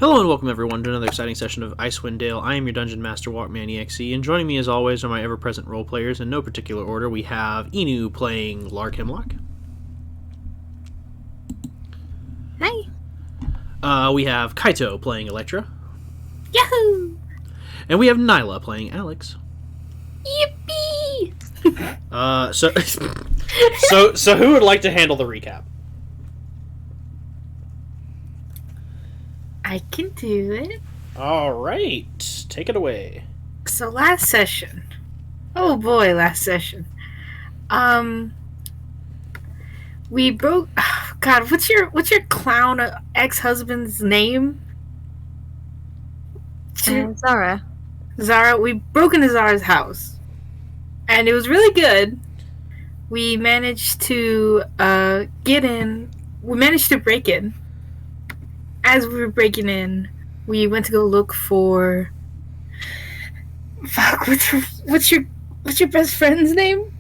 Hello and welcome everyone to another exciting session of Icewind Dale. I am your Dungeon Master Walkman EXE, and joining me as always are my ever-present role players in no particular order. We have Inu playing Lark Hemlock. Hi. We have Kaito playing Electra. Yahoo! And we have Nyla playing Alex. Yippee! So who would like to handle the recap? I can do it. Alright, take it away. So last session. Oh boy, last session. We broke. Oh God, what's your clown ex-husband's name? Zara. Zara. We broke into Zara's house, and it was really good. We managed to get in. We managed to break in. As we were breaking in, we went to go look for. Fuck! What's your best friend's name?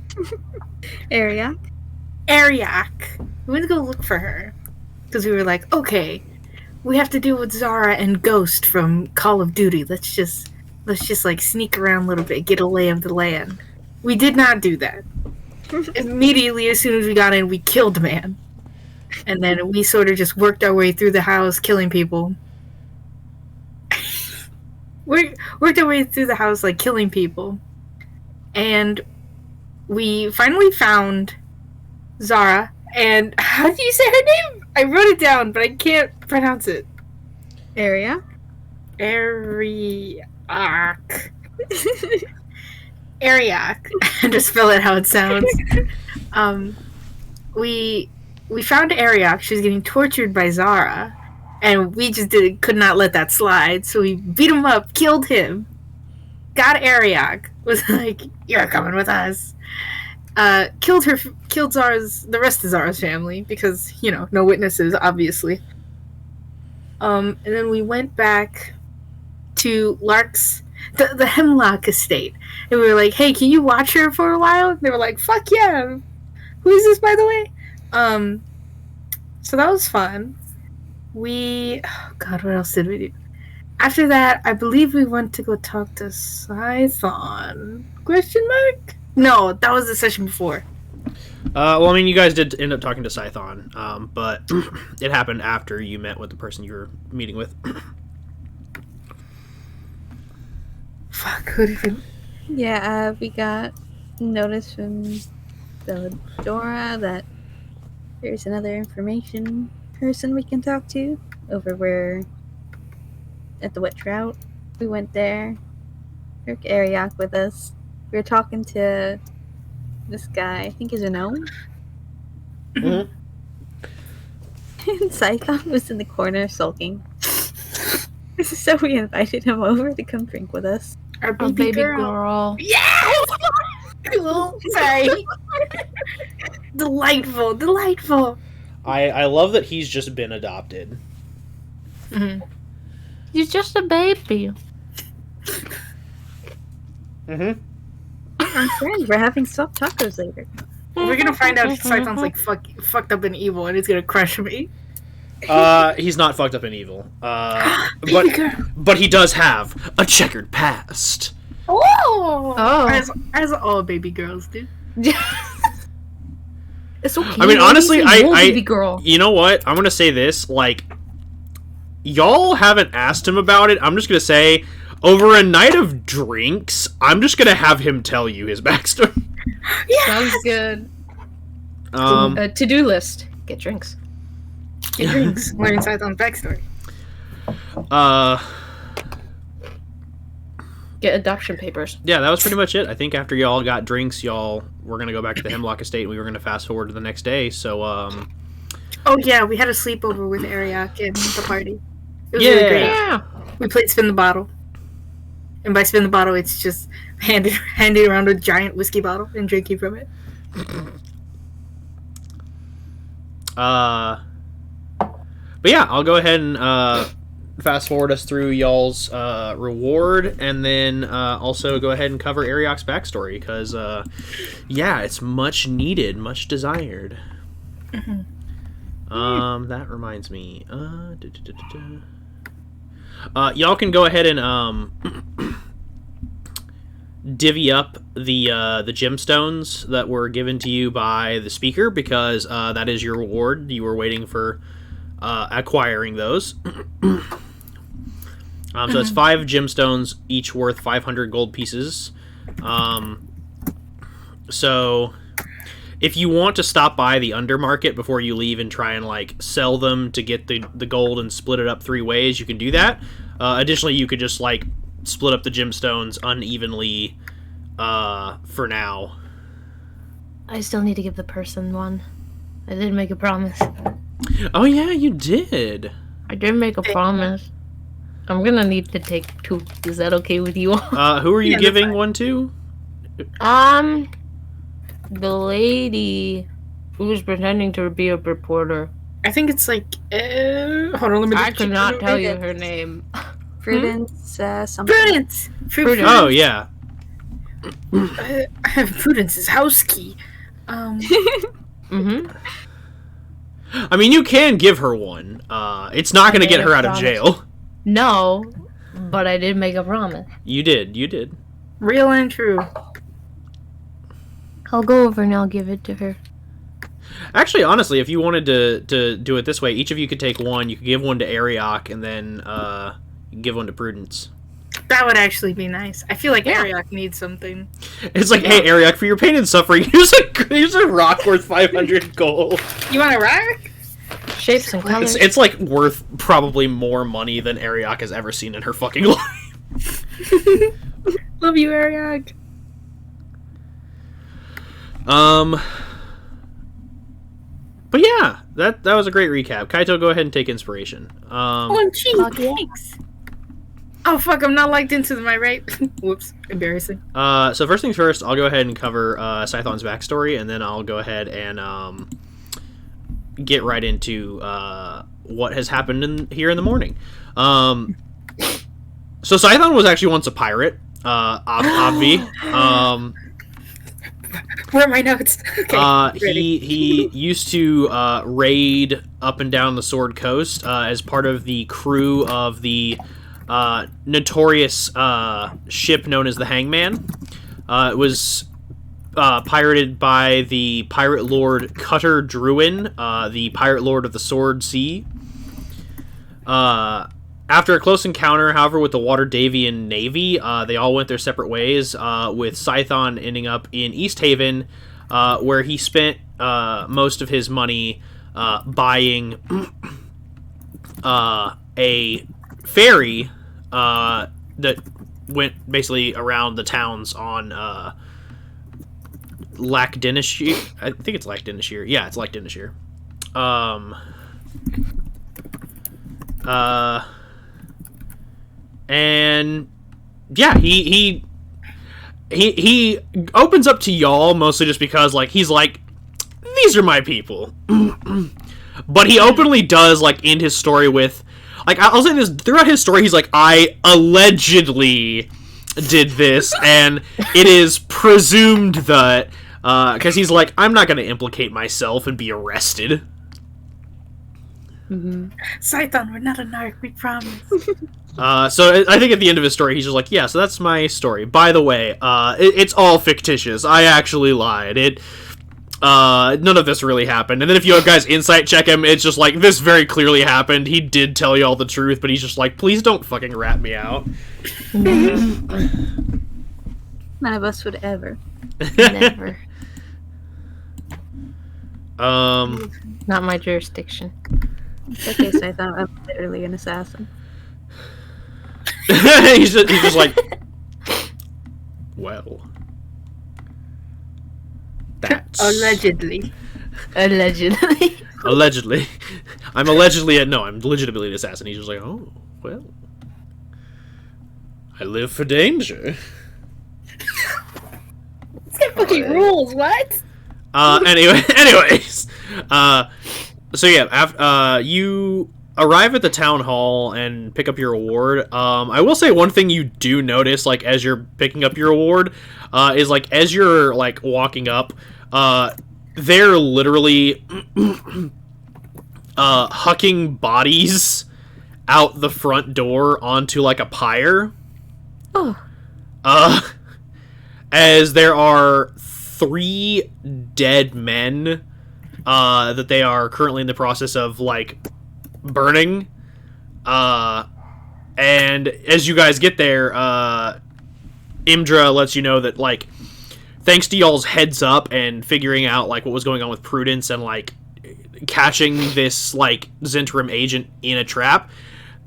Area. Ariak. We went to go look for her because we were like, okay, we have to deal with Zara and Ghost from Call of Duty. Let's just like sneak around a little bit, get a lay of the land. We did not do that. Immediately, as soon as we got in, we killed a man. And then we sort of just worked our way through the house, killing people. We worked our way through the house, like, killing people. And we finally found Zara. And how do you say her name? I wrote it down, but I can't pronounce it. Area. Ariak. Ariak. Just spell it how it sounds. We found Ariak. She was getting tortured by Zara, and we just could not let that slide. So we beat him up, killed him, got Ariak. Was like, "You're coming with us." Killed the rest of Zara's family because no witnesses, obviously. And then we went back to Lark's the Hemlock estate, and we were like, "Hey, can you watch her for a while?" They were like, "Fuck yeah!" Who is this, by the way? So that was fun. Oh God, what else did we do? After that, I believe we went to go talk to Scython. Question mark? No, that was the session before. Well, I mean, you guys did end up talking to Scython, but it happened after you met with the person you were meeting with. Fuck, who even? Yeah, we got notice from the Dora that there's another information person we can talk to over where at the Wet Trout. We went there. Took Ariak with us. We were talking to this guy, I think he's a gnome. Mm-hmm. And Scython was in the corner sulking. So we invited him over to come drink with us. Our baby girl. Yeah! Cool. Sorry. Delightful. I love that he's just been adopted. Mm-hmm. He's just a baby. Mm-hmm. I'm friends. We're having soft tacos later. We're gonna find out Scython's like fucked up and evil, and he's gonna crush me. He's not fucked up and evil. But he does have a checkered past. Oh. As all baby girls do. It's okay. I mean, honestly, baby girl. You know what? I'm gonna say this. Like, y'all haven't asked him about it. I'm just gonna say, over a night of drinks, I'm just gonna have him tell you his backstory. Yeah. Sounds good. To-do list. Get drinks. Get drinks. Learn Scython's backstory. Get adoption papers. Yeah, that was pretty much it. I think after y'all got drinks, we're gonna go back to the Hemlock Estate, and we were gonna fast forward to the next day. So, Oh yeah, we had a sleepover with Ariak and the party. It was really great. Yeah. We played Spin the Bottle. And by spin the bottle, it's just handing around a giant whiskey bottle and drinking from it. But yeah, I'll go ahead and fast forward us through y'all's reward, and then also go ahead and cover Ariak's backstory, because yeah, it's much needed, much desired. Mm-hmm. That reminds me. Y'all can go ahead and divvy up the gemstones that were given to you by the speaker, because that is your reward. You were waiting for acquiring those. So that's 5 gemstones, each worth 500 gold pieces. So if you want to stop by the undermarket before you leave and try and like sell them to get the gold and split it up 3 ways, you can do that. Additionally, you could just like split up the gemstones unevenly for now. I still need to give the person one. I did make a promise. Oh yeah, you did. I did make a promise. I'm gonna need to take 2. Is that okay with you? Who are you giving one to? The lady who was pretending to be a reporter. I think it's like, hold on, let me I could not tell you her name. Prudence, something. Prudence! Oh, yeah. I have Prudence's house key. Mm-hmm. I mean, you can give her one. It's not gonna get her out of jail. No, but I did make a promise. You did. Real and true. I'll go over and I'll give it to her. Actually, honestly, if you wanted to do it this way, each of you could take one. You could give one to Ariok, and then give one to Prudence. That would actually be nice. I feel like Ariok needs something. It's like, hey, Ariok, for your pain and suffering, here's a rock worth 500 gold. You want a rock? Shapes and colors. It's like worth probably more money than Ariok has ever seen in her fucking life. Love you, Ariok. But yeah, that was a great recap. Kaito, go ahead and take inspiration. Thanks. Oh fuck, I'm not locked into my right. Whoops, embarrassing. So first things first, I'll go ahead and cover Scython's backstory, and then I'll go ahead and get right into what has happened here in the morning. So Scython was actually once a pirate, Obvi. Where are my notes? Okay, he used to raid up and down the Sword Coast as part of the crew of the notorious ship known as the Hangman. It was pirated by the pirate lord Cutter Druin, the pirate lord of the Sword Sea. After a close encounter, however, with the Waterdavian Navy, they all went their separate ways, with Scython ending up in Easthaven, where he spent most of his money buying a ferry that went basically around the towns on Lackdinishire. I think it's Lackdinishire. Yeah, it's Lackdinishire. And yeah, he opens up to y'all mostly just because like he's like, these are my people. But he openly does like end his story with, like, I'll say this, throughout his story he's like, I allegedly did this, and it is presumed that because he's like, I'm not going to implicate myself and be arrested. Mm-hmm. Scython, we're not a narc, we promise. So I think at the end of his story, he's just like, yeah, so that's my story. By the way, it's all fictitious. I actually lied. None of this really happened. And then if you guys insight check him, it's just like, this very clearly happened. He did tell you all the truth, but he's just like, please don't fucking rat me out. None of us would ever. Never. Not my jurisdiction. Okay, so I thought I'm literally an assassin. he's just like, well, that's allegedly. I'm legitimately an assassin. He's just like, oh, well, I live for danger. It's got fucking rules, what? Anyways, so yeah, after you arrive at the town hall and pick up your award. I will say one thing you do notice, like, as you're picking up your award, is, like, as you're, like, walking up, they're literally hucking bodies out the front door onto like a pyre. Oh. As there are 3 dead men that they are currently in the process of like burning. And as you guys get there, Imdra lets you know that, like, thanks to y'all's heads up and figuring out, like, what was going on with Prudence and, like, catching this, like, Zhentarim agent in a trap,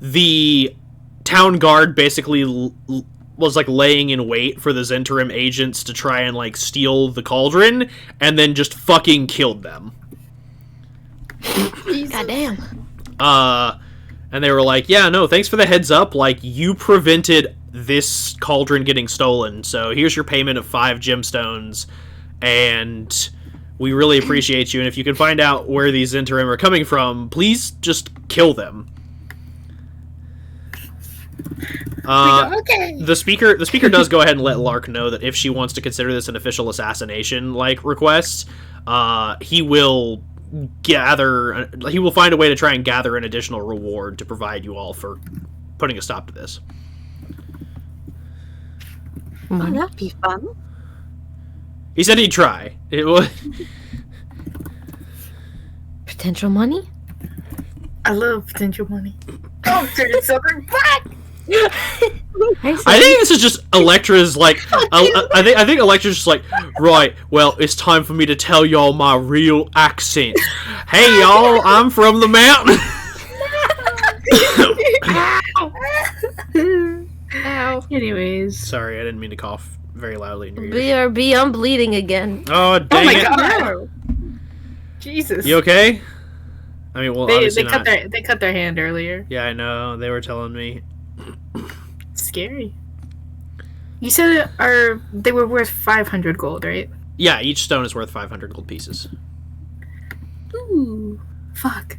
the town guard basically was, like, laying in wait for the Zhentarim agents to try and, like, steal the cauldron, and then just fucking killed them. Goddamn. And they were like, yeah, no, thanks for the heads up, like, you prevented this cauldron getting stolen, so here's your payment of 5 gemstones, and we really appreciate you, and if you can find out where these Zhentarim are coming from, please just kill them. Okay. The speaker does go ahead and let Lark know that if she wants to consider this an official assassination, like, request, he will find a way to try and gather an additional reward to provide you all for putting a stop to this. Oh, that'd be fun. He said he'd try. It would. Potential money? I love potential money. Oh, turn something back! I think this is just Electra's, like, I think Electra's just like, right, well, it's time for me to tell y'all my real accent. Hey, y'all, I'm from the mountain. Ow. Anyways. Sorry, I didn't mean to cough very loudly in your ear. BRB, I'm bleeding again. Oh, dang Oh my it. god! No. Jesus. You okay? I mean, well, They obviously cut not. they cut their hand earlier. Yeah, I know. They were telling me. Scary. You said they were worth 500 gold, right? Yeah, each stone is worth 500 gold pieces. Ooh. Fuck.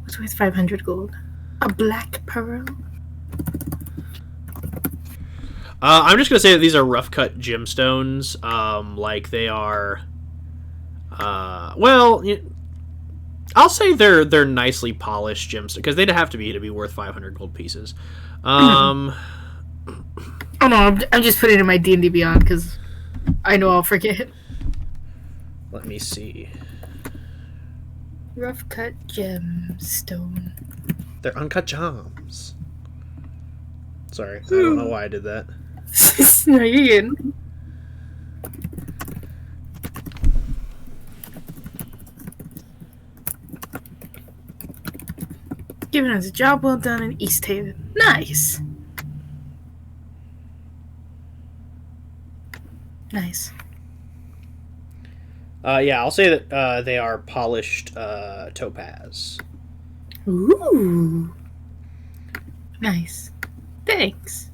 What's worth 500 gold? A black pearl? I'm just gonna say that these are rough cut gemstones. Like they are. Well, I'll say they're nicely polished gemstones because they'd have to be worth 500 gold pieces. Oh no, I'm just putting it in my D&D Beyond because I know I'll forget. Let me see. Rough cut gemstone. They're uncut gems. Sorry, I don't know why I did that. No, you're good. Giving us a job well done in Easthaven. Nice. Nice. Yeah, I'll say that they are polished topaz. Ooh. Nice. Thanks.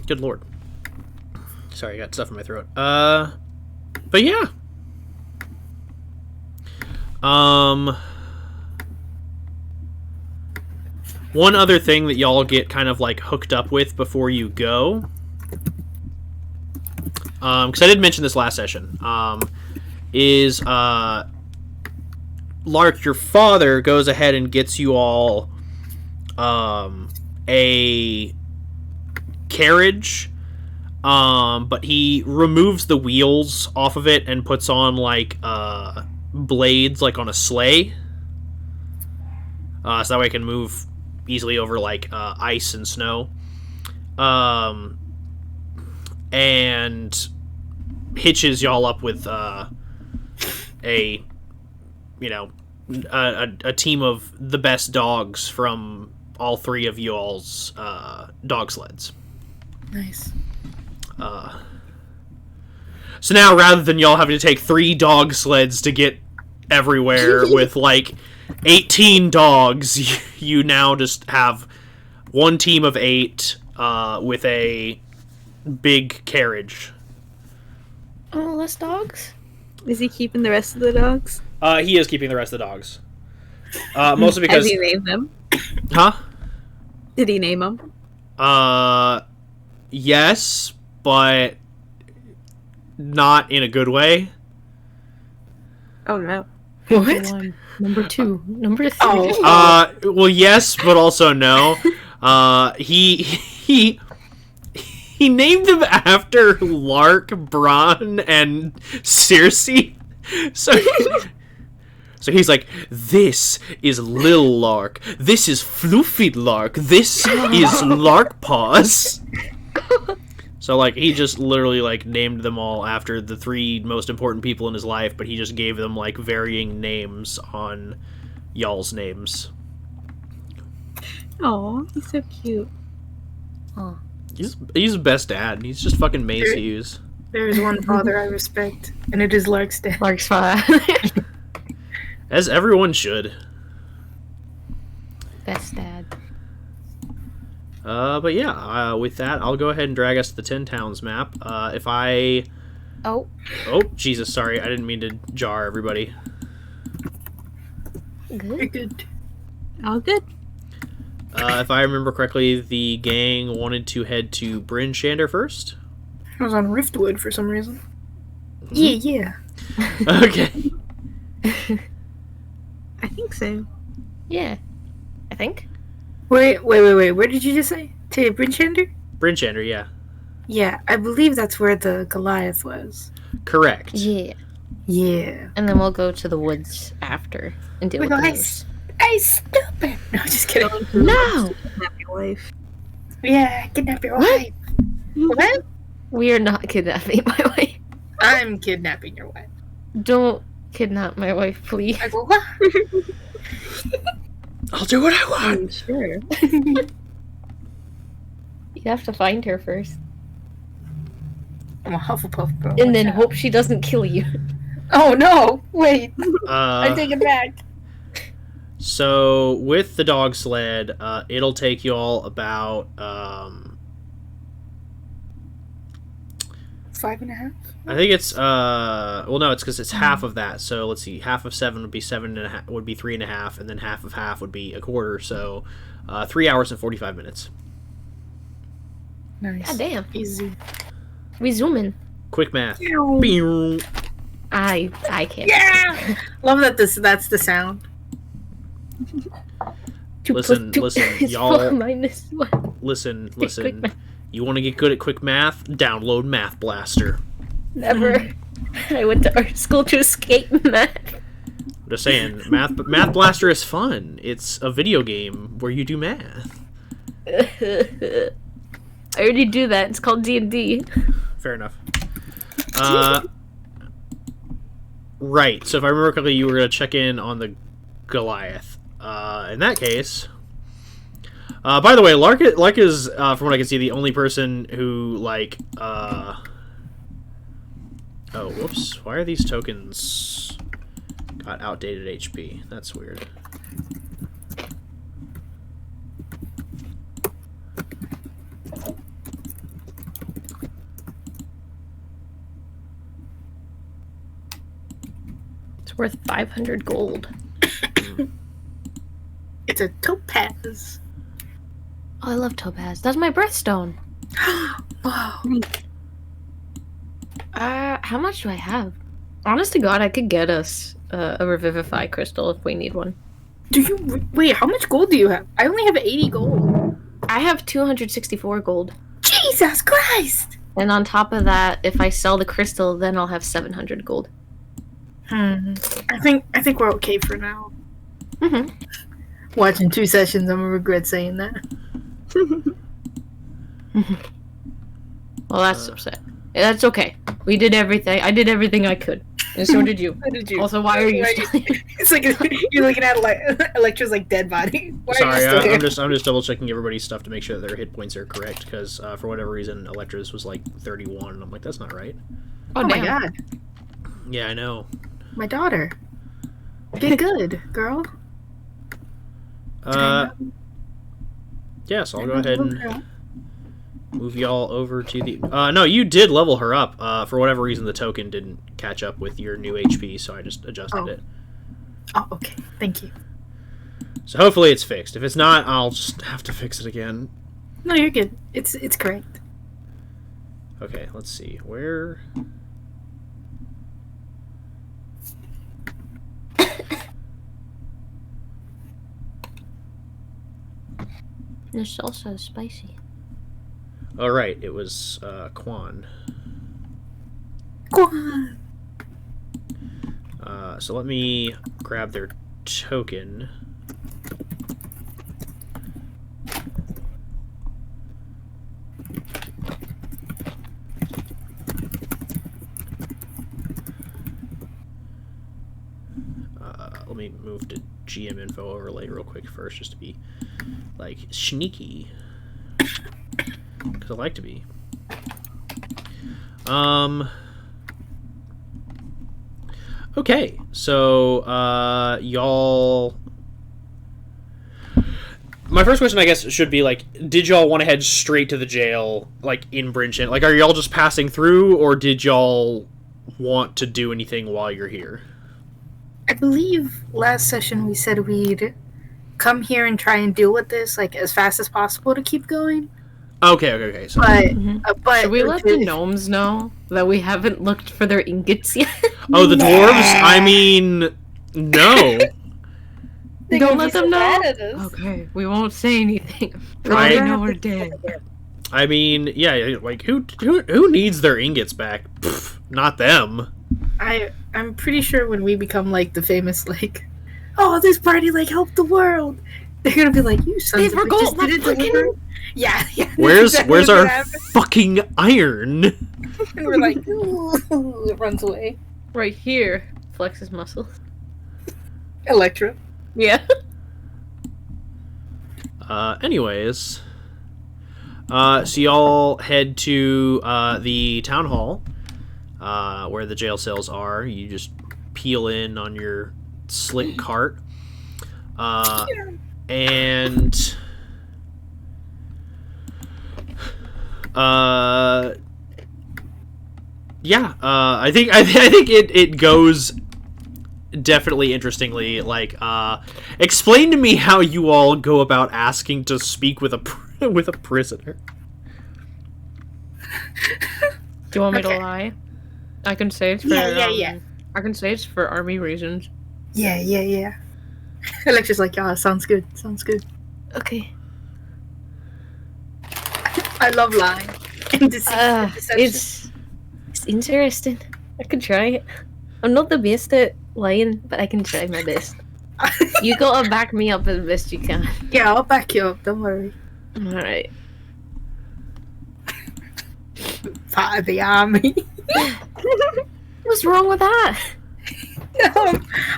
Good lord. Sorry, I got stuff in my throat. But yeah. One other thing that y'all get kind of like hooked up with before you go, because I did mention this last session, is Lark, your father goes ahead and gets you all a carriage, but he removes the wheels off of it and puts on like blades like on a sleigh, so that way it can move easily over like ice and snow, and hitches y'all up with a team of the best dogs from all 3 of y'all's dog sleds. Nice. So now, rather than y'all having to take 3 dog sleds to get everywhere with like 18 dogs, you now just have one team of 8 with a big carriage. Oh, less dogs? Is he keeping the rest of the dogs? He is keeping the rest of the dogs. Mostly because... Has he named them? Huh? Did he name them? Yes, but not in a good way. Oh no. What? One. Number 2. Number 3. Oh. Well, yes, but also no. He named them after Lark, Bronn, and Circe. So he's like, this is Lil Lark, this is Floofy Lark, this is Lark Paws. So, like, he just literally, like, named them all after the 3 most important people in his life, but he just gave them, like, varying names on y'all's names. Oh, he's so cute. Oh. He's the best dad. He's just fucking Mace Hughes. There is one father I respect, and it is Lark's dad. Lark's fire. As everyone should. Best dad. But yeah, with that, I'll go ahead and drag us to the 10 Towns map. If I... Oh. Oh, Jesus, sorry. I didn't mean to jar everybody. Very good. All good. If I remember correctly, the gang wanted to head to Bryn Shander first. I was on Riftwood for some reason. Yeah. Okay. I think so. Yeah. I think. Wait. Where did you just say? To Brinchander? Bryn Shander, yeah. Yeah, I believe that's where the Goliath was. Correct. Yeah. Yeah. And then we'll go to the woods after and deal with those. I stupid. No, just kidding. No! Kidnap your wife. Yeah, kidnap your wife. What? We are not kidnapping my wife. I'm kidnapping your wife. Don't kidnap my wife, please. I go, what? I'll do what I want. I'm sure. You have to find her first. I'm a Hufflepuff, bro. And then Watch out. hope she doesn't kill you. Oh, no. Wait. I take it back. So, with the dog sled, it'll take you all about... 5.5? I think it's well, no, it's because it's half of that. So let's see, half of 7 would be 7.5, would be 3.5, and then half of half would be a quarter. So 3 hours and 45 minutes. Nice. God damn. Easy. We zoom in. Quick math. Yeah. I can't. Yeah. Love that that's the sound. 2 Listen, plus 2 listen, is y'all. 4 minus 1. Listen. quick math. You want to get good at quick math? Download Math Blaster. Never. I went to art school to escape math. I'm just saying, Math Blaster is fun. It's a video game where you do math. I already do that. It's called D&D. Fair enough. Right. So if I remember correctly, you were going to check in on the Goliath. In that case... by the way, Lark is, from what I can see, the only person who, like, Oh, whoops. Why are these tokens got outdated HP? That's weird. It's worth 500 gold. It's a topaz. Oh, I love topaz. That's my birthstone. Wow. How much do I have? Honest to God, I could get us a revivify crystal if we need one. Do you wait? How much gold do you have? I only have 80 gold. I have 264 gold. Jesus Christ! And on top of that, if I sell the crystal, then I'll have 700 gold. I think we're okay for now. Mm-hmm. Watching 2 sessions, I'm gonna regret saying that. Well, that's upset. Yeah, that's okay. We did everything. I did everything I could. And so did you. How did you? Also, why are you still here? It's like you're looking at Electra's like dead body. Why are Sorry, you still here? I'm just double checking everybody's stuff to make sure that their hit points are correct. Because for whatever reason, Electra's was like 31, and I'm like, that's not right. Oh my damn. god, Yeah, I know. my daughter. Get good, girl. Yeah, so I'll go ahead and move y'all over to the... no, you did level her up. For whatever reason, the token didn't catch up with your new HP, so I just adjusted it. Oh, okay. Thank you. So hopefully it's fixed. If it's not, I'll just have to fix it again. No, you're good. It's correct. Okay, let's see. Where... The salsa is spicy. Oh, right. It was Quan. Quan. So let me grab their token. Let me move to GM info overlay real quick first, just to be like sneaky, because I like to be. Okay, so y'all. My first question, I guess, should be like, did y'all want to head straight to the jail, like in Brinchin? Like, are y'all just passing through, or did y'all want to do anything while you're here? I believe last session we said we'd come here and try and deal with this like as fast as possible to keep going. Okay. So, But Should we let the gnomes know that we haven't looked for their ingots yet? oh, the dwarves? I mean, no. Don't let them know. Okay, we won't say anything. Probably know we're dead. I mean, yeah, like who needs their ingots back? Pfft, not them. I'm pretty sure when we become like the famous like, oh, this party like helped the world, they're gonna be like, you sons of bitches didn't deliver. Yeah. Where's our happened. fucking iron? And we're like, ooh, it runs away. Right here. Flex his muscle. Electra. Yeah. Anyways, so y'all head to the town hall, where the jail cells are. You just peel in on your slick cart, and I think it goes definitely interestingly. Like, explain to me how you all go about asking to speak with a prisoner. Do you want me to lie? I can say it's for Yeah. I can say it's for army reasons. Yeah. Electra's like, yeah, sounds good. Okay. I love lying and deception. It's interesting. I could try it. I'm not the best at lying, but I can try my best. You gotta back me up as best you can. Yeah, I'll back you up. Don't worry. Alright. Part of the army. What's wrong with that?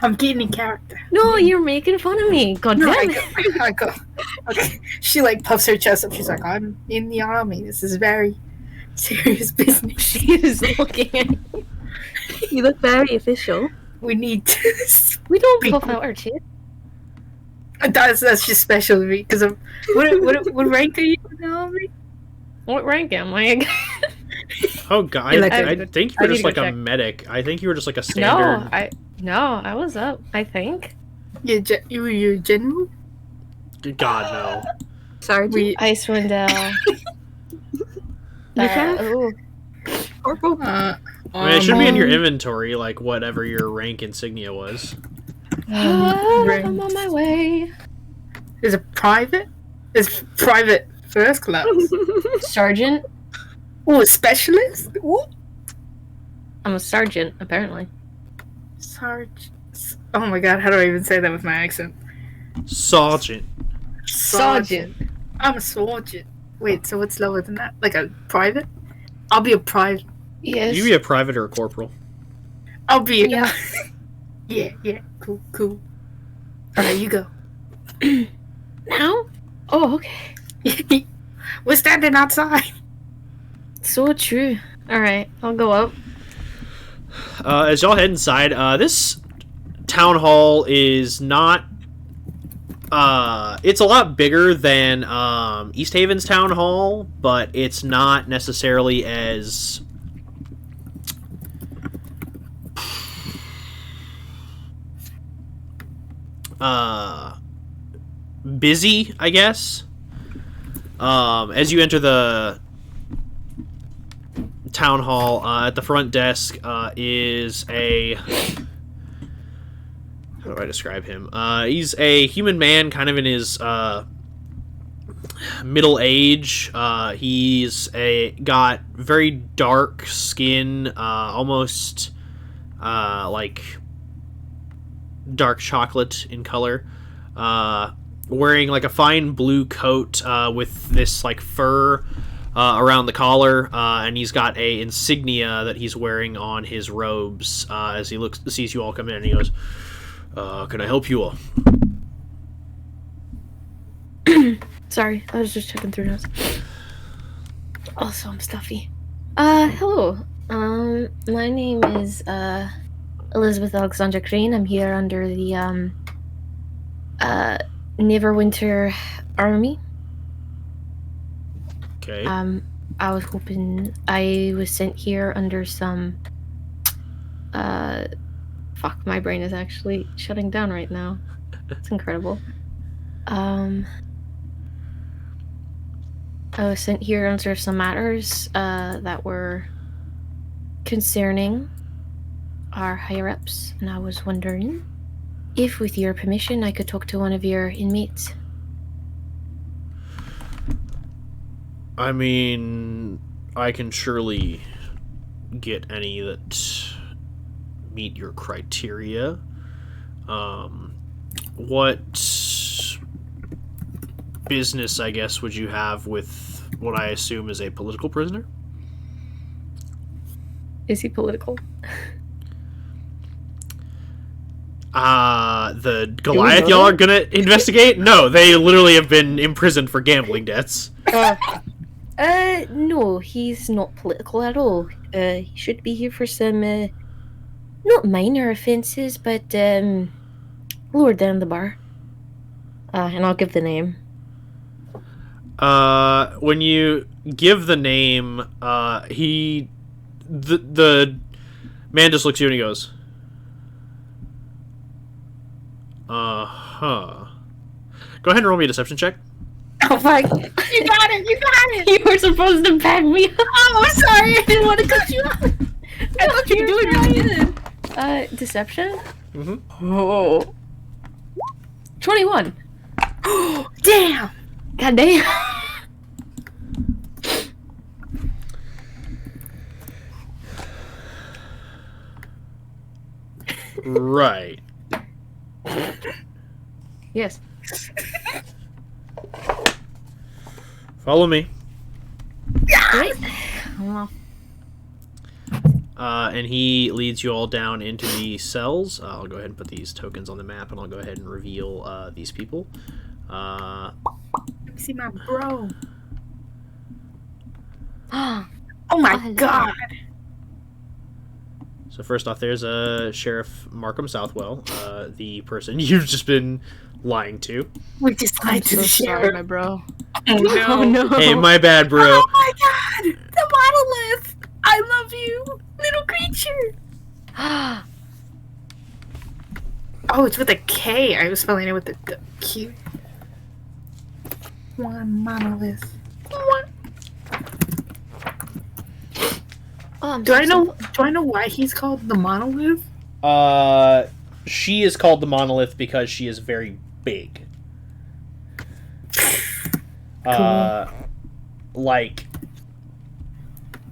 I'm getting in character. No, you're making fun of me. God No, damn it. I go. Okay. She like puffs her chest up. She's like, I'm in the army. This is very serious business. She is looking at you. You look very official. We need to. We don't puff out our chest. That's just special to me because I'm. What rank are you in the army? What rank am I? Oh god, I think you were just like a medic. I think you were just like a standard. I was up, I think. You were your general? God, no. Sorry, Icewind. Corporal. I mean, it should be in your inventory, like whatever your rank insignia was. I'm on my way. Is it private? It's private first class. Sergeant. Oh, a specialist? What? I'm a sergeant, apparently. Sarge. Oh my god, how do I even say that with my accent? Sergeant. Sergeant. I'm a sergeant. Wait, so what's lower than that? Like a private? I'll be a private. Yes. You be a private or a corporal? I'll be a... Yeah. Yeah. Cool. Alright, you go. Now? Oh, okay. We're standing outside. So true. Alright, I'll go up. As y'all head inside, this town hall is not... it's a lot bigger than Easthaven's town hall, but it's not necessarily as... busy, I guess. As you enter the town hall, at the front desk is a... How do I describe him? He's a human man, kind of in his middle age. He's got very dark skin, almost like dark chocolate in color. Wearing like a fine blue coat with this like fur around the collar, and he's got a insignia that he's wearing on his robes as he sees you all come in, and he goes, "Can I help you all?" Sorry, I was just checking through notes. Also, I'm stuffy. Hello. My name is Elizabeth Alexandra Crane. I'm here under the Neverwinter Army. Okay. I was hoping I was sent here under some. Fuck, my brain is actually shutting down right now. It's incredible. I was sent here under some matters that were concerning our higher-ups, and I was wondering if, with your permission, I could talk to one of your inmates. I mean, I can surely get any that meet your criteria. What business, I guess, would you have with what I assume is a political prisoner? Is he political? The Goliath y'all are gonna investigate? No, they literally have been imprisoned for gambling debts. No, he's not political at all. He should be here for some, not minor offenses, but, lower down the bar. And I'll give the name. When you give the name, the man just looks at you and he goes, uh-huh. Go ahead and roll me a deception check. Oh my! You got it! You got it! You were supposed to back me up. Oh, I'm sorry. I didn't want to cut you off. I thought you were doing really good. Deception? Mm-hmm. Oh. 21. Damn! God damn. Right. Yes. Follow me. Right. Well. And he leads you all down into the cells. I'll go ahead and put these tokens on the map, and I'll go ahead and reveal these people. Let me see my bro. Oh my god! So first off, there's Sheriff Markham Southwell, the person you've just been lying to. We just lied to the sheriff, my bro. Oh no! Hey, my bad, bro. Oh my god! The monolith! I love you, little creature. Oh, it's with a K. I was spelling it with a Q. One monolith. One. Do I know why he's called the monolith? She is called the monolith because she is very big. Cool. Like,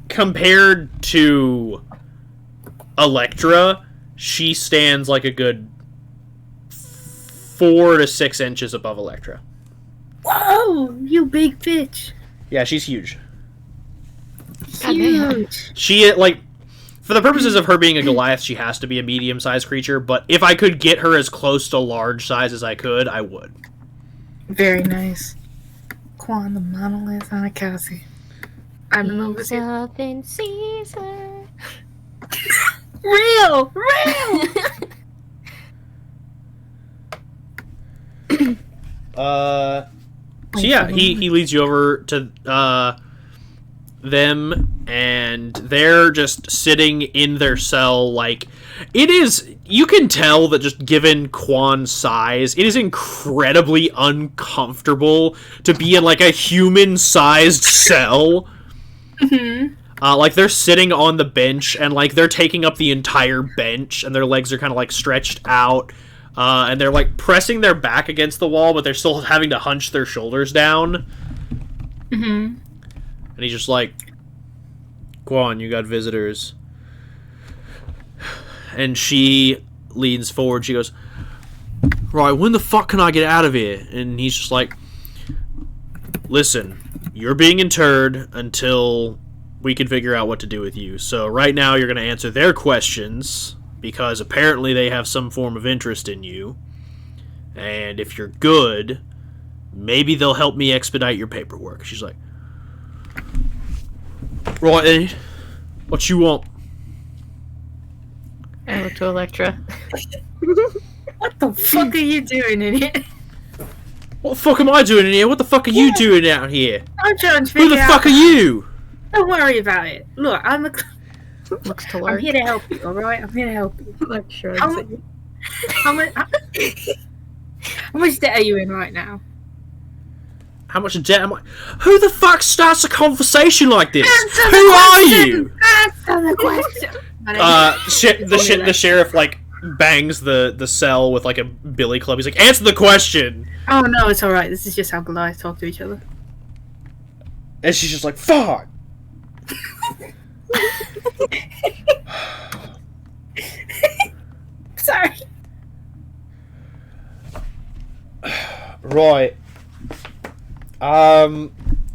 compared to Electra, she stands like a good 4 to 6 inches above Electra. Whoa, you big bitch. Yeah, she's huge. Huge. She, like, for the purposes of her being a Goliath, she has to be a medium-sized creature, but if I could get her as close to large size as I could, I would. Very nice. Quan the monolith on a Cassie. I'm in love with you. Up in Caesar. Real! So yeah, he leads you over to them, and they're just sitting in their cell. Like, it is, you can tell that just given Quan's size, it is incredibly uncomfortable to be in like a human-sized cell. Mm-hmm. Like, they're sitting on the bench, and like they're taking up the entire bench, and their legs are kind of like stretched out. And they're like pressing their back against the wall, but they're still having to hunch their shoulders down. Mm-hmm. And he's just like, go on, you got visitors. And she leans forward. She goes, right, when the fuck can I get out of here? And he's just like, listen, you're being interred until we can figure out what to do with you. So right now you're going to answer their questions, because apparently they have some form of interest in you. And if you're good, maybe they'll help me expedite your paperwork. She's like, right, what you want? I look to Electra. What the fuck are you doing in here? What the fuck am I doing in here? What the fuck are you doing out here? I'm trying to Who figure the out. fuck are you? Don't worry about it. Look, Looks to I'm Lark. here to help you, alright? I'm here to help you. Like, sure. How much debt are you in right now? How much debt am I? Who the fuck starts a conversation like this? Answer Who the are question! you? Answer the question! The sheriff like bangs the cell with like a billy club. He's like, answer the question. Oh no, it's alright. This is just how Goliaths talk to each other. And she's just like, fuck. Sorry. Right.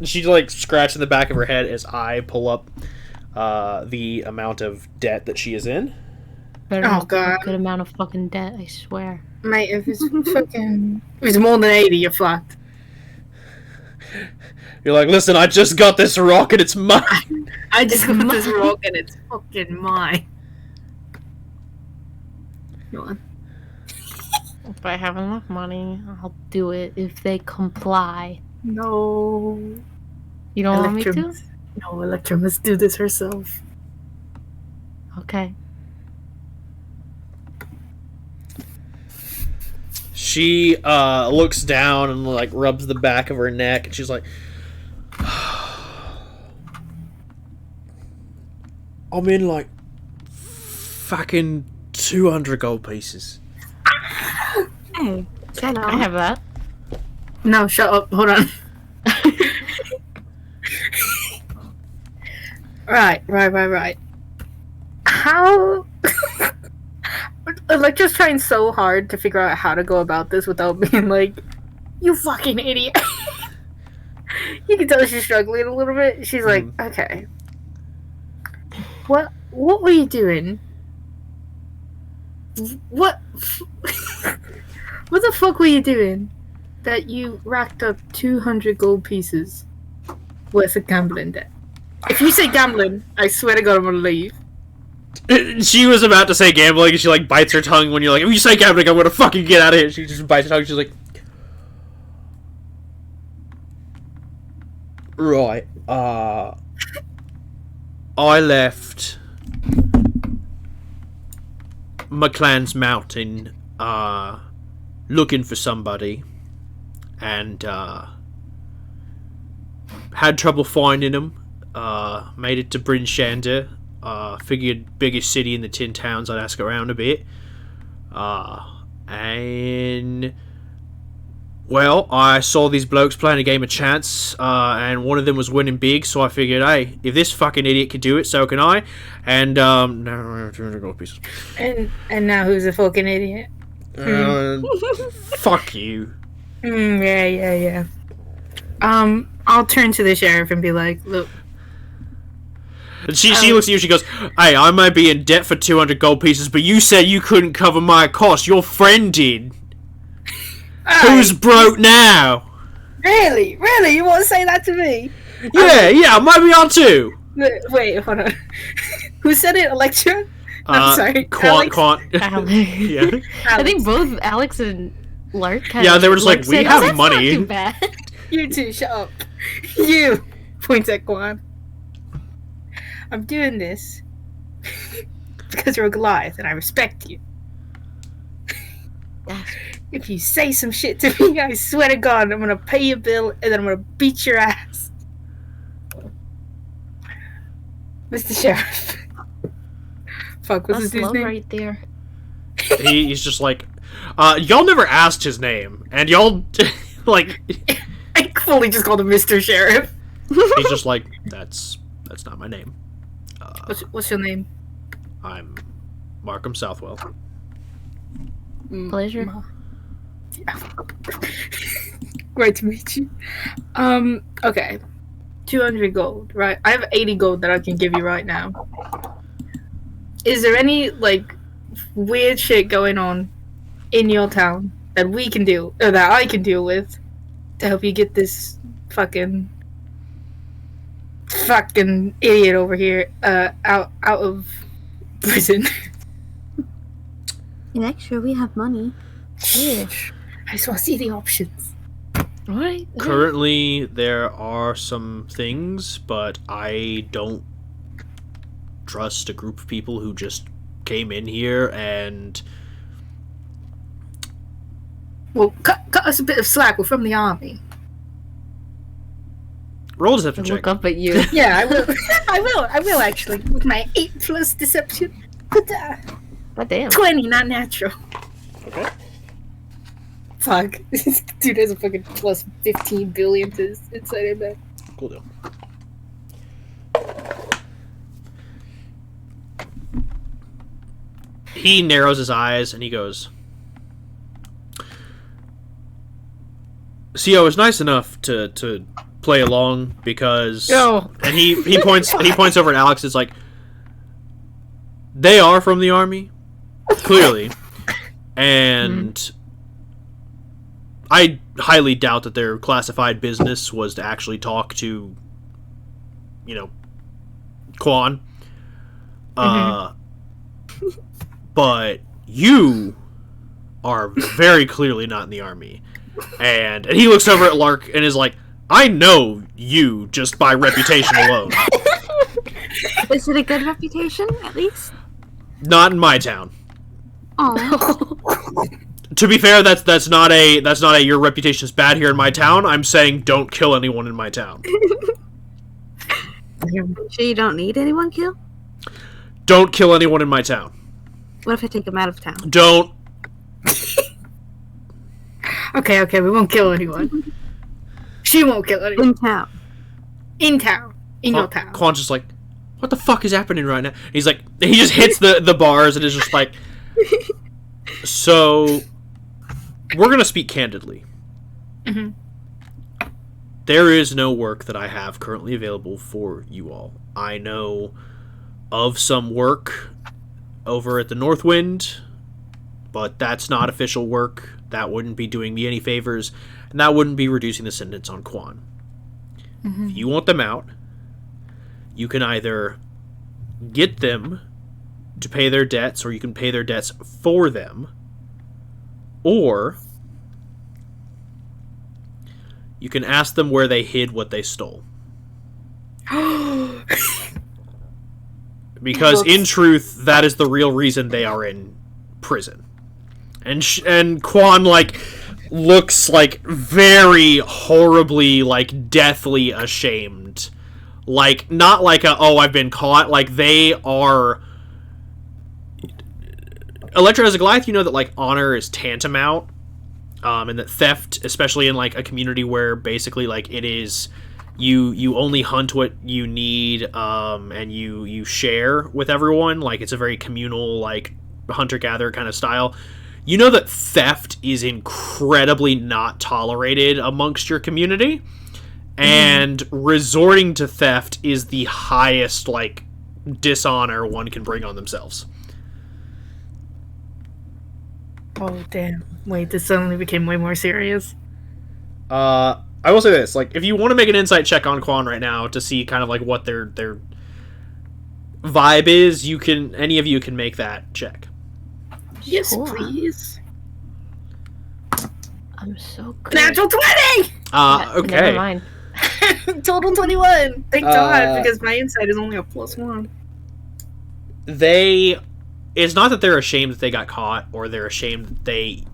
She's like scratching the back of her head as I pull up the amount of debt that she is in. Oh god. Good amount of fucking debt, I swear. Mate, if it's fucking... If it's more than 80, you're fucked. You're like, listen, I just got this rock and it's mine. I just got this rock and it's fucking mine. Go on. If I have enough money, I'll do it if they comply. No. You don't want me to? No, Electra must do this herself. Okay. She looks down and like rubs the back of her neck, and she's like, I'm in like fucking 200 gold pieces. Hey, I have that. No, shut up. Hold on. Right. How... Electra's trying so hard to figure out how to go about this without being like, you fucking idiot. You can tell she's struggling a little bit. She's like, okay. What were you doing? What the fuck were you doing that you racked up 200 gold pieces worth of gambling debt? If you say gambling, I swear to God I'm gonna leave. She was about to say gambling, and she like bites her tongue when you're like, if you say gambling, I'm gonna fucking get out of here. She just bites her tongue. She's like, right. I left McClans Mountain looking for somebody, and had trouble finding them. Made it to Bryn Shander. Figured biggest city in the Tin Towns, I'd ask around a bit. And well, I saw these blokes playing a game of chance, and one of them was winning big, so I figured, hey, if this fucking idiot could do it, so can I. And now 200 gold pieces. And now who's a fucking idiot? Fuck you. Yeah. I'll turn to the sheriff and be like, look. And she looks at you, she goes, hey, I might be in debt for 200 gold pieces, but you said you couldn't cover my cost. Your friend did. Who's broke now? Really? You want to say that to me? Yeah, I might be on too. Wait, hold on. Who said it? Electra? I'm sorry. Quant. Alex. Yeah. I think both Alex and Lark kind Yeah, of they were just like, we said, have that's money. Not too bad. You two, shut up. You! Points at Quan. I'm doing this because you're a Goliath and I respect you. If you say some shit to me, I swear to God, I'm gonna pay your bill and then I'm gonna beat your ass. Mr. Sheriff. Fuck, what's That's his love name? right there. He's just like, y'all never asked his name, and y'all, like... I fully just called him Mr. Sheriff. He's just like, that's not my name. What's your name? I'm Markham Southwell. Pleasure. Great to meet you. Okay. 200 gold, right? I have 80 gold that I can give you right now. Is there any, like, weird shit going on in your town that we can deal, or that I can deal with to help you get this fucking idiot over here out of prison? And extra, we have money. Yeah. I just want to see the options. Alright. Currently, there are some things, but I don't trust a group of people who just came in here and... Well, cut us a bit of slack. We're from the army. Roll a deception check. Look up at you. Yeah, I will. I will actually. With my 8+ deception. God damn. 20, not natural. Okay. Fuck. This dude has a fucking plus 15 billion to his inside impact. Cool deal. He narrows his eyes and he goes, CO is nice enough to play along because... No. And he points over at Alex. It's like, they are from the army, clearly. And I highly doubt that their classified business was to actually talk to, Quan. But you are very clearly not in the army. And he looks over at Lark and is like, I know you just by reputation alone. Is it a good reputation, at least? Not in my town. Oh. To be fair, that's not a your reputation is bad here in my town. I'm saying don't kill anyone in my town. Sure you don't need anyone killed? Don't kill anyone in my town. What if I take him out of town? Don't. Okay, we won't kill anyone. She won't kill anyone. In town. In town. In your town. Quan's just like, what the fuck is happening right now? He's like, he just hits the bars and is just like, so, we're gonna speak candidly. Mm-hmm. There is no work that I have currently available for you all. I know of some work over at the Northwind, but that's not official work. That wouldn't be doing me any favors, and that wouldn't be reducing the sentence on Quan. Mm-hmm. If you want them out, you can either get them to pay their debts, or you can pay their debts for them, or you can ask them where they hid what they stole. Because in truth, that is the real reason they are in prison. And Quan, looks, very horribly, deathly ashamed. Not I've been caught. They are... Electra, as a Goliath, you know that, honor is tantamount. And that theft, especially in, a community where basically, it is... You only hunt what you need, and you share with everyone. It's a very communal, hunter-gatherer kind of style. You know that theft is incredibly not tolerated amongst your community, and resorting to theft is the highest, dishonor one can bring on themselves. Oh, damn. Wait, this suddenly became way more serious. I will say this, if you want to make an insight check on Quan right now to see kind of, what their vibe is, any of you can make that check. Yes, Sure. please. I'm so good. Natural 20! Okay. Never mind. Total 21! Thank God, because my insight is only a +1. It's not that they're ashamed that they got caught, or they're ashamed that they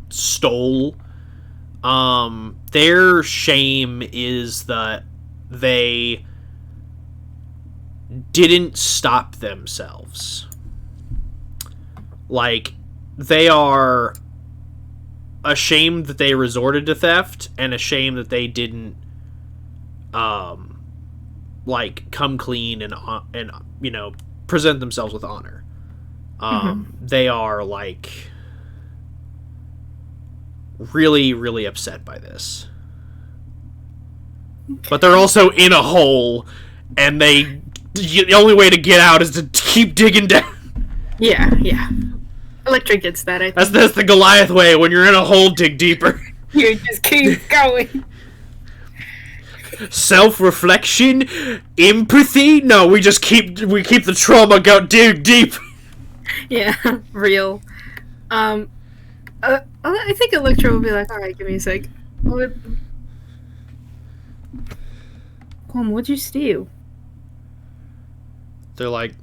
stole. Their shame is that they didn't stop themselves. They are ashamed that they resorted to theft, and ashamed that they didn't, like come clean and you know, present themselves with honor. They are like really, really upset by this. But they're also in a hole, and the only way to get out is to keep digging down. Yeah. Electra gets that, I think. That's the Goliath way. When you're in a hole, dig deeper. You just keep going. Self-reflection, empathy. No, we keep the trauma dig deep. Yeah, real. I think Electra will be like, all right, give me a sec. What'd you steal? They're like,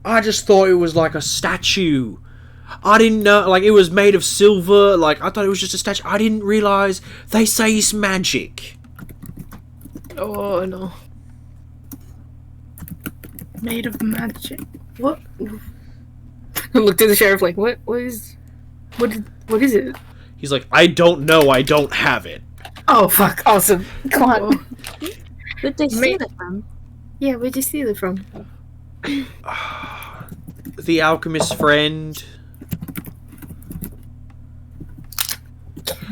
I just thought it was like a statue. I didn't know, like, it was made of silver. Like, I thought it was just a statue. I didn't realize they say it's magic. Oh, no. Made of magic. What? I looked at the sheriff like, what is it? He's like, I don't know. I don't have it. Oh, fuck. Awesome. Come on. Where'd they steal it from? Yeah, where'd you steal it from? The alchemist's friend.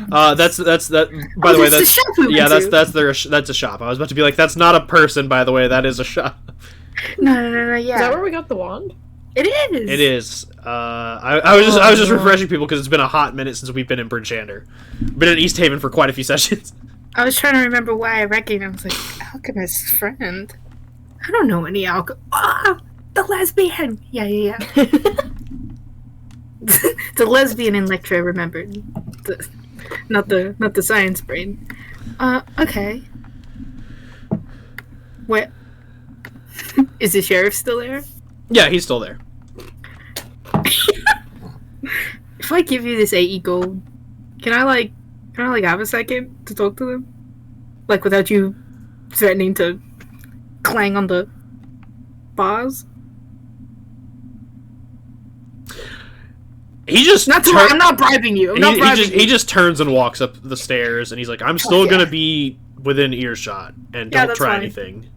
That's that. By the way, that's the shop we went to. that's a shop. I was about to be like, that's not a person. By the way, that is a shop. No. Yeah. Is that where we got the wand? It is. It is. I was just refreshing people because it's been a hot minute since we've been in Bridgehander. Been in Easthaven for quite a few sessions. I was trying to remember why I recognized. I was like, alchemist's friend. I don't know any the lesbian. Yeah. The lesbian in Lectra remembered. Not the science brain. Okay. What? Is the sheriff still there? Yeah, he's still there. If I give you this AE gold, can I have a second to talk to them? Like without you threatening to clang on the bars? He just I'm not bribing you. He just turns and walks up the stairs, and he's like, I'm still gonna be within earshot, and don't try anything.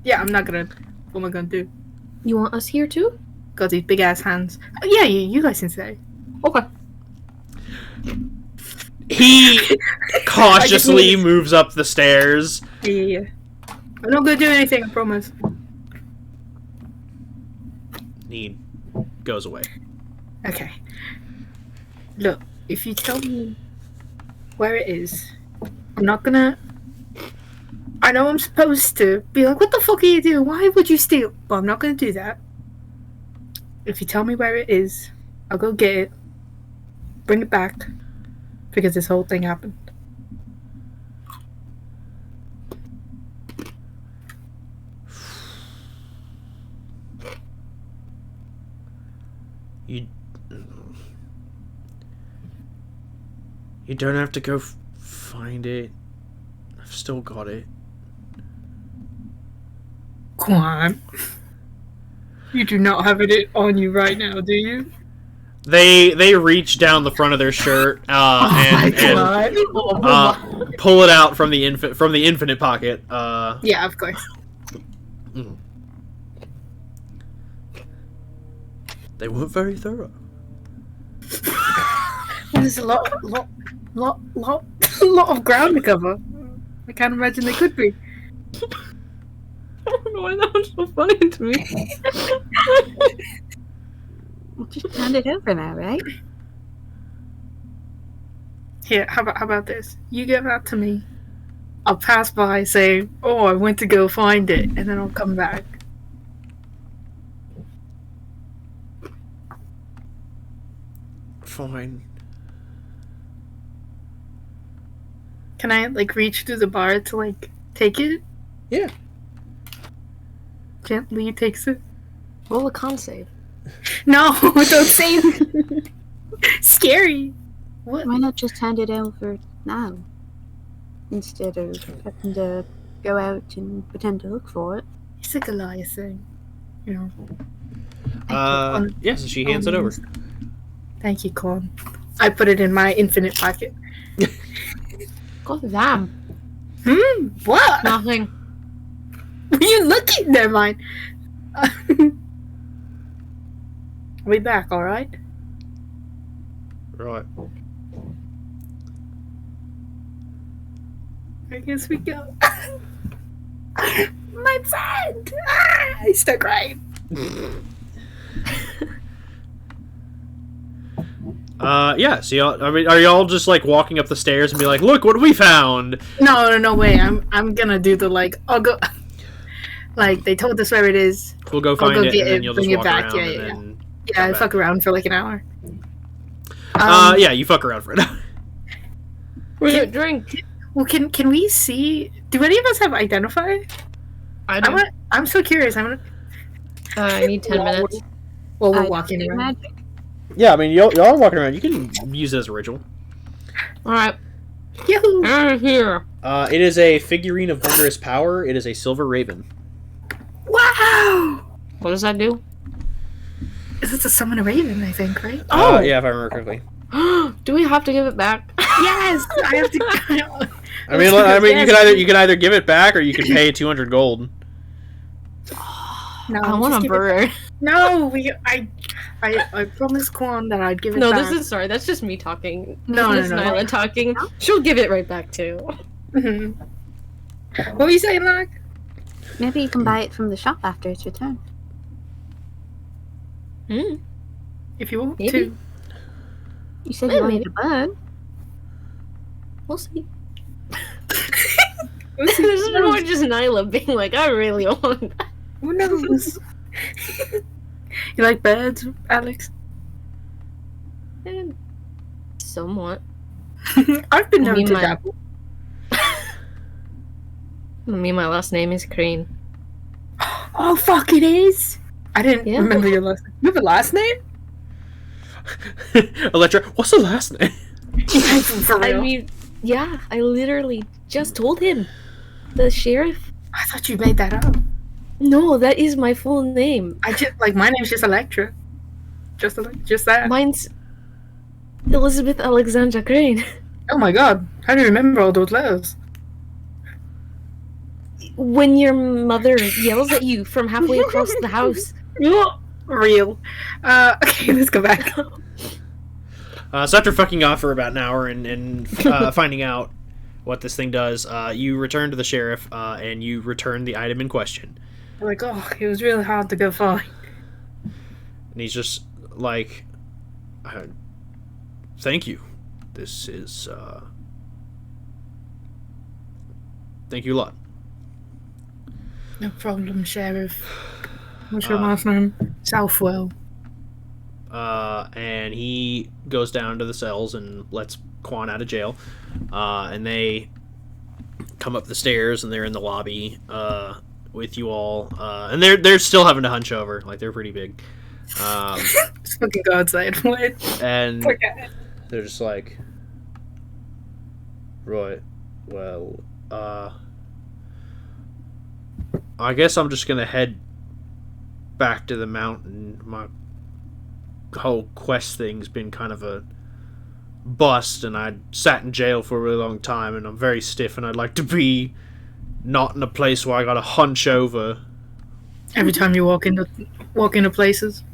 Yeah, I'm not gonna. What am I gonna do? You want us here too? Got these big ass hands. Oh, yeah, you guys can say. Okay. He cautiously moves up the stairs. Yeah. I'm not gonna do anything, I promise. He goes away. Okay. Look, if you tell me where it is, I'm not gonna... I know I'm supposed to be like, what the fuck are you doing? Why would you steal? But I'm not gonna do that. If you tell me where it is, I'll go get it, bring it back, because this whole thing happened. You don't have to go find it. I've still got it. Come on. You do not have it on you right now, do you? They reach down the front of their shirt and pull it out from the infinite pocket. Yeah, of course. They weren't very thorough. There's a lot of ground to cover. I can't imagine they could be. I don't know why that was so funny to me. Just hand it over now, right? Here, how about this? You give that to me. I'll pass by saying, "Oh, I went to go find it," and then I'll come back. Fine. Can I reach through the bar to take it? Yeah. Gently takes it. Roll a con save. No, don't say it. Scary. What? Why not just hand it over now? Instead of having to go out and pretend to look for it. It's a Goliath thing. Yeah, so she hands it over. Thank you, Con. I put it in my infinite pocket. God damn. What? Nothing. What are you looking? Never mind. I'll be back, alright? Right. I guess we go. My friend! I start crying. Yeah, so y'all, I mean, are y'all just, like, walking up the stairs and be like, look what we found? No way. I'm gonna do the, like, I'll go... Like, they told us where it is. We'll go find it, and then you'll just walk around Yeah, and yeah. then... Yeah, I fuck around for, like, an hour. Yeah, you fuck around for an hour. Where's your drink? Well, can we see... Do any of us have Identify? I do. I'm so curious. I need 10 minutes. Well, we're walking around. Magic. Yeah, I mean, y'all are walking around. You can use it as a ritual. Alright. Yahoo! Out of here. It is a figurine of wondrous power. It is a silver raven. Wow! What does that do? Is it to summon a raven, I think, right? Yeah, if I remember correctly. Do we have to give it back? Yes! I have to... I mean, you can either give it back or you can pay 200 gold. No, I want a bird. No, I promised Quan that I'd give it No, back. sorry, that's just me talking. No. This is Nyla talking. She'll give it right back too. Mhm. What were you saying, Locke? Maybe you can buy it from the shop after it's returned. If you want Maybe. to. You said Yeah, you wanted maybe. a bird. We'll see. What's This is more just Nyla being like, I really want that. Who knows? You like birds, Alex? Somewhat. I've been known mean, to my- dabble. My last name is Crane. Oh, fuck, it is! I didn't Yeah. remember your last name. You have a last name? Electra, what's the last name? For real? I mean, yeah, I literally just told him. The sheriff. I thought you made that up. No, that is my full name. I just, like, my name's just Electra. Just that. Mine's Elizabeth Alexandra Crane. Oh my god, how do you remember all those letters? When your mother yells at you from halfway across the house. Real. Okay, let's go back. So after fucking off for about an hour and finding out what this thing does, you return to the sheriff and you return the item in question. I'm like, oh, it was really hard to go find. And he's just like, thank you. This is, thank you a lot. No problem, Sheriff. What's your last name? Southwell. And he goes down to the cells and lets Quan out of jail. And they come up the stairs and they're in the lobby with you all. And they're still having to hunch over, like they're pretty big. Just fucking go outside. What? And Okay. they're just like, right, well, I guess I'm just gonna head back to the mountain. My whole quest thing's been kind of a bust, and I sat in jail for a really long time, and I'm very stiff, and I'd like to be not in a place where I gotta hunch over. Every time you walk into places.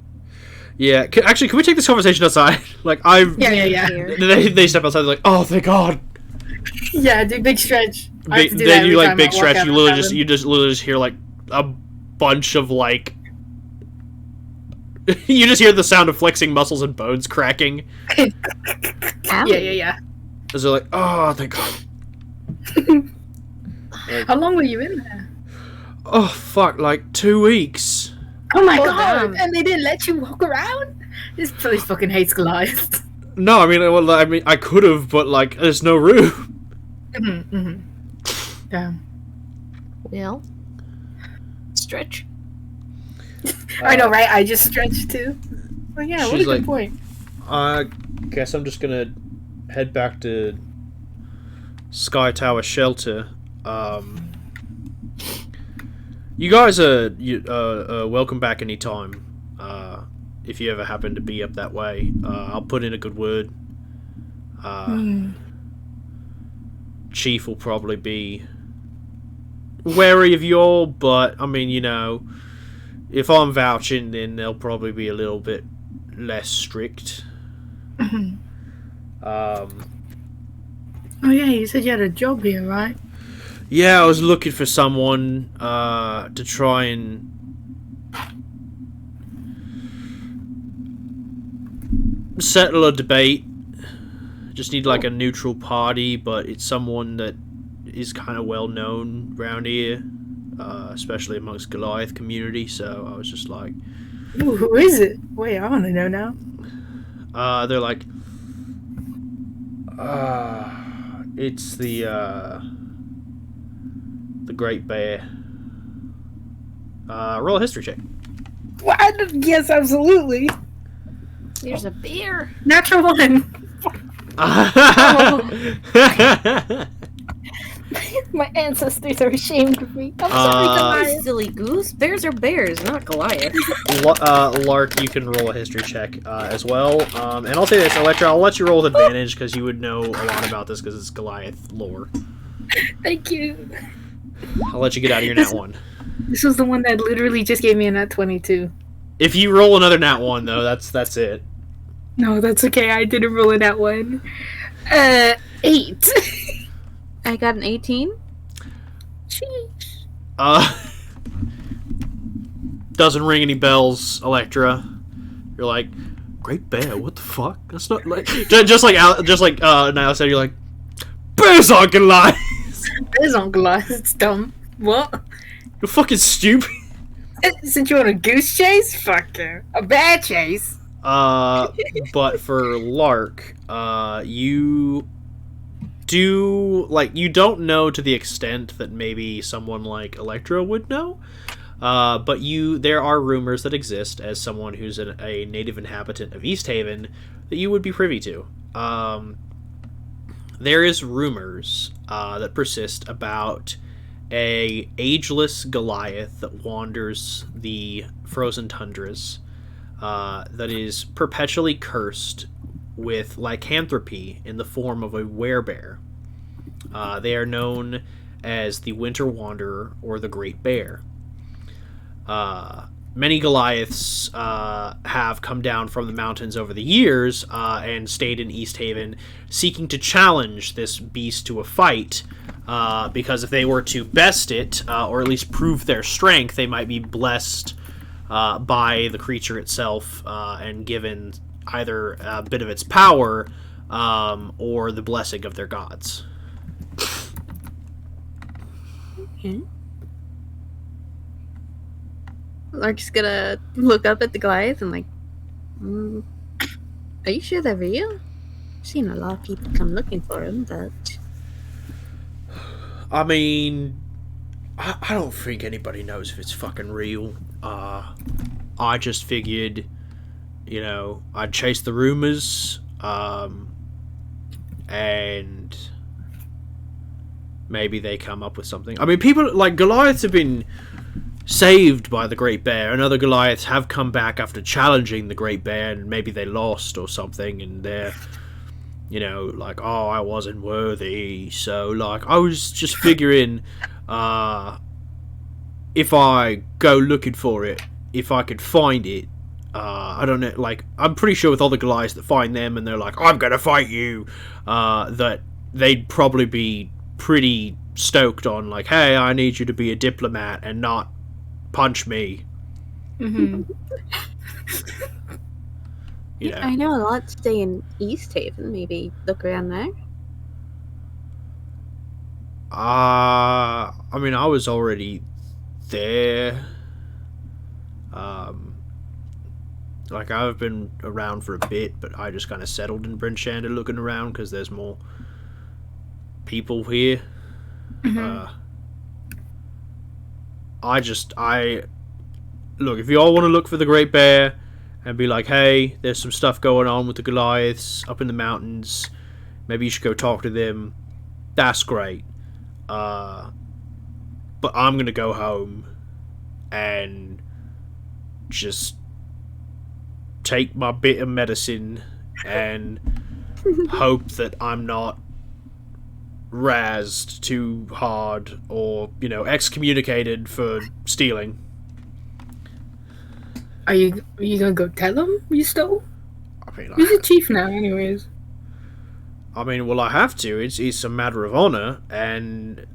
Yeah, actually, can we take this conversation outside? Like, Yeah. They step outside, they're like, oh, thank God. Yeah, do big stretch. They do like big stretch. You literally just hear like a bunch of like. You just hear the sound of flexing muscles and bones cracking. Yeah. As they're like, oh, thank God. Like, How long were you in there? oh fuck, like 2 weeks. Oh my Oh, god! damn. And they didn't let you walk around? This place fucking hates Goliaths. No, I mean, I could have, but like, there's no room. Damn. Well, stretch. I know, right? I just stretched too. Well, yeah, what a She's good like- point. I guess I'm just gonna head back to Sky Tower Shelter. You guys are welcome back anytime. If you ever happen to be up that way, I'll put in a good word. Chief will probably be wary of you all, but I mean, if I'm vouching, then they'll probably be a little bit less strict. Oh yeah, you said you had a job here, right? Yeah, I was looking for someone to try and settle a debate. Just need like a neutral party, but it's someone that is kind of well known around here, especially amongst Goliath community. So I was just like, Ooh, who is it? Wait, I want to know now. they're like, it's the Great Bear. Roll a history check. What? Yes, absolutely. There's a bear. Natural one. My ancestors are ashamed of me. I'm sorry, Goliath. Silly goose. Bears are bears, not Goliath. Lark, you can roll a history check as well. And I'll say this, Electra, I'll let you roll with advantage because you would know a lot about this because it's Goliath lore. Thank you. I'll let you get out of your nat 1. This was the one that literally just gave me a nat 22. If you roll another nat 1, though, that's it. No, that's okay. I didn't roll a nat 1. 8. I got an 18. Doesn't ring any bells, Electra. You're like, Great Bear, what the fuck? That's not like just like Niall said, you're like, bears aren't Goliaths. Bears aren't Goliaths. It's dumb. What? You're fucking stupid. Since you want a goose chase, fuck you. A bear chase. But for Lark, you don't know to the extent that maybe someone like Electra would know. But there are rumors that exist as someone who's a native inhabitant of Easthaven that you would be privy to. There is rumors that persist about a ageless Goliath that wanders the frozen tundras, that is perpetually cursed with lycanthropy in the form of a werebear. They are known as the Winter Wanderer or the Great Bear. Many Goliaths have come down from the mountains over the years and stayed in Easthaven seeking to challenge this beast to a fight, because if they were to best it, or at least prove their strength, they might be blessed by the creature itself and given either a bit of its power or the blessing of their gods. Okay. Lark's gonna look up at the Goliath and are you sure they're real? I've seen a lot of people come looking for them, but... I mean, I don't think anybody knows if it's fucking real. I just figured, I'd chase the rumors, and maybe they come up with something. I mean, people, like, Goliaths have been saved by the Great Bear, and other Goliaths have come back after challenging the Great Bear, and maybe they lost or something, and they're, like, oh, I wasn't worthy, so, like, I was just figuring, if I go looking for it, if I could find it, I don't know, like, I'm pretty sure with all the Goliaths that find them, and they're like, I'm gonna fight you, that they'd probably be pretty stoked on, like, hey, I need you to be a diplomat and not punch me. Mm-hmm. I know a lot stay in Easthaven. Maybe look around there. I mean, I was already there. Like, I've been around for a bit, but I just kind of settled in Bryn Shander looking around because there's more people here. Mm-hmm. Look, if you all want to look for the Great Bear and be like, hey, there's some stuff going on with the Goliaths up in the mountains, maybe you should go talk to them, that's great. But I'm gonna go home and just take my bit of medicine and hope that I'm not razzed too hard or, excommunicated for stealing. Are you gonna go tell him you stole? I mean, He's a chief now, anyways. Well, I have to. It's a matter of honor, and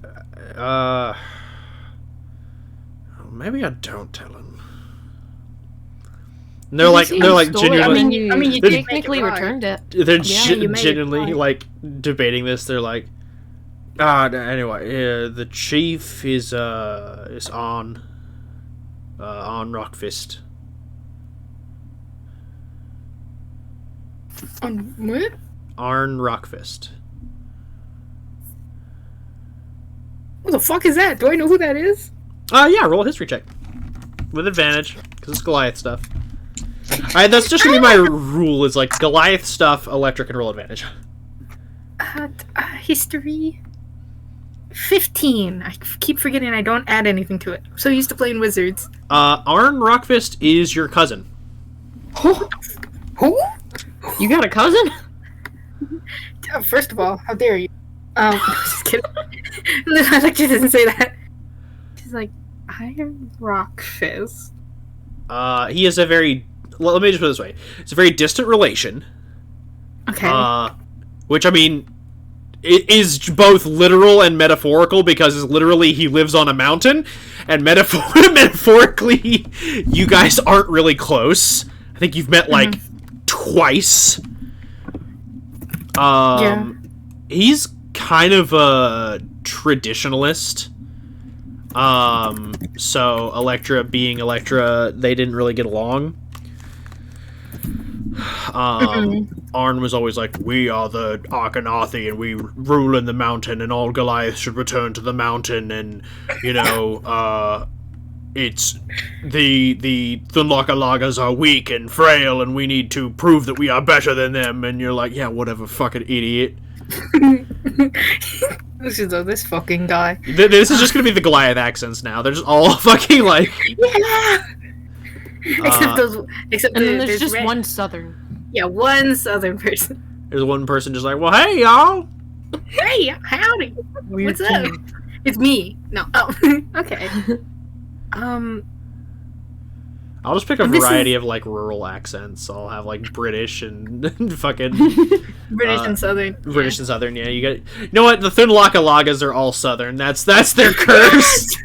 maybe I don't tell him. And they're like genuinely. You technically returned it. They're you made it genuinely right. like debating this. They're like, anyway, the chief is on Rockfist. On what? Arn Rockfist. What the fuck is that? Do I know who that is? Yeah, roll a history check. With advantage, because it's Goliath stuff. Alright, that's just gonna be my rule, is like Goliath stuff, electric, and roll advantage. History. 15. I keep forgetting I don't add anything to it. I'm so used to playing wizards. Arn Rockfist is your cousin. Who? You got a cousin? First of all, how dare you? Just kidding. I like she doesn't say that. She's like, Iron Rock Fizz. He is a very... Let me just put it this way. It's a very distant relation. Okay. Which, it is both literal and metaphorical, because literally he lives on a mountain, and metaphorically, you guys aren't really close. I think you've met, twice. Yeah. He's kind of a traditionalist. So Electra being Electra, they didn't really get along. Arn was always like, we are the Arcanathi and we rule in the mountain and all Goliaths should return to the mountain, and, it's the Thunlaka-Lagas are weak and frail and we need to prove that we are better than them. And you're like, yeah, whatever, fucking idiot. This fucking guy. This is just gonna be the Goliath accents now. They're just all fucking like... Yeah! Except And then there's just red. one southern. Yeah, one southern person. There's one person just like, well, hey, y'all! Hey, howdy! What's up? It's me. No. Oh, okay. I'll just pick a This variety of, rural accents. I'll have, British and fucking... British and Southern. British and Southern, yeah. You know what? The Thunlaka-Lagas are all Southern. That's their curse!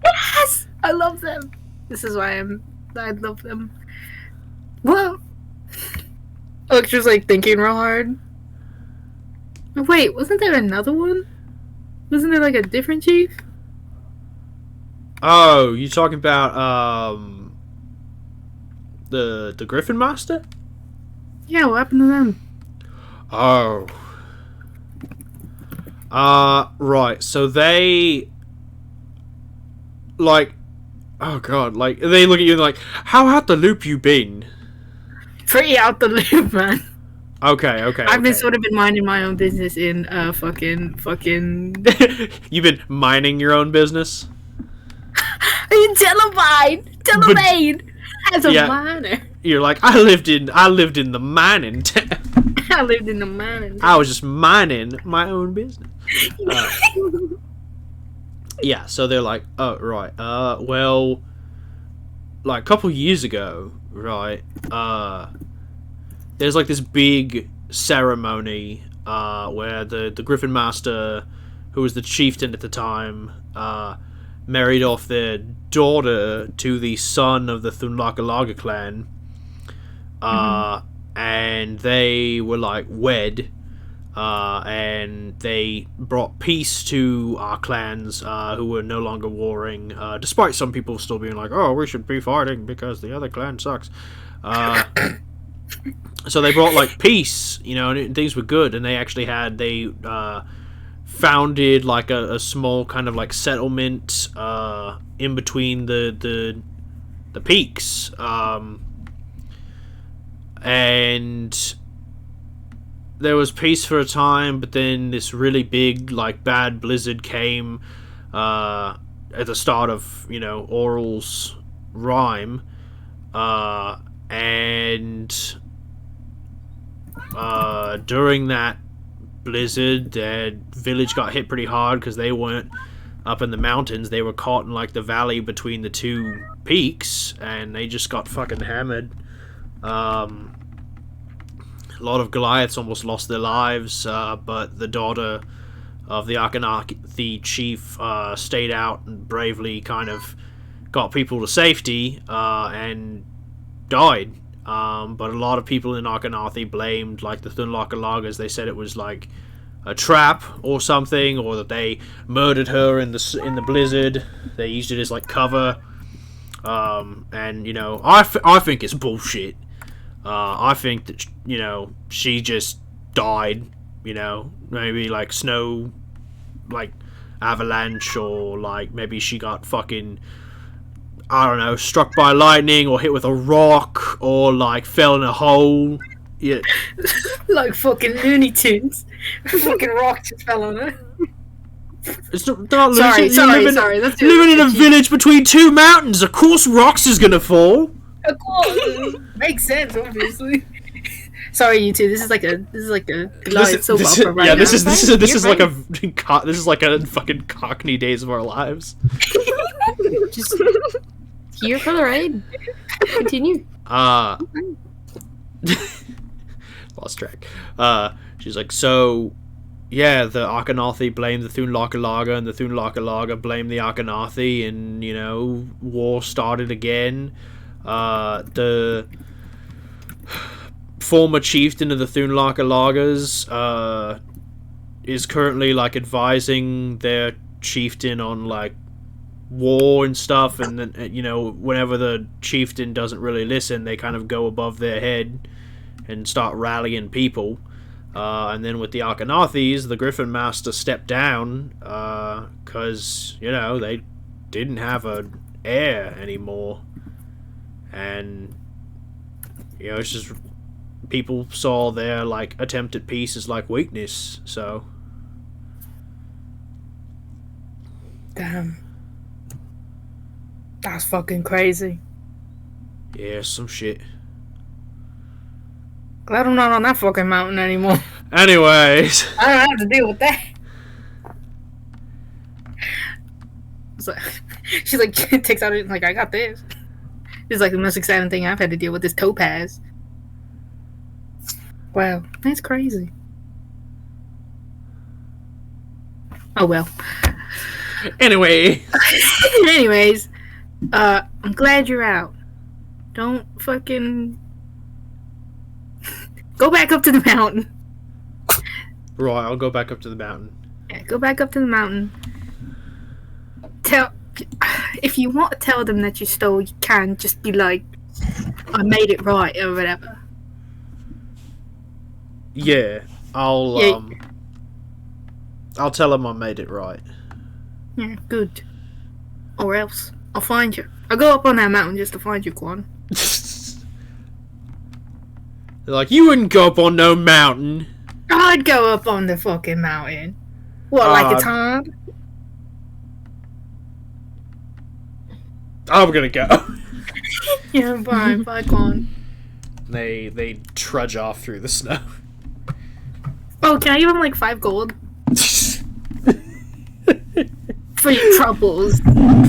Yes! I love them. This is why I love them. Whoa! Electra's, thinking real hard. Wait, wasn't there another one? Wasn't there, a different chief? Oh, you talking about, the Griffin Master? Yeah, what happened to them? Oh. Right, so they... oh god, they look at you and they're like, how out the loop you been? Pretty out the loop, man. Okay. I've been sort of been minding my own business in, fucking... You've been minding your own business? Telemine! As a miner. You're like, I lived in the mining town. I lived in the mining. I was just mining my own business. Yeah, so they're like, oh, right, well, a couple years ago, right, there's, this big ceremony, where the Griffin Master, who was the chieftain at the time, married off their daughter to the son of the Thunlaka-Laga clan, and they were, wed, and they brought peace to our clans, who were no longer warring, despite some people still being like, oh, we should be fighting because the other clan sucks. So they brought, peace, and things were good, and they founded, a small kind of, settlement, in between the peaks, and there was peace for a time, but then this really big, bad blizzard came, at the start of, Oral's rhyme, and during that blizzard, their village got hit pretty hard because they weren't up in the mountains. They were caught in like the valley between the two peaks, and they just got fucking hammered. A lot of Goliaths almost lost their lives, but the daughter of the Akhenaten chief stayed out and bravely kind of got people to safety and died. But a lot of people in Akhenaten blamed like the Thunlakalagas. They said it was like a trap or something, or that they murdered her in the blizzard. They used it as like cover. And you know, I think it's bullshit. I think that, you know, she just died, you know, maybe like snow, like avalanche, or like maybe she got fucking, I don't know, struck by lightning or hit with a rock, or like fell in a hole. Yeah. Like fucking Looney Tunes. Fucking rock just fell on her. It's not Sorry. Living in a village between two mountains, of course rocks is gonna fall. Of course. Makes sense, obviously. Sorry, you two. This is like a Goliath soap opera right now. This is like a fucking Cockney Days of Our Lives. Just here for the ride. Continue. Lost track. She's like, so yeah, the Akhenaten blamed the Thunlakalaga, and the Thunlakalaga blamed the Akhenaten, and you know, war started again. The former chieftain of the Thunlakalagas is currently like advising their chieftain on like war and stuff, and then, you know, whenever the chieftain doesn't really listen, they kind of go above their head and start rallying people. And then with the Akhenathis, the Griffin Master stepped down because, you know, they didn't have an heir anymore. And, you know, it's just people saw their, like, attempt at peace as, like, weakness, so. Damn. That's fucking crazy. Yeah, some shit. Glad I'm not on that fucking mountain anymore. Anyways. I don't have to deal with that. So, she's like, takes out it, like, I got this. It's like the most exciting thing I've had to deal with, this topaz. Wow, that's crazy. Oh well. Anyway. Anyways, I'm glad you're out. Don't fucking go back up to the mountain. Right, I'll go back up to the mountain. Yeah, go back up to the mountain. If you want to tell them that you stole, you can. Just be like, I made it right, or whatever. Yeah, I'll tell them I made it right. Yeah, good. Or else, I'll find you. I'll go up on that mountain just to find you, Quan. They're like, you wouldn't go up on no mountain. I'd go up on the fucking mountain. What, like it's hard? I'm gonna go. Yeah, bye, Quan. They trudge off through the snow. Oh, can I give him like 5 gold? For your troubles.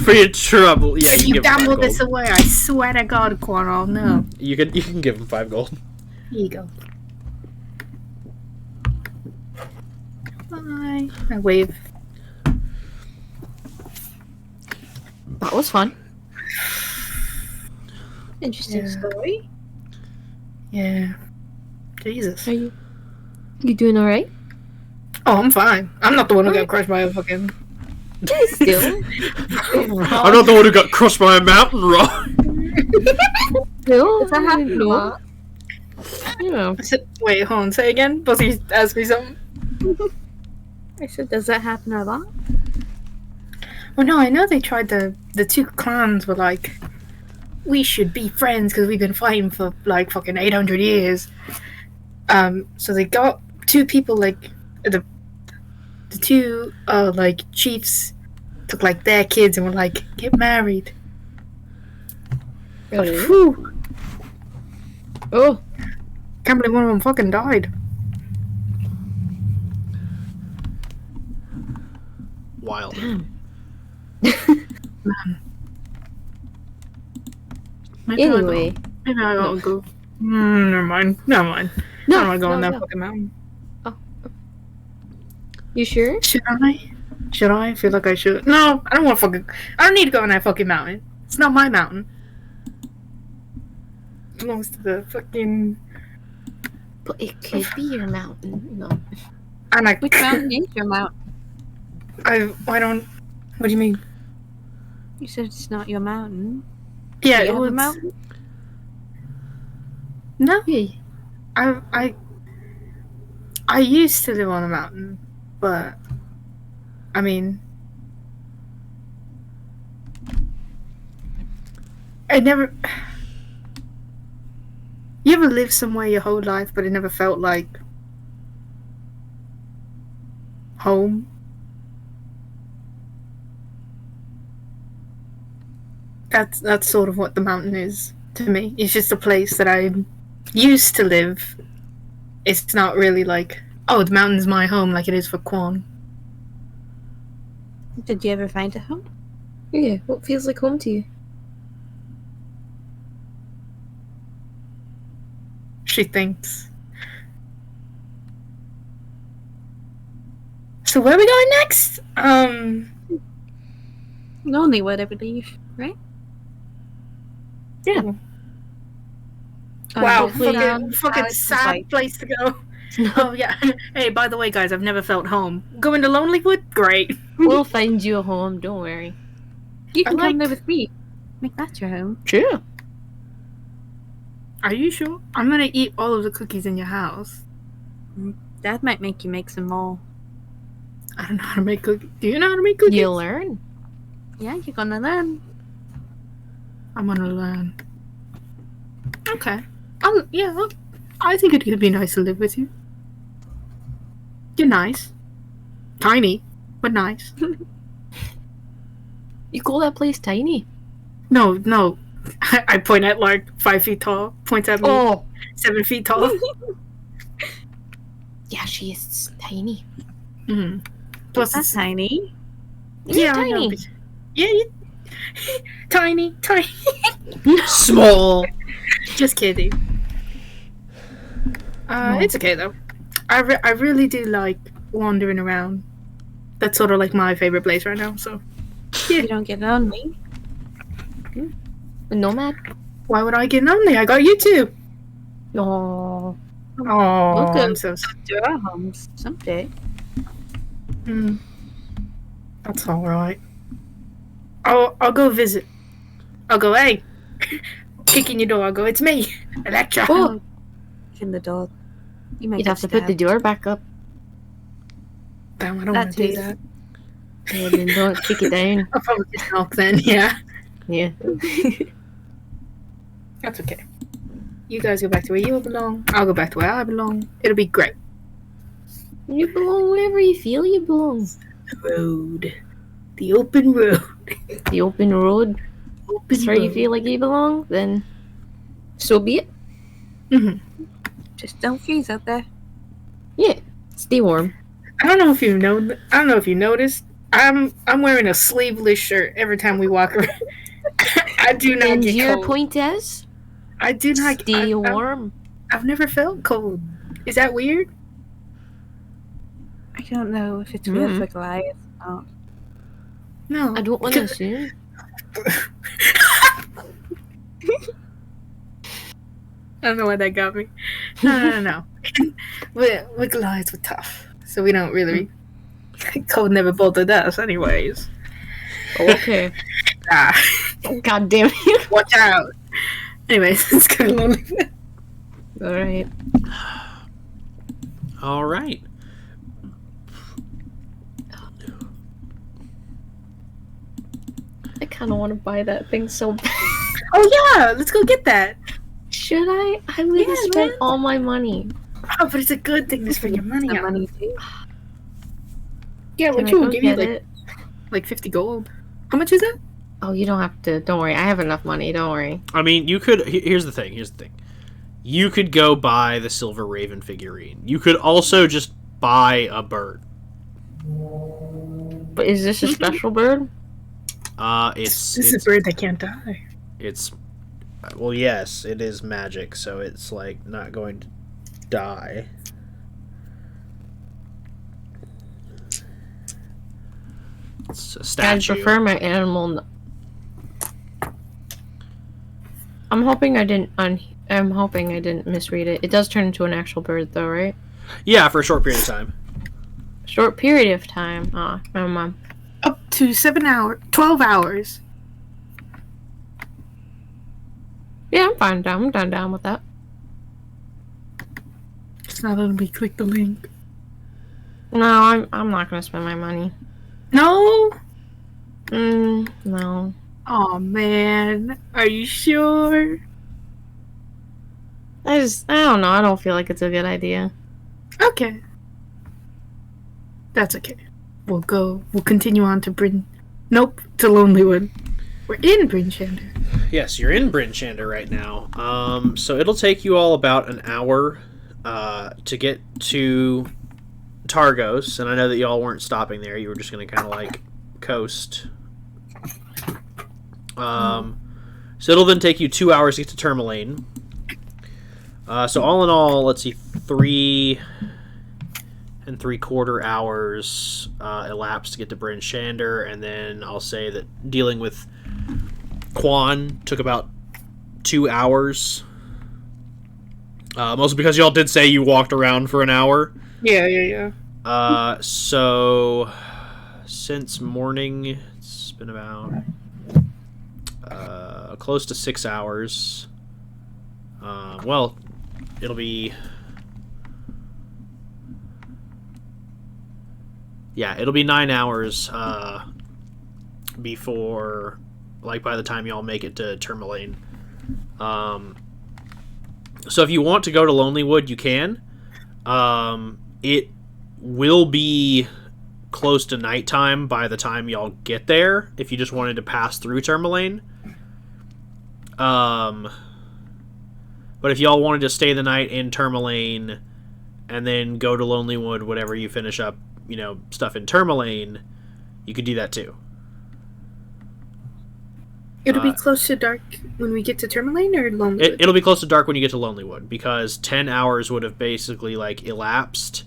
For your trouble, yeah. If you gamble this away, I swear to God, Quan, I'll know. You can give him 5 gold. Here you go. Bye. I wave. That was fun. Interesting story. Yeah. Jesus. Are you doing alright? Oh, I'm fine. I'm not the one who got crushed by a fucking... Still. I'm not the one who got crushed by a mountain rock. Still? Does that happen a lot? You know. Wait, hold on. Say again? Bussy asked me something. I said, does that happen a lot? Well, no, I know they tried the two clans were like, we should be friends because we've been fighting for like fucking 800 years. So they got 2 people, like the 2 like chiefs took like their kids and were like, get married. Really? Whew. Oh. Can't believe one of them fucking died. wilder. Damn. Maybe Anyway. maybe I won't go. Never mind. Never mind. I don't want to go on that fucking mountain. You sure? Should I? Should I? I feel like I should. No, I don't want to fucking. I don't need to go on that fucking mountain. It's not my mountain. It belongs to the fucking. But it could be your mountain. No. And I. Which mountain is your mountain? I don't. What do you mean? You said it's not your mountain. Yeah, Do you it have was. a mountain? No, Hey. I used to live on a mountain, but I mean, I never. You ever lived somewhere your whole life, but it never felt like home? That's sort of what the mountain is to me. It's just a place that I used to live. It's not really like, oh, the mountain's my home like it is for Quan. Did you ever find a home? Yeah, what feels like home to you? She thinks. So where are we going next? Lonelywood, I believe, right? Yeah. Wow, hopefully, fucking Alex is sad like- place to go. Oh yeah. Hey, by the way, guys, I've never felt home. Going to Lonelywood? Great. We'll find you a home, don't worry. You can I come like- live with me. Make that your home. Sure. Are you sure? I'm gonna eat all of the cookies in your house. That might make you make some more. I don't know how to make cookies. Do you know how to make cookies? You'll learn. Yeah, you're gonna learn. I'm gonna learn. Okay. I think it could be nice to live with you. You're nice. Tiny, but nice. You call that place tiny? No. I point at like 5 feet tall. Points at me 7 feet tall. Yeah, she is tiny. Mm. Plus, That's it's, tiny. yeah, I know, tiny. but- yeah, you, tiny. Small. Just kidding. It's okay though. I really do like wandering around. That's sort of like my favorite place right now. So You don't get lonely. A nomad? why would I get lonely? I got you too. No. Oh, Okay. I'm so sorry. To our homes someday. That's all right. I'll go visit. I'll go. Hey, kick in your door. I'll go. It's me, Electra. Oh. In the door. You might You'd have to put the door back up. Damn, I don't That want to do too. that. Yeah, then don't kick it down. I'll probably just knock then. Yeah, Yeah. that's okay. You guys go back to where you belong. I'll go back to where I belong. It'll be great. You belong wherever you feel you belong. The road. The open road. The open road. That's where you feel like you belong, then so be it. Mm-hmm. Just don't freeze out there. Yeah. Stay warm. I don't know if you know. I don't know if you noticed. I'm wearing a sleeveless shirt every time we walk around. I do not And get your cold. point is I do not. stay I- warm. I've never felt cold. Is that weird? I don't know if it's real Mhm. for Goliaths or not. No. I don't want to assume. I don't know why that got me. No. We're Goliaths, we're tough. So we don't really. Cold never bothered us, anyways. Okay. Ah, God damn you. watch out. Anyways, let's go Lonelywood. Alright. All right. I kind of want to buy that thing so bad. Oh yeah, let's go get that. Should I? I would have Yeah, spent man. all my money. Oh, but it's a good thing to spend your money The on. money too. Yeah, Can what I you go will give you get like it? 50 gold. How much is it? Oh, you don't have to. Don't worry. I have enough money. Don't worry. I mean, you could. Here's the thing. You could go buy the Silver Raven figurine. You could also just buy a bird. But is this a special bird? It's This is a bird that can't die. It's well, yes, it is magic, so it's like not going to die. It's a I statue. prefer my animal. I'm hoping I didn't. I'm hoping I didn't misread it. It does turn into an actual bird, though, right? Yeah, for a short period of time. Short period of time. Ah, never mind. Up to 12 hours. Yeah, I'm fine. I'm down with that. It's not letting me click the link. No, I'm not gonna spend my money. No? No. Oh man, are you sure? I don't know. I don't feel like it's a good idea. Okay. That's okay. We'll continue on to Nope, to Lonelywood. We're in Bryn Shander. Yes, you're in Bryn Shander right now. So it'll take you all about an hour to get to Targos, and I know that y'all weren't stopping there. You were just going to kind of like coast. So it'll then take you 2 hours to get to Tourmaline. So all in all, let's see, 3 3/4 hours elapsed to get to Bryn Shander, and then I'll say that dealing with Quan took about 2 hours. Mostly because y'all did say you walked around for an hour. Yeah. So since morning, it's been about close to 6 hours. Well, it'll be... Yeah, it'll be 9 hours before, like, by the time y'all make it to Tourmaline. So if you want to go to Lonelywood, you can. It will be close to nighttime by the time y'all get there, if you just wanted to pass through Tourmaline. But if y'all wanted to stay the night in Tourmaline and then go to Lonelywood, whatever you finish up, stuff in Tourmaline, you could do that too. It'll be close to dark when we get to Tourmaline, or Lonelywood? It'll be close to dark when you get to Lonelywood, because 10 hours would have basically, like, elapsed.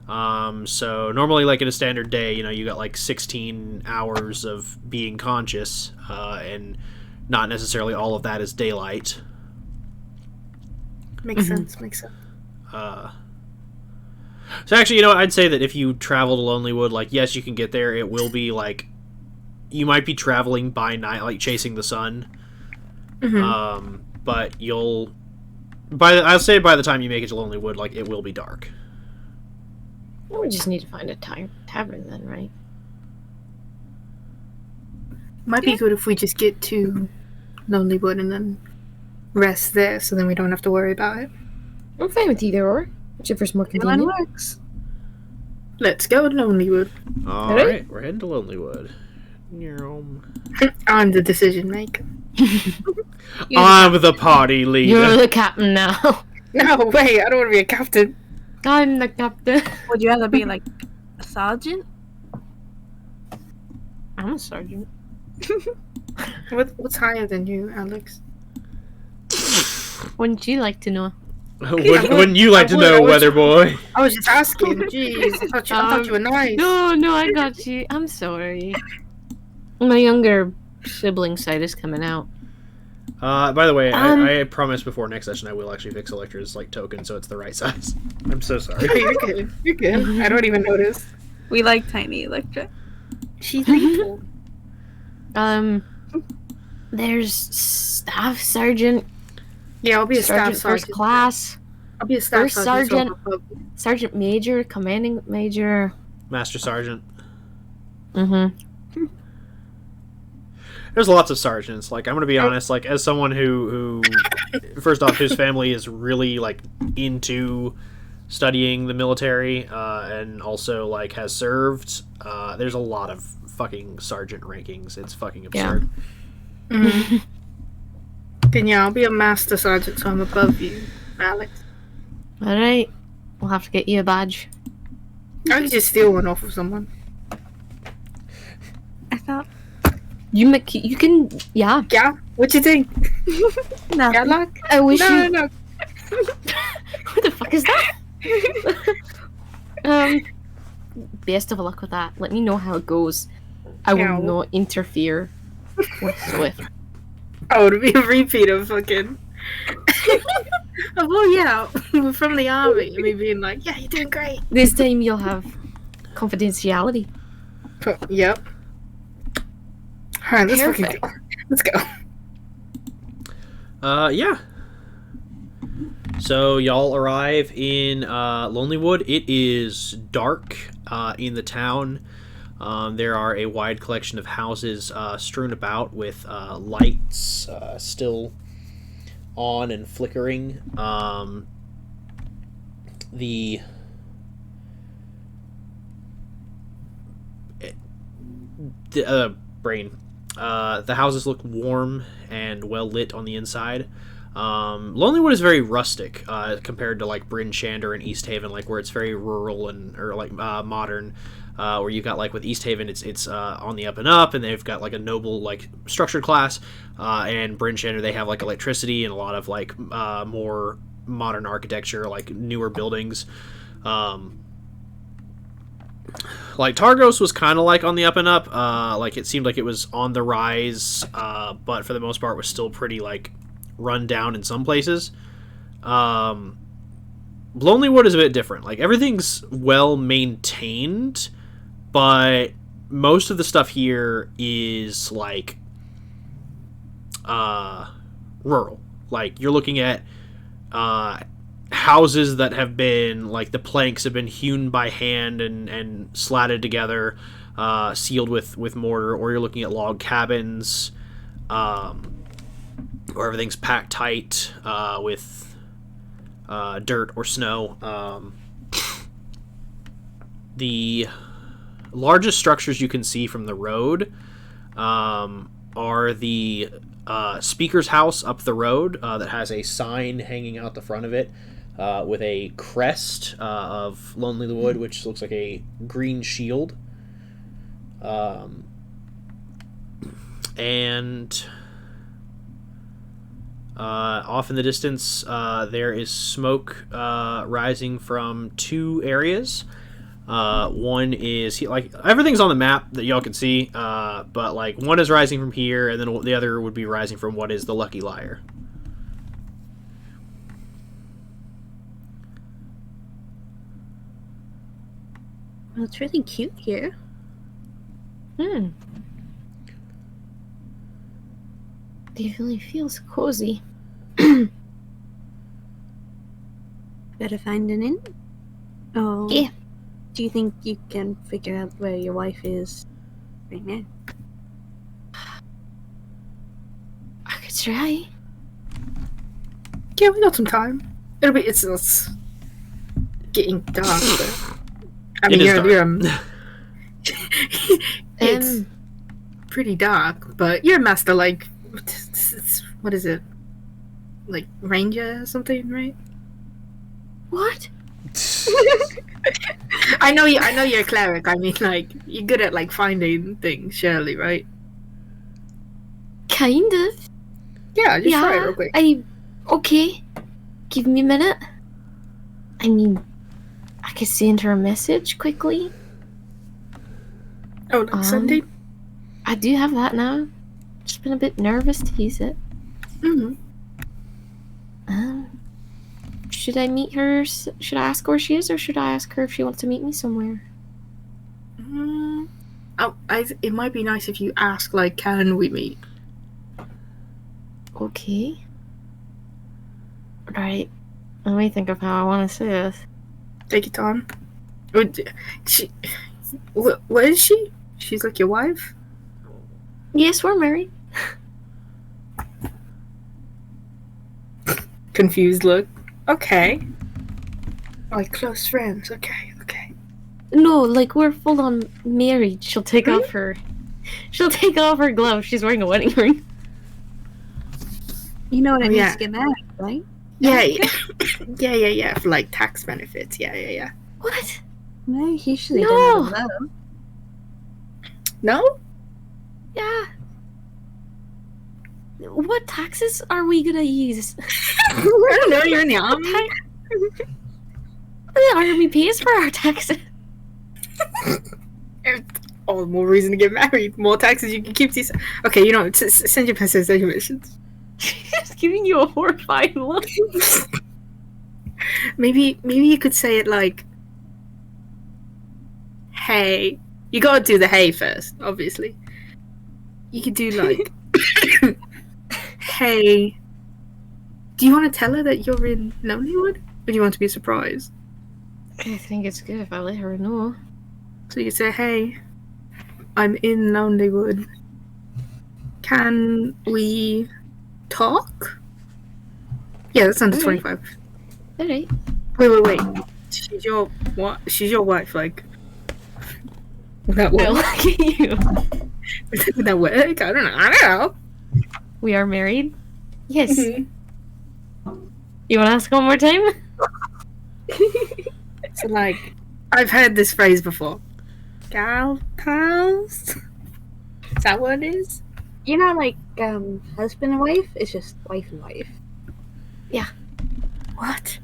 So normally, like, in a standard day, you got, like, 16 hours of being conscious, and not necessarily all of that is daylight. Makes sense. So actually, I'd say that if you travel to Lonelywood, like, yes, you can get there. It will be, like, you might be traveling by night, like, chasing the sun. But I'll say by the time you make it to Lonelywood, like, it will be dark. Well, we just need to find a tavern then, right? Might be good if we just get to Lonelywood and then rest there, so then we don't have to worry about it. I'm fine with either or, whichever's more convenient. Works. Let's go to Lonelywood. All right, we're heading to Lonelywood. I'm the decision maker. I'm the party leader. You're the captain now. No, wait, I don't want to be a captain. I'm the captain. Would you rather be like a sergeant? I'm a sergeant. What's higher than you, Alex? Wouldn't you like to know? Wouldn't you like to know, Weather Boy? I was just asking. Jeez, I thought you were nice. No, I got you. I'm sorry. My younger sibling side is coming out. By the way, I promise before next session I will actually fix Electra's token so it's the right size. I'm so sorry. You're good. You're good. I don't even notice. We like tiny Electra. She's evil. There's staff sergeant. Yeah, I'll be a staff sergeant. First class. I'll be a staff First sergeant. Sergeant major, commanding major. Master Sergeant. Mm-hmm. There's lots of sergeants. I'm gonna be honest. As someone who, first off, whose family is really into studying the military, and also has served. There's a lot of fucking sergeant rankings. It's fucking absurd. Yeah. Mm-hmm. Then yeah, I'll be a master sergeant, so I'm above you, Alex. All right, we'll have to get you a badge. I can just steal one off of someone. I thought You can, yeah. Yeah? What you think? nothing. Bad luck? I wish No, you. no. What the fuck is that? Best of luck with that. Let me know how it goes. I will Yeah. not interfere with Swift. Oh, to be a repeat of fucking. Oh, yeah. We're from the army. Me being like, yeah, you're doing great. This time you'll have confidentiality. Yep. Alright, let's fucking Perfect. go. Let's go. Yeah. So y'all arrive in Lonelywood. It is dark in the town. There are a wide collection of houses strewn about with lights still on and flickering. The houses look warm and well lit on the inside. Lonelywood is very rustic compared to like Bryn Shander and Easthaven, like where it's very rural and modern. Where you've got like with Easthaven, it's on the up and up, and they've got like a noble like structured class. And Bryn Shander, they have like electricity and a lot of like more modern architecture, like newer buildings. Like Targos was kind of like on the up and up. Like it seemed like it was on the rise, but for the most part was still pretty like run down in some places. Lonelywood is a bit different. Like everything's well maintained, but most of the stuff here is like rural. Like you're looking at houses that have been like the planks have been hewn by hand and slatted together, sealed with mortar, or you're looking at log cabins, where everything's packed tight with dirt or snow. The largest structures you can see from the road are the speaker's house up the road that has a sign hanging out the front of it with a crest of Lonelywood, which looks like a green shield. And off in the distance, there is smoke rising from two areas. One is like everything's on the map that y'all can see, but like one is rising from here, and then the other would be rising from what is the Lucky Liar. Well, it's really cute here. Definitely feels cozy. Better find an inn? Oh. Yeah. Do you think you can figure out where your wife is right now? I could try. Yeah, we got some time. It's getting dark. But, I mean, it's pretty dark, but you're a master, like, what is it? Like, ranger or something, right? What? I know you're a cleric. I mean, like, you're good at, like, finding things, surely, right? Kind of. Yeah, just try it real quick. Okay. Give me a minute. I mean, I could send her a message quickly. Oh, like sending? I do have that now. Just been a bit nervous to use it. Mm-hmm. Should I meet her? Should I ask her where she is, or should I ask her if she wants to meet me somewhere? It might be nice if you ask, like, can we meet? Okay. Right. Let me think of how I want to say this. Take your time. What is she? She's like your wife? Yes, we're married. Confused look. Okay. Like close friends. Okay. No, like we're full on married. She'll take off her glove. She's wearing a wedding ring. You know what I mean? Yeah. To get married, right? Yeah. For like tax benefits. Yeah. What? No, usually No. don't have a vow. No? what taxes are we gonna use? I don't know, you're in the army. The army pays for our taxes. Oh, more reason to get married. More taxes you can keep these. Okay, you know, send your peasants their commissions. She's giving you a horrifying look. Maybe you could say it like, hey. You gotta do the hey first, obviously. You could do like, hey. Do you want to tell her that you're in Lonelywood? Or do you want to be a surprise? I think it's good if I let her know. So you say, hey, I'm in Lonelywood. Can we talk? Yeah, that's under 25. Alright. Wait. She's your what? She's your wife, like. Would that work? Look at you. Would that work? I don't know. We are married? Yes. Mhm. You want to ask one more time? So, like, I've heard this phrase before. Gal pals? Is that what it is? You know, like, husband and wife? It's just wife and wife. What?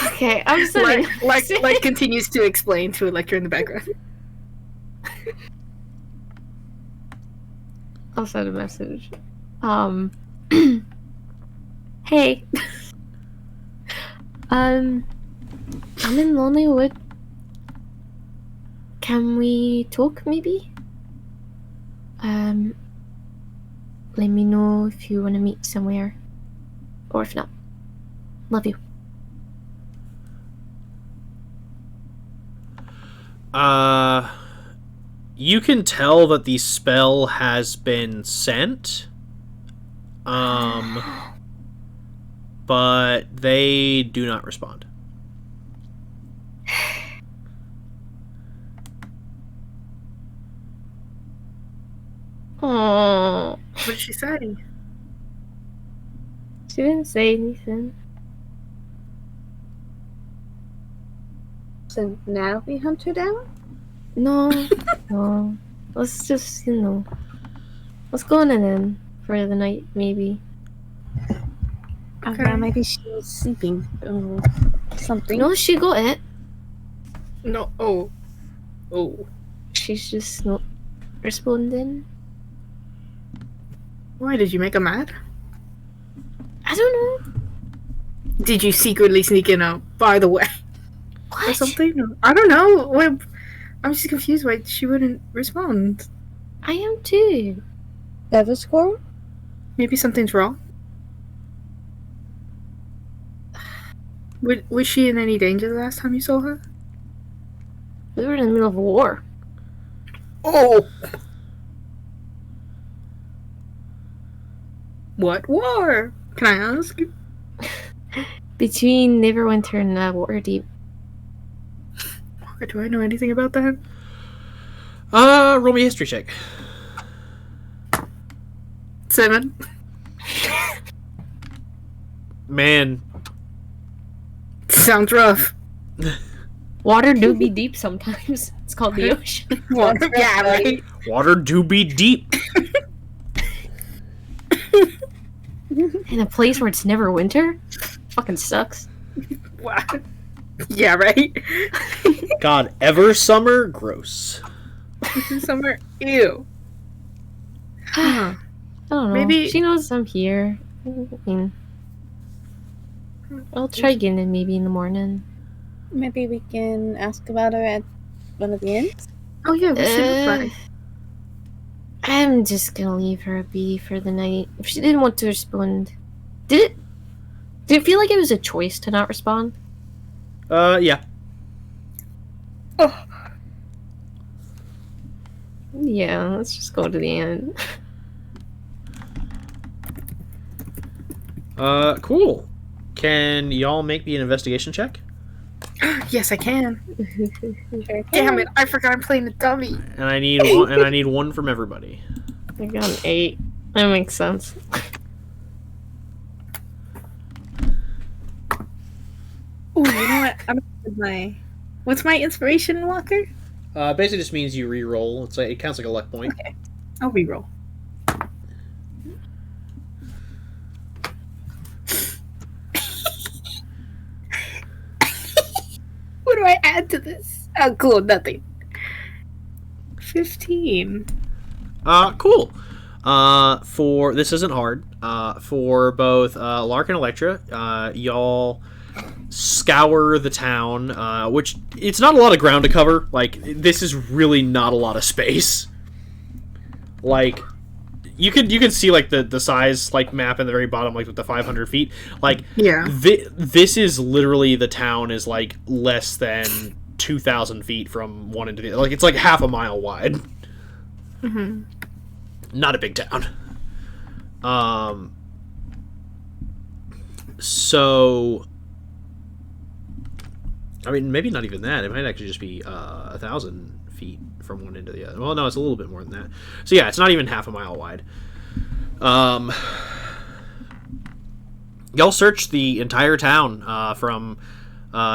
Okay, I'm sorry. Like continues to explain to Electra in the background. I'll send a message. Hey. I'm in Lonelywood. Can we talk, maybe? Let me know if you want to meet somewhere. Or if not. Love you. You can tell that the spell has been sent. But they do not respond. Aww. What did she say? She didn't say anything. So now we hunt her down? No. No. Let's just, let's go on in for the night, maybe. Okay, maybe she's sleeping or something. No, she got it. No. Oh. She's just not responding. Why did you make her mad? I don't know. Did you secretly sneak in a by the way or What? something? I don't know. Wait, I'm just confused why she wouldn't respond. I am too. Ever score? Maybe something's wrong. Was she in any danger the last time you saw her? We were in the middle of a war. Oh! What war? Can I ask? Between Neverwinter and Waterdeep. Do I know anything about that? Roll me a history check. 7. Man. Sounds rough. Water do be deep sometimes. It's called the ocean. Water, yeah, right. Water do be deep. In a place where it's never winter? Fucking sucks. Wow. Yeah, right. God, ever summer? Gross. Somewhere. Ew. Huh. I don't know. Maybe- She knows I'm here. I mean, I'll try again maybe in the morning. Maybe we can ask about her at one of the inns? Oh yeah, we should reply. I'm just gonna leave her be for the night. If she didn't want to respond, did it feel like it was a choice to not respond? Yeah. Oh. Yeah, let's just go to the end. Cool. Can y'all make me an investigation check? Yes, I can. Damn it! I forgot I'm playing the dummy. And I need one. And I need one from everybody. I got an 8. That makes sense. Oh, you know what? What's my inspiration walker? Basically just means you re-roll. It counts like a luck point. Okay. I'll re-roll. What do I add to this? Oh, cool, nothing. 15. Cool. For this isn't hard. For both Lark and Electra, y'all scour the town, which it's not a lot of ground to cover. Like, this is really not a lot of space. Like, you can see like the size like map in the very bottom, like with the 500 feet. Like, Yeah. This is literally, the town is like less than 2,000 feet from one end to the other. Like, it's like half a mile wide. Mm-hmm. Not a big town. So, I mean, maybe not even that. It might actually just be 1,000 feet from one end to the other. Well, no, it's a little bit more than that. So yeah, it's not even half a mile wide. Y'all search the entire town from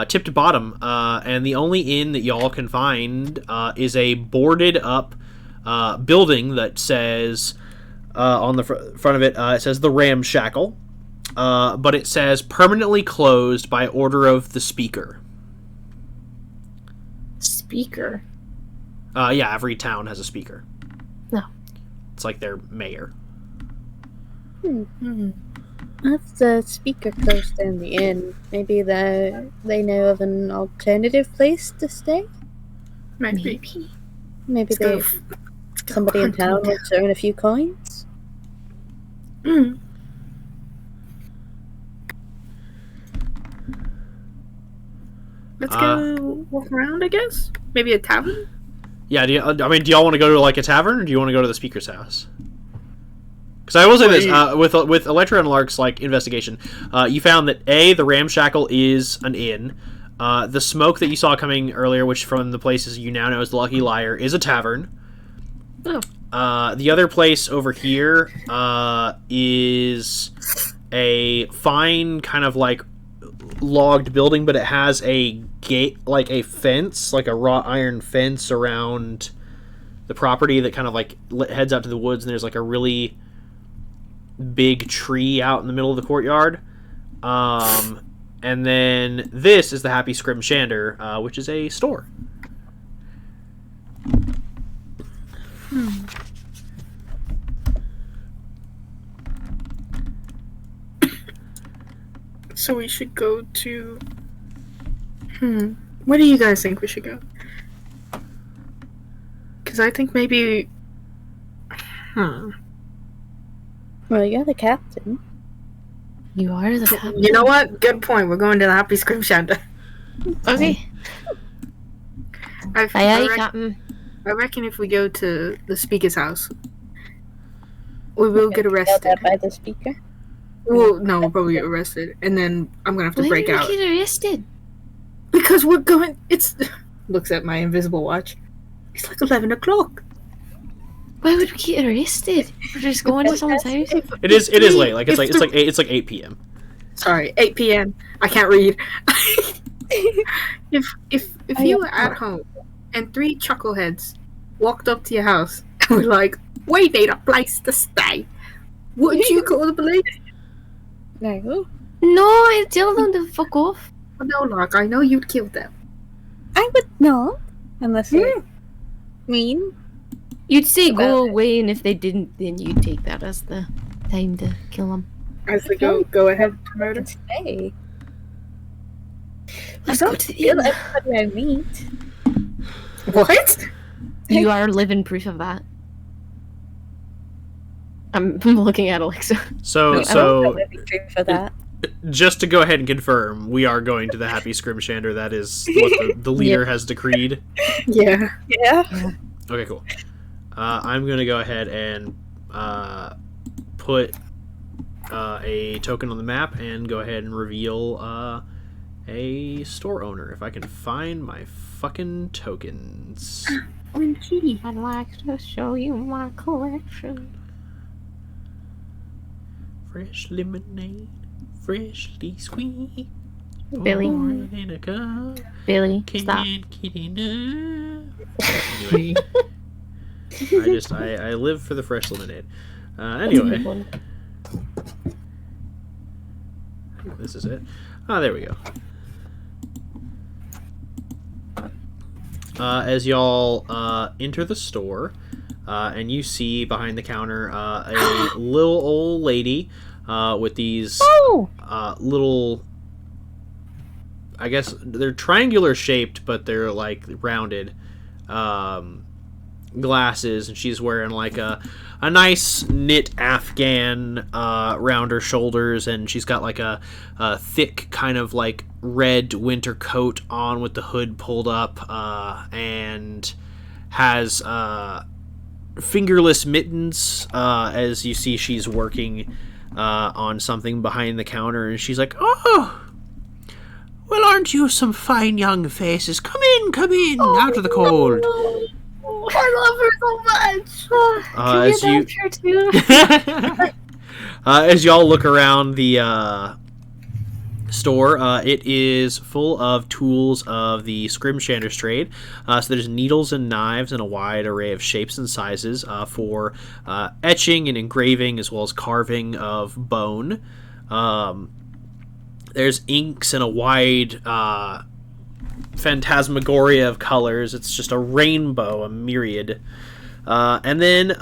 tip to bottom, and the only inn that y'all can find is a boarded up building that says on the front of it, it says the Ramshackle, but it says permanently closed by order of the speaker. Speaker. Yeah, every town has a speaker. No. It's like their mayor. If the speaker closed down the inn, maybe they know of an alternative place to stay? Maybe. Maybe somebody in town wants to earn a few coins? Mm. Let's go walk around, I guess. Maybe a tavern? Yeah, do y'all want to go to like a tavern, or do you want to go to the speaker's house? Because I will say this, with Electra and Lark's like investigation, you found that the Ramshackle is an inn. The smoke that you saw coming earlier, which from the places you now know as the Lucky Liar, is a tavern. Oh. The other place over here is a fine kind of like logged building, but it has a gate, like a fence, like a wrought iron fence around the property that kind of like heads out to the woods, and there's like a really big tree out in the middle of the courtyard. And then this is the Happy Scrimshander, which is a store. So we should go to... Where do you guys think we should go? Because I think maybe... Well, you're the captain. You are the captain. You know what? Good point. We're going to the Happy Scrimshander. Okay. Captain. I reckon if we go to the speaker's house, we will get arrested. By the speaker? Well, no, we'll probably get arrested, and then I'm gonna have to break out. Why did we get arrested? Because we're going. It's looks at my invisible watch. It's like 11 o'clock. Why would we get arrested? We're just going to someone's house. It is late. Like it's like 8 p.m. Sorry, 8 p.m. I can't read. if you were at home and 3 chuckleheads walked up to your house and were like, "We need a place to stay," wouldn't you call the police? No. No, I'd tell them to fuck off. Oh, no, Lark, I know you'd kill them. I would not. Unless they're mean. You'd say go away, and if they didn't, then you'd take that as the time to kill them. As they go ahead to murder. Hey. Let's go to the inn. Everybody I meet. What? You are living proof of that. I'm looking at Alexa. So For that. just to go ahead and confirm, we are going to the Happy Scrimshander. That is what the leader has decreed. Yeah. Okay, cool. I'm going to go ahead and put a token on the map and go ahead and reveal a store owner. If I can find my fucking tokens. I'd like to show you my collection. Fresh lemonade, freshly sweet. Billy. In a cup. Billy, Can't stop. get enough. Anyway, I live for the fresh lemonade. Anyway. This is it. Ah, there we go. As y'all enter the store, and you see behind the counter a little old lady with these little... I guess they're triangular shaped, but they're like rounded glasses, and she's wearing like a nice knit Afghan around her shoulders, and she's got like a thick kind of like red winter coat on with the hood pulled up, and has fingerless mittens, as you see she's working on something behind the counter, and she's like, "Oh, well, aren't you some fine young faces? Come in, out of the cold." I love her so much. As y'all look around the store, it is full of tools of the scrimshander's trade. So there's needles and knives and a wide array of shapes and sizes for etching and engraving, as well as carving of bone. There's inks and a wide phantasmagoria of colors. It's just a rainbow, a myriad. And then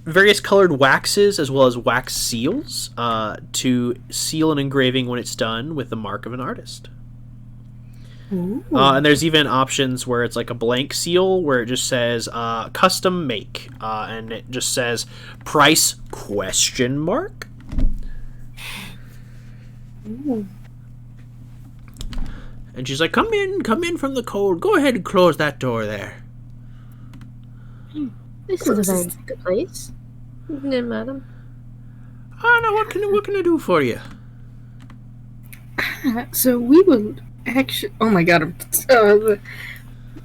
various colored waxes, as well as wax seals, to seal an engraving when it's done with the mark of an artist. And there's even options where it's like a blank seal, where it just says custom make, and it just says price ? Ooh. And she's like, come in from the cold. Go ahead and close that door there. This is a very good place. Yeah, madam. Oh, no, what can I do for you? So we were actually... Oh my god.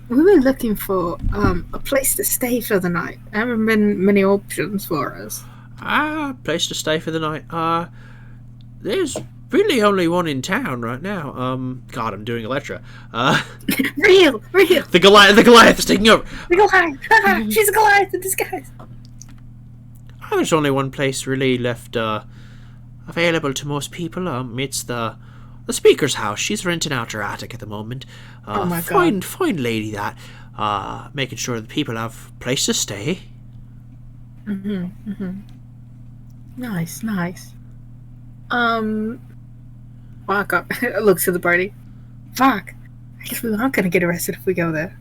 We were looking for a place to stay for the night. There haven't been many options for us. Place to stay for the night. There's really only one in town right now. God, I'm doing Electra. Real. The Goliath is taking over. The Goliath. She's a Goliath in disguise. Oh, there's only one place really left available to most people. It's the speaker's house. She's renting out her attic at the moment. Oh my god. Fine lady that. Making sure the people have a place to stay. Nice. Fuck. I look to the party. Fuck. I guess we aren't gonna get arrested if we go there.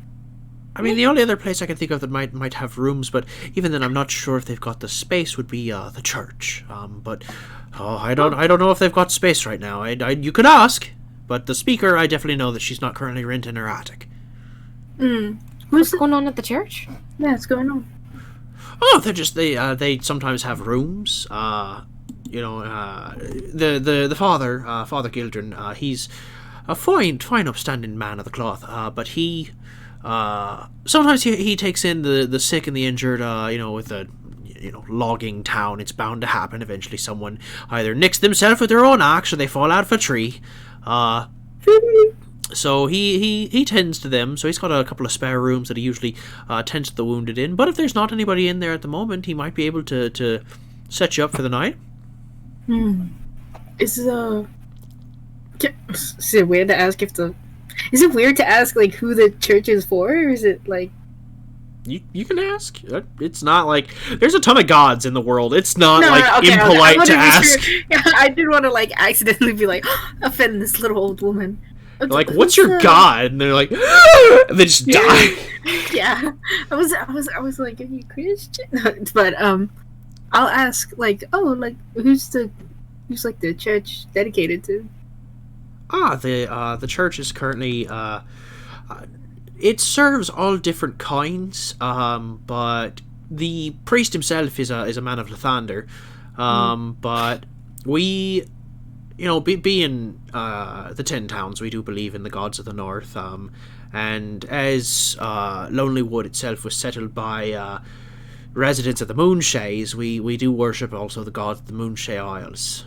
I mean, the only other place I can think of that might have rooms, but even then, I'm not sure if they've got the space. Would be the church. But I don't know if they've got space right now. You could ask, but the speaker, I definitely know that she's not currently renting her attic. What's going on at the church? Yeah, what's going on? Oh, they sometimes have rooms. The father, Father Gildren, he's a fine upstanding man of the cloth. But he sometimes he takes in the sick and the injured. With a logging town, it's bound to happen. Eventually, someone either nicks themselves with their own axe or they fall out of a tree. So he tends to them. So he's got a couple of spare rooms that he usually tends to the wounded in. But if there's not anybody in there at the moment, he might be able to set you up for the night. Is it weird to ask is it weird to ask like who the church is for, or is it like you can ask? It's not like there's a ton of gods in the world. It's not okay, impolite to ask. Sure. Yeah, I didn't want to like accidentally be like offend this little old woman. Like, what's your god? And they're like, and they just die. Yeah, I was like, are you Christian? But I'll ask like, who's the church dedicated to? The church is currently it serves all different kinds, but the priest himself is a man of Lathander, but we, being the 10 towns, we do believe in the gods of the north, and as Lonelywood itself was settled by residents of the Moonshays, we do worship also the gods of the Moonshay Isles.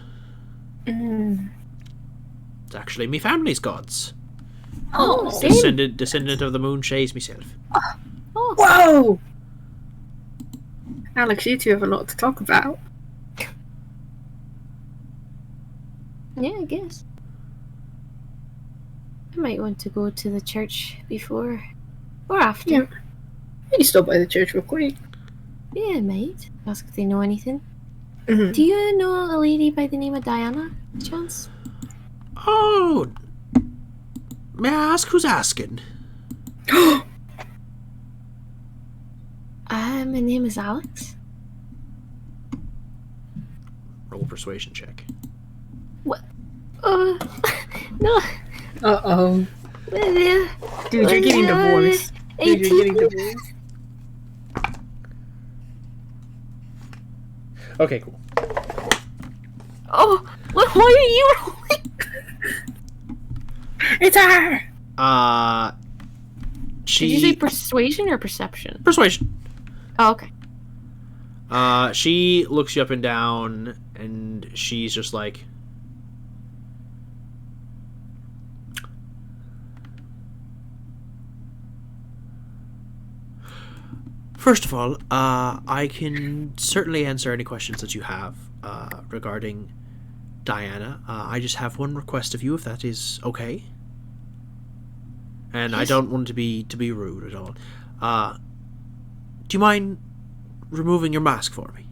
It's actually me family's gods. Oh, Descendant of the Moonshays myself. Whoa! Alex, you two have a lot to talk about. Yeah, I guess. I might want to go to the church before or after. Yeah. You can stop by the church real quick. Yeah, I might. Ask if they know anything. Mm-hmm. Do you know a lady by the name of Diana, chance? Oh, may I ask who's asking? My name is Alex. Roll a persuasion check. What? No. Uh-oh. Dude, Dude, you're getting divorced. Dude, you're getting divorced. Okay, cool. Oh, why are you rolling? It's her! She... Did you say persuasion or perception? Persuasion. Oh, okay. She looks you up and down, and she's just like... First of all, I can certainly answer any questions that you have regarding Diana. I just have one request of you, if that is okay. And yes. I don't want to be rude at all. Do you mind removing your mask for me?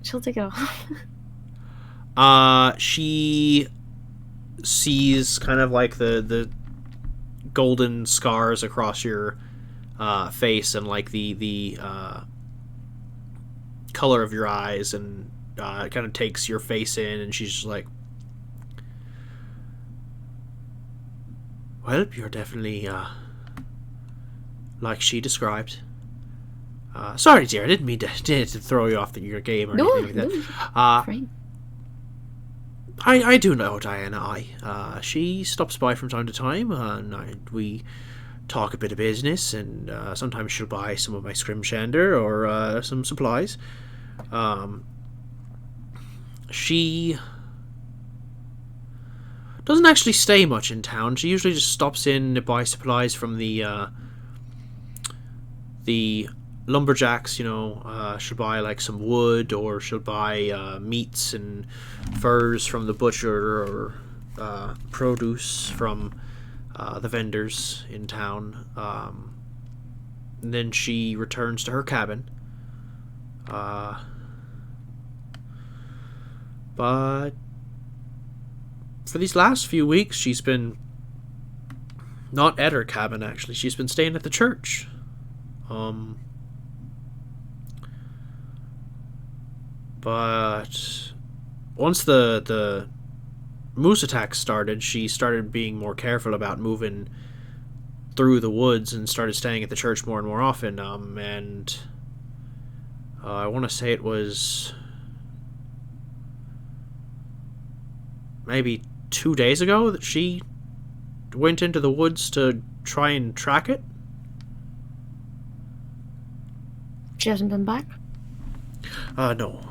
She'll take it off. She sees kind of like the golden scars across your face and like the color of your eyes, and it kind of takes your face in, and she's just like, well, you're definitely like she described. Sorry, dear, I didn't mean to throw you off your game or anything like that. I do know Diana. She stops by from time to time, and we talk a bit of business, and sometimes she'll buy some of my scrimshander or some supplies. She doesn't actually stay much in town. She usually just stops in to buy supplies from the lumberjacks, you know. She'll buy like some wood, or she'll buy meats and furs from the butcher, or produce from the vendors in town. And then she returns to her cabin. But for these last few weeks, she's been not at her cabin, actually. She's been staying at the church. But once the moose attack started, she started being more careful about moving through the woods and started staying at the church more and more often. And I want to say it was maybe 2 days ago that she went into the woods to try and track it. She hasn't been back? No.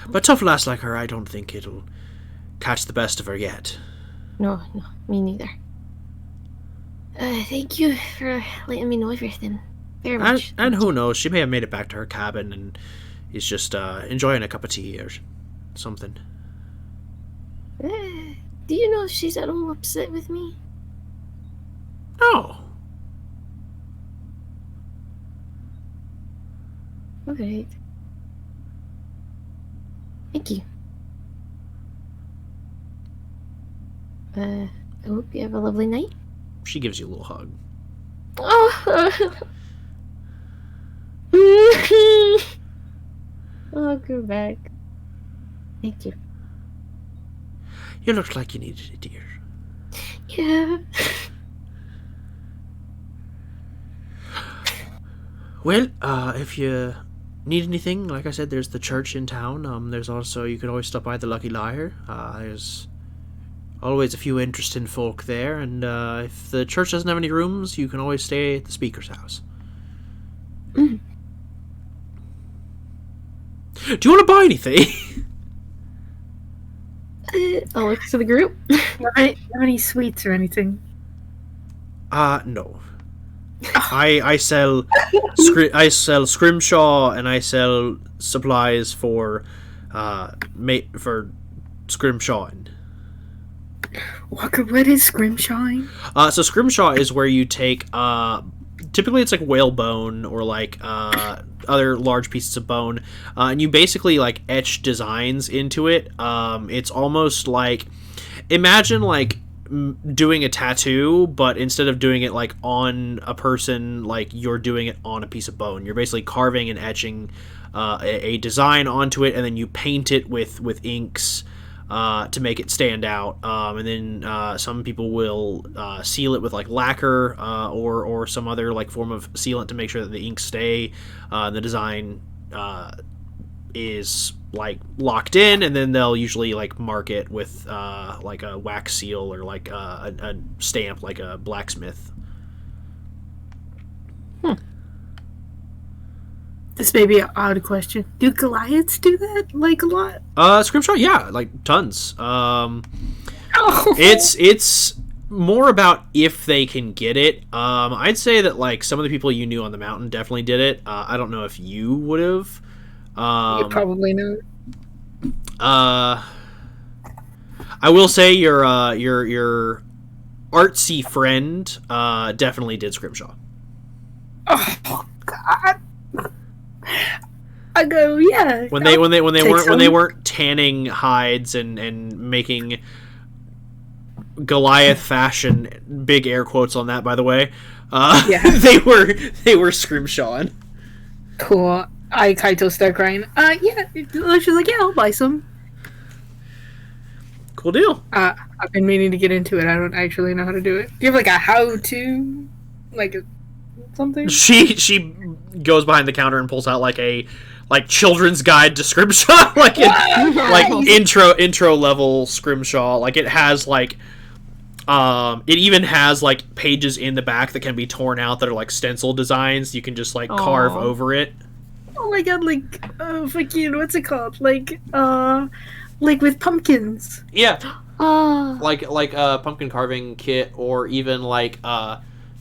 But tough lass like her, I don't think it'll catch the best of her yet. No, me neither. Thank you for letting me know everything. Very much. And who knows, she may have made it back to her cabin and is just enjoying a cup of tea or something. Do you know if she's at all upset with me? No. Alright. Thank you. I hope you have a lovely night. She gives you a little hug. Oh, I'll go back. Thank you. You looked like you needed it, dear. Yeah. Well, if you need anything, like I said, there's the church in town. There's also, you could always stop by the Lucky Liar. There's always a few interesting folk there, and if the church doesn't have any rooms, you can always stay at the speaker's house. Mm. Do you want to buy anything? I'll look to the group. Do you have any sweets or anything? No. I sell scrimshaw, and I sell supplies for scrimshawing. Walker, what is scrimshawing? So scrimshaw is where you take typically it's like whalebone or like other large pieces of bone, and you basically like etch designs into it. It's almost like, imagine like doing a tattoo, but instead of doing it like on a person, like you're doing it on a piece of bone. You're basically carving and etching a design onto it, and then you paint it with inks to make it stand out, and then some people will seal it with like lacquer or some other like form of sealant to make sure that the inks stay. The design is like locked in, and then they'll usually like mark it with like a wax seal or like a stamp, like a blacksmith. This may be an odd question. Do Goliaths do that like a lot? Scrimshaw, yeah, like tons. It's more about if they can get it. I'd say that like some of the people you knew on the mountain definitely did it. I don't know if you would have. You probably know. I will say your artsy friend definitely did scrimshaw. Oh God. I go, yeah. When they weren't tanning hides and making Goliath fashion, big air quotes on that, by the way. Yeah. they were scrimshawing. Cool. Kaito start crying. Yeah. She's like, yeah, I'll buy some. Cool deal. I've been meaning to get into it. I don't actually know how to do it. Do you have like a how-to, like something? She goes behind the counter and pulls out like a children's guide to scrimshaw, like intro level scrimshaw. Like it has like it even has like pages in the back that can be torn out that are like stencil designs. You can just like carve over it. Oh my god, like fucking what's it called? Like with pumpkins. Yeah. Like a pumpkin carving kit, or even like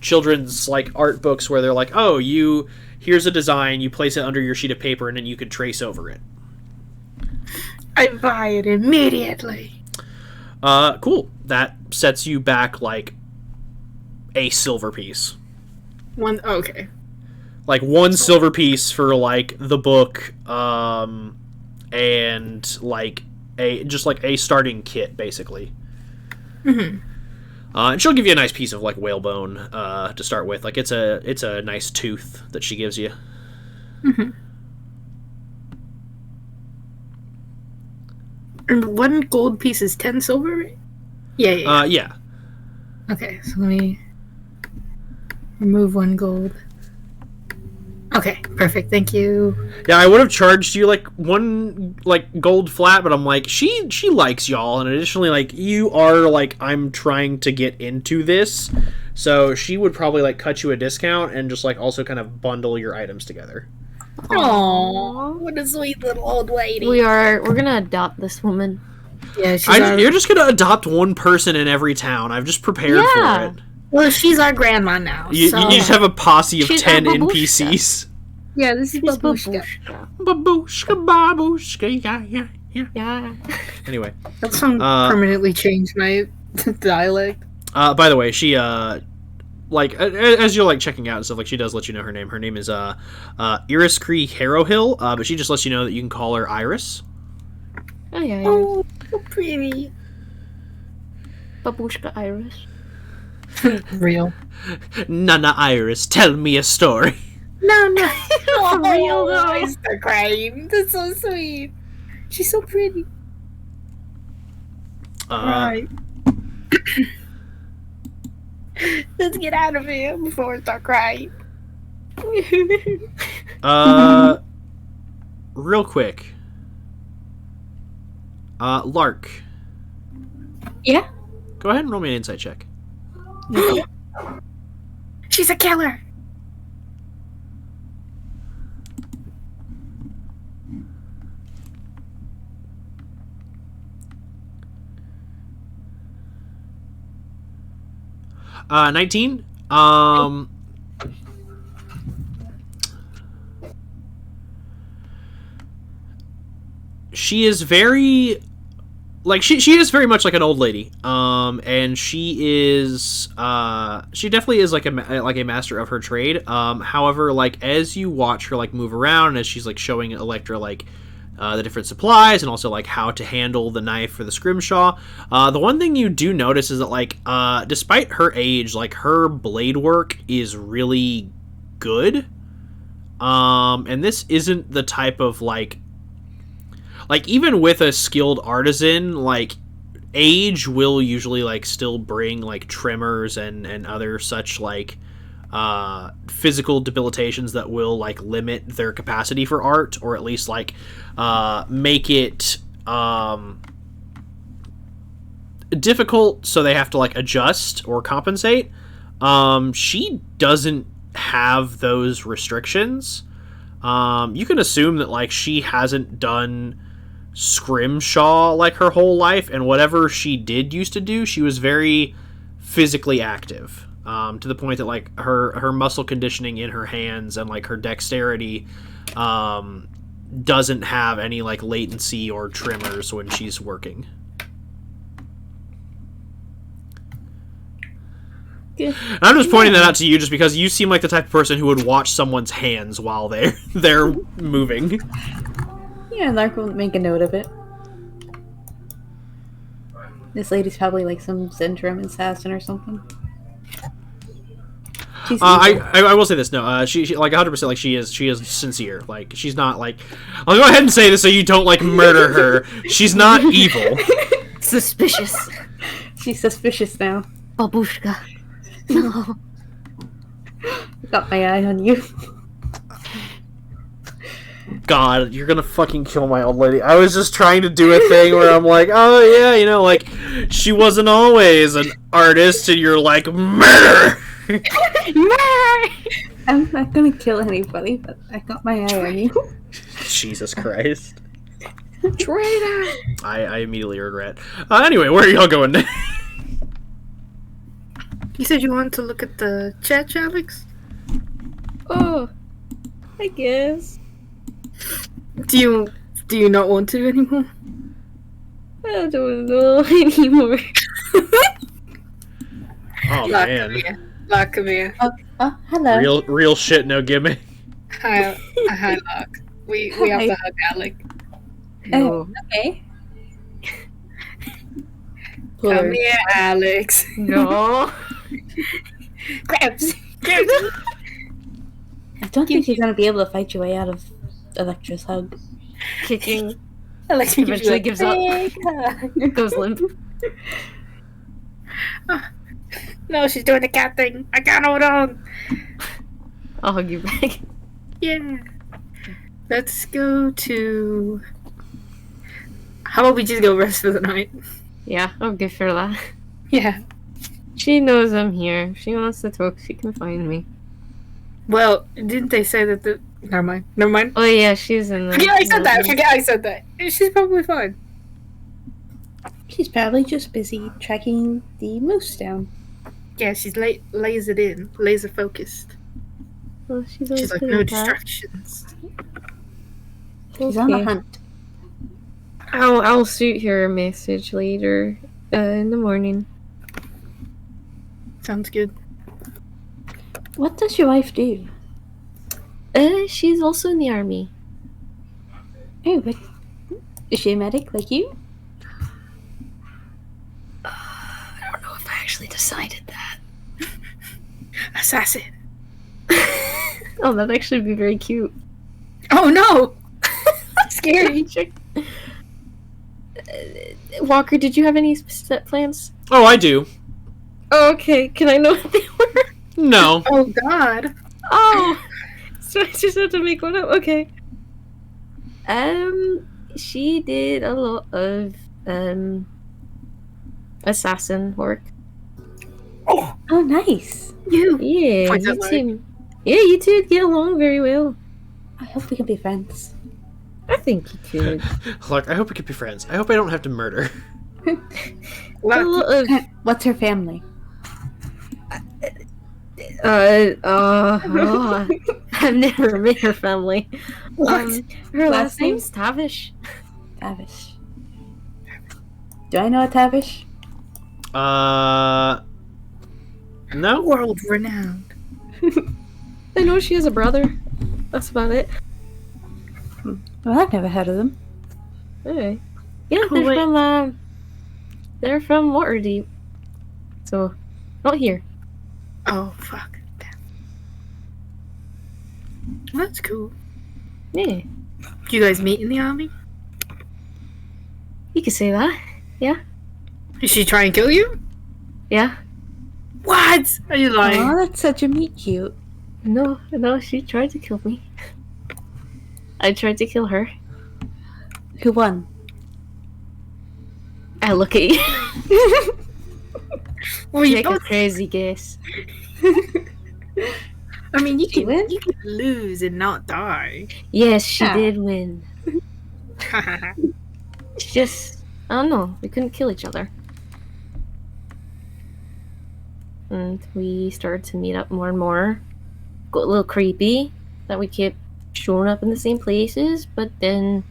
children's like art books where they're like, oh, here's a design, you place it under your sheet of paper, and then you could trace over it. I buy it immediately. Cool. That sets you back like a silver piece. One, okay. Like one silver piece for like the book, and like a starting kit basically. Mm-hmm. And she'll give you a nice piece of like whalebone to start with. Like it's a nice tooth that she gives you. Mm-hmm. And 1 gold piece is 10 silver? Yeah. Yeah. Okay, so let me remove 1 gold. Okay, perfect. Thank you. Yeah, I would have charged you like 1 like gold flat, but I'm like, she likes y'all, and additionally, like you are like, I'm trying to get into this, so she would probably like cut you a discount and just like also kind of bundle your items together. Aww, what a sweet little old lady. We're gonna adopt this woman. Yeah, you're just gonna adopt 1 person in every town. I've just prepared for it. Well, she's our grandma now. You just have a posse of She's 10 our babushka. NPCs. Yeah, this is Babushka. Babushka, Yeah. Anyway. That song permanently changed my dialect. By the way, she, like, as you're, like, checking out and stuff, like, she does let you know her name. Her name is, Iris Cree Harrowhill, but she just lets you know that you can call her Iris. Oh, yeah. Oh, so pretty. Babushka Iris. Real. Nana Iris, tell me a story. No. For real, though. I start crying. That's so sweet. She's so pretty. Right. Let's get out of here before I start crying. Real quick. Lark. Yeah? Go ahead and roll me an insight check. She's a killer. $19. she is very like she is very much like an old lady, and she definitely is like a master of her trade. However, like as you watch her like move around, and as she's like showing Electra like the different supplies and also like how to handle the knife for the scrimshaw, the one thing you do notice is that like despite her age, like her blade work is really good, and this isn't the type of like even with a skilled artisan, like age will usually like still bring like tremors and other such like physical debilitations that will like limit their capacity for art, or at least like make it difficult so they have to like adjust or compensate. She doesn't have those restrictions. You can assume that like she hasn't done scrimshaw like her whole life, and whatever she did used to do, she was very physically active, to the point that like her muscle conditioning in her hands and like her dexterity doesn't have any like latency or tremors when she's working. Yeah. I'm just pointing that out to you just because you seem like the type of person who would watch someone's hands while they're moving. Yeah, Lark will make a note of it. This lady's probably like some Zhentarim assassin or something. She's I will say this. No, she like 100%. Like she is sincere. Like she's not like. I'll go ahead and say this so you don't like murder her. She's not evil. Suspicious. She's suspicious now. Babushka. No. Got my eye on you. God, you're gonna fucking kill my old lady. I was just trying to do a thing where I'm like, oh yeah, you know, like she wasn't always an artist, and you're like murder. I'm not gonna kill anybody, but I got my eye on you. Jesus Christ. Traitor! I immediately regret. Anyway, where are y'all going? You said you wanted to look at the chat, Alex? Oh, I guess. Do you not want to anymore? I don't know anymore. Oh man. Locke, come here. Oh, hello. Real shit, no gimme. Hi, Locke. We have to hug Alec. Oh, okay. Come here, Alex. No. Grabs. I don't think you're gonna be able to fight your way out of Electra's hug. Kicking. Alex Eventually gives up. Goes limp. No, she's doing the cat thing. I can't hold on. I'll hug you back. Yeah. Let's go to... How about we just go rest for the night? Yeah, I'll give her that. Yeah. She knows I'm here. If she wants to talk, she can find me. Well, didn't they say that the... Never mind. Oh yeah, she's in the... Forget I said that. She's probably fine. She's probably just busy tracking the moose down. Yeah, she's laser focused. Well, she's She's like, no distractions. She's on the hunt. I'll shoot her a message later in the morning. Sounds good. What does your wife do? She's also in the army. Oh, but is she a medic like you? I don't know if I actually decided that. Assassin. Oh, that'd actually be very cute. Oh no! Scary. Walker, did you have any set plans? Oh, I do. Oh, okay. Can I know what they were? No. Oh god. Oh! So I just have to make one up. Okay. She did a lot of, assassin work. Oh, Nice. you. Yeah, Points you at Lark. two. Yeah, you two get along very well. I hope we can be friends. I think you could. Look, I hope we could be friends. I hope I don't have to murder. A Locke, lot of What's her family? I've never met her family. What? Her Last last name? name's Tavish. Tavish. Do I know a Tavish? No. World renowned. I know she has a brother. That's about it. Well, I've never heard of them. Hey. Yeah, Oh, wait. they're from Waterdeep. So, not here. Oh, fuck. Damn. That's cool. Yeah. Do you guys meet in the army? You could say that. Did she try and kill you? Yeah. What? Are you lying? Oh, that's such a meet cute. No, she tried to kill me. I tried to kill her. Who won? I look at you. Well, you Make a both, crazy guess. I mean, you She can win? lose and not die. Yes, she Yeah. did win. It's just, I don't know, we couldn't kill each other. And we started to meet up more and more. Got a little creepy that we kept showing up in the same places, but then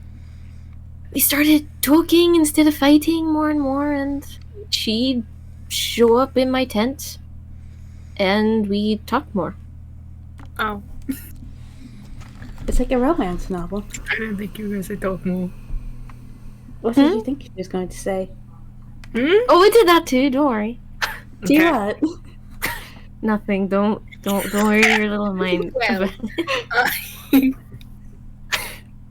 we started talking instead of fighting more and more, and she'd show up in my tent, and we talked more. Oh, It's like a romance novel. I didn't think you guys would talk more. What did you think she was going to say? Oh, we did that too, don't worry. Do Okay. what? Nothing, don't worry your little mind. Well.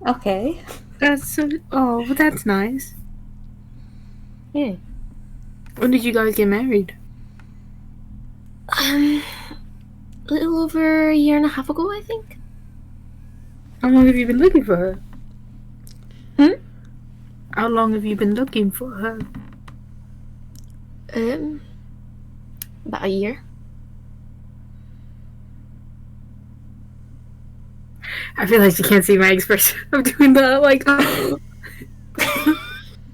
Okay. That's so. Oh, well, that's nice. Yeah. When did you guys get married? A little over a year and a half ago, I think. How long have you been looking for her? Hmm? How long have you been looking for her? About a year. I feel like you can't see my expression of doing that. Like,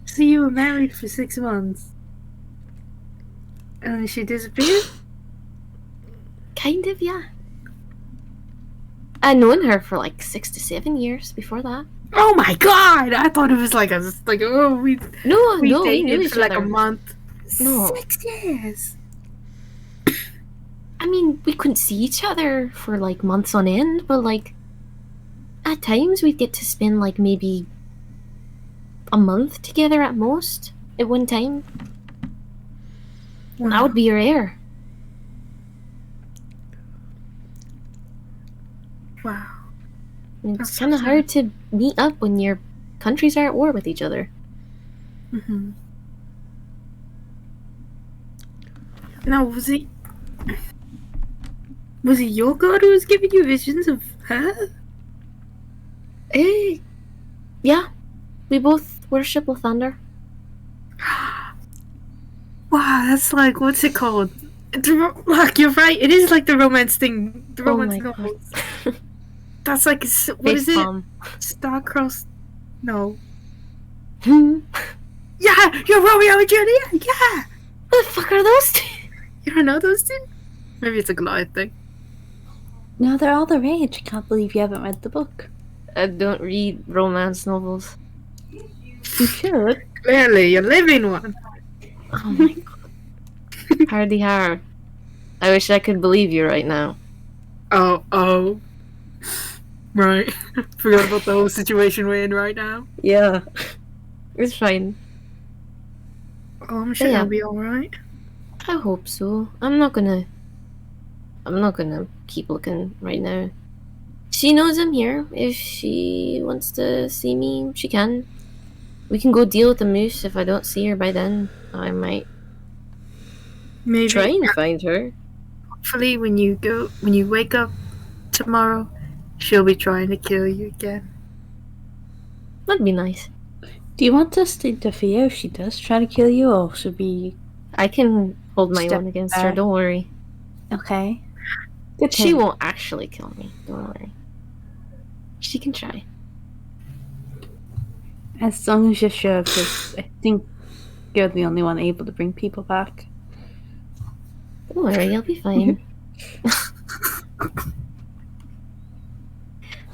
so you were married for 6 months, and then she disappeared. Kind of, yeah. I'd known her for like 6 to 7 years before that. Oh my god! I thought it was like we No, we no, we knew dated each for like other. a month. No. 6 years. I mean, we couldn't see each other for like months on end, but like at times we'd get to spend like maybe a month together at most at one time. And that would be rare. Wow. I mean, That's it's so kind of sad. hard to meet up when your countries are at war with each other. Mm-hmm. Now, was it your god who was giving you visions of her? Yeah, we both worship Lathander. Wow, that's like, what's it called? Look, you're right. It is like the romance thing. The Oh romance my god. novels. That's like, what is it? Facepalm. Star-crossed? No. Hmm. Yeah, you're Romeo and Juliet. Yeah. What the fuck are those two? You don't know those two? Maybe it's a Goliath thing. No, they're all the rage. I can't believe you haven't read the book. I don't read romance novels. You should. Clearly, you're living one. Oh my god. Hardy har. I wish I could believe you right now. Oh. Right. Forgot about the whole situation we're in right now. Yeah. It's fine. Oh, I'm sure Yeah. it'll be alright. I hope so. I'm not gonna keep looking right now. She knows I'm here. If she wants to see me, she can. We can go deal with the moose. If I don't see her by then, I might Maybe. try and find her. Hopefully, when you wake up tomorrow, she'll be trying to kill you again. That'd be nice. Do you want us to interfere if she does try to kill you, or should we... I can hold my Step own against her. back. Don't worry. Okay. Good She thing. won't actually kill me. Don't worry. She can try. As long as you're sure, because I think you're the only one able to bring people back. Don't worry, I'll be fine.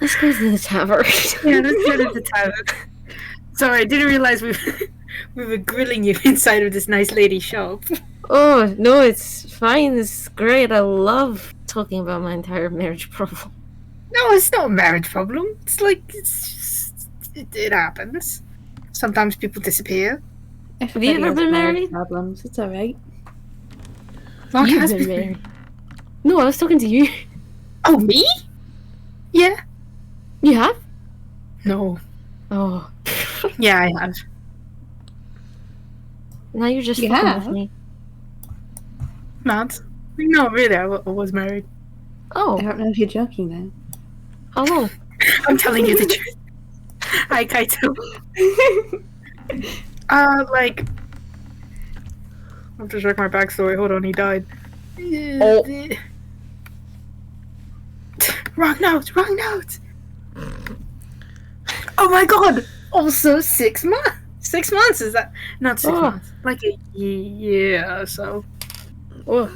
Let's go to the tavern. Yeah, let's go to the tavern. Sorry, I didn't realize we were grilling you inside of this nice lady shop. Oh, no, it's fine. It's great. I love talking about my entire marriage problem. No, it's not a marriage problem. It's like it happens. Sometimes people disappear. Everybody you ever has been marriage married? Problems. It's alright. Mark You've has been married. No, I was talking to you. Oh, me? Yeah. You have? No. Oh. Yeah, I have. Now you're just You fucking have? with me. Not. No, really, I was married. Oh, I don't know if you're joking then. how long? I'm telling you the truth. Hi, Kaito. Like, I have to check my backstory. Hold on, he died. Oh. Wrong note. Wrong note. Oh my god. Also 6 months. 6 months is that? Not 6 Oh. months. Like a year or so. Oh.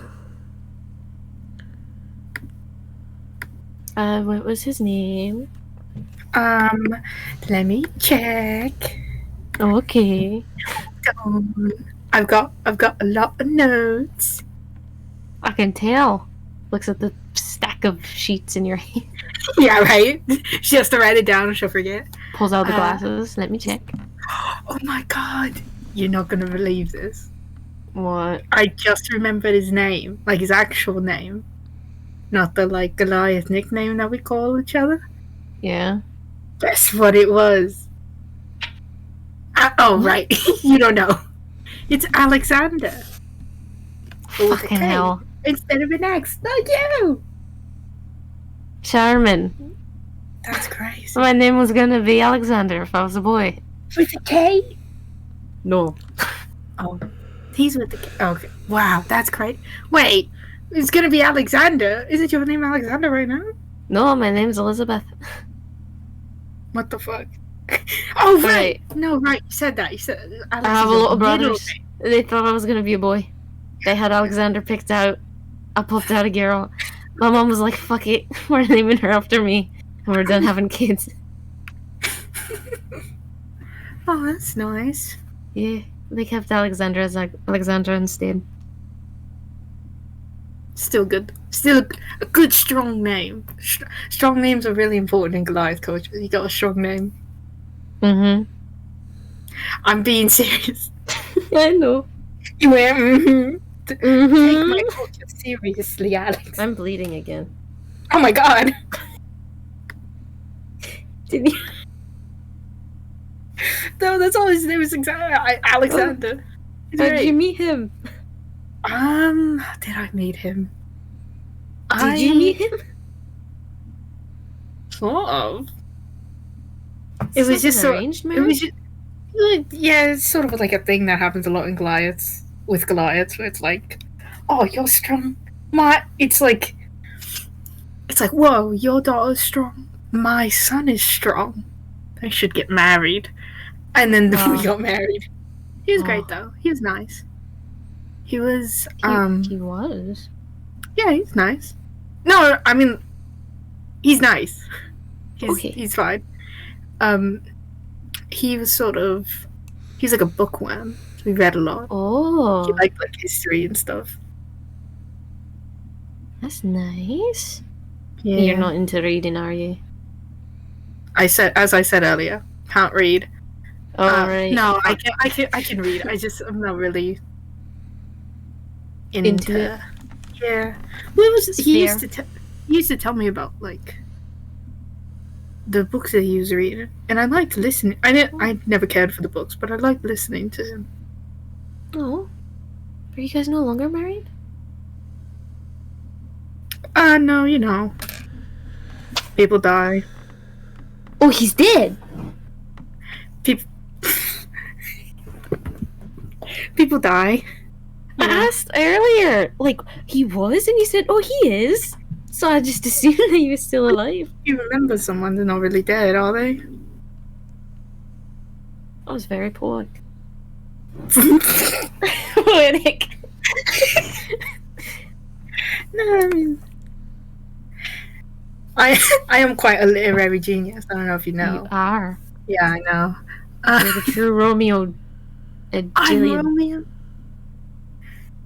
What was his name? Let me check. Okay. I've got a lot of notes. I can tell. Looks at the stack of sheets in your hand. Yeah, right. She has to write it down, or she'll forget. Pulls out the glasses. Let me check. Oh my god, you're not gonna believe this. What? I just remembered his name, like his actual name, not the like Goliath nickname that we call each other. Yeah. Guess what it was? Oh, right. You don't know. It's Alexander. But with a Fucking K hell. instead of an X. Like you. Charmin. That's crazy. My name was gonna be Alexander if I was a boy. With a K? No. Oh, he's with the K. Okay. Wow, that's great. Wait, it's gonna be Alexander. Isn't your name Alexander right now? No, my name's Elizabeth. What the fuck? Oh, right. Right. No, right. You said that. You said Alex I have is a your little middle brothers. name. They thought I was gonna be a boy. They had Alexander picked out. I popped out a girl. My mom was like, fuck it. We're naming her after me. And we're done having kids. Oh, that's nice. Yeah. They kept Alexander as like Alexander instead. Still good. Still a good, strong name. Strong names are really important in Goliath culture. You got a strong name. Mm-hmm. I'm being serious. I know. You went, mm-hmm. Take my Mm-hmm. culture seriously, Alex. I'm bleeding again. Oh my god. Did you? No, that's all his name is exactly Alexander. He's How great. did you meet him? Did I meet him? Did you meet him? Sort of. It was just so- arranged It marriage. was just, yeah, it's sort of like a thing that happens a lot in Goliaths, with Goliaths, where it's like, oh, you're strong. It's like, whoa, your daughter's strong. My son is strong. They should get married. And then we Wow. got married. He was Oh. great though. He was nice. He was, He was. yeah, he's nice. No, I mean, he's nice. Okay. He's fine. He was he's like a bookworm. We read a lot. Oh, He liked like history and stuff. that's nice. Yeah. You're not into reading, are you? As I said earlier, can't read. All right. No, I can read. I'm not really Into it? Yeah. Well, It's he fair. used to tell me about like the books that he was reading, and I liked listening. I never cared for the books, but I liked listening to him. Oh, are you guys no longer married? No, you know, people die. Oh, he's dead. People die. I asked earlier, like he was, and you said, "Oh, he is." So I just assumed that he was still alive. You remember someone, they're not really dead, are they? I was very poetic. Poetic. No, I mean, I am quite a literary genius. I don't know if you know. You are. Yeah, I know. You're the true Romeo and I'm Juliet. Romeo.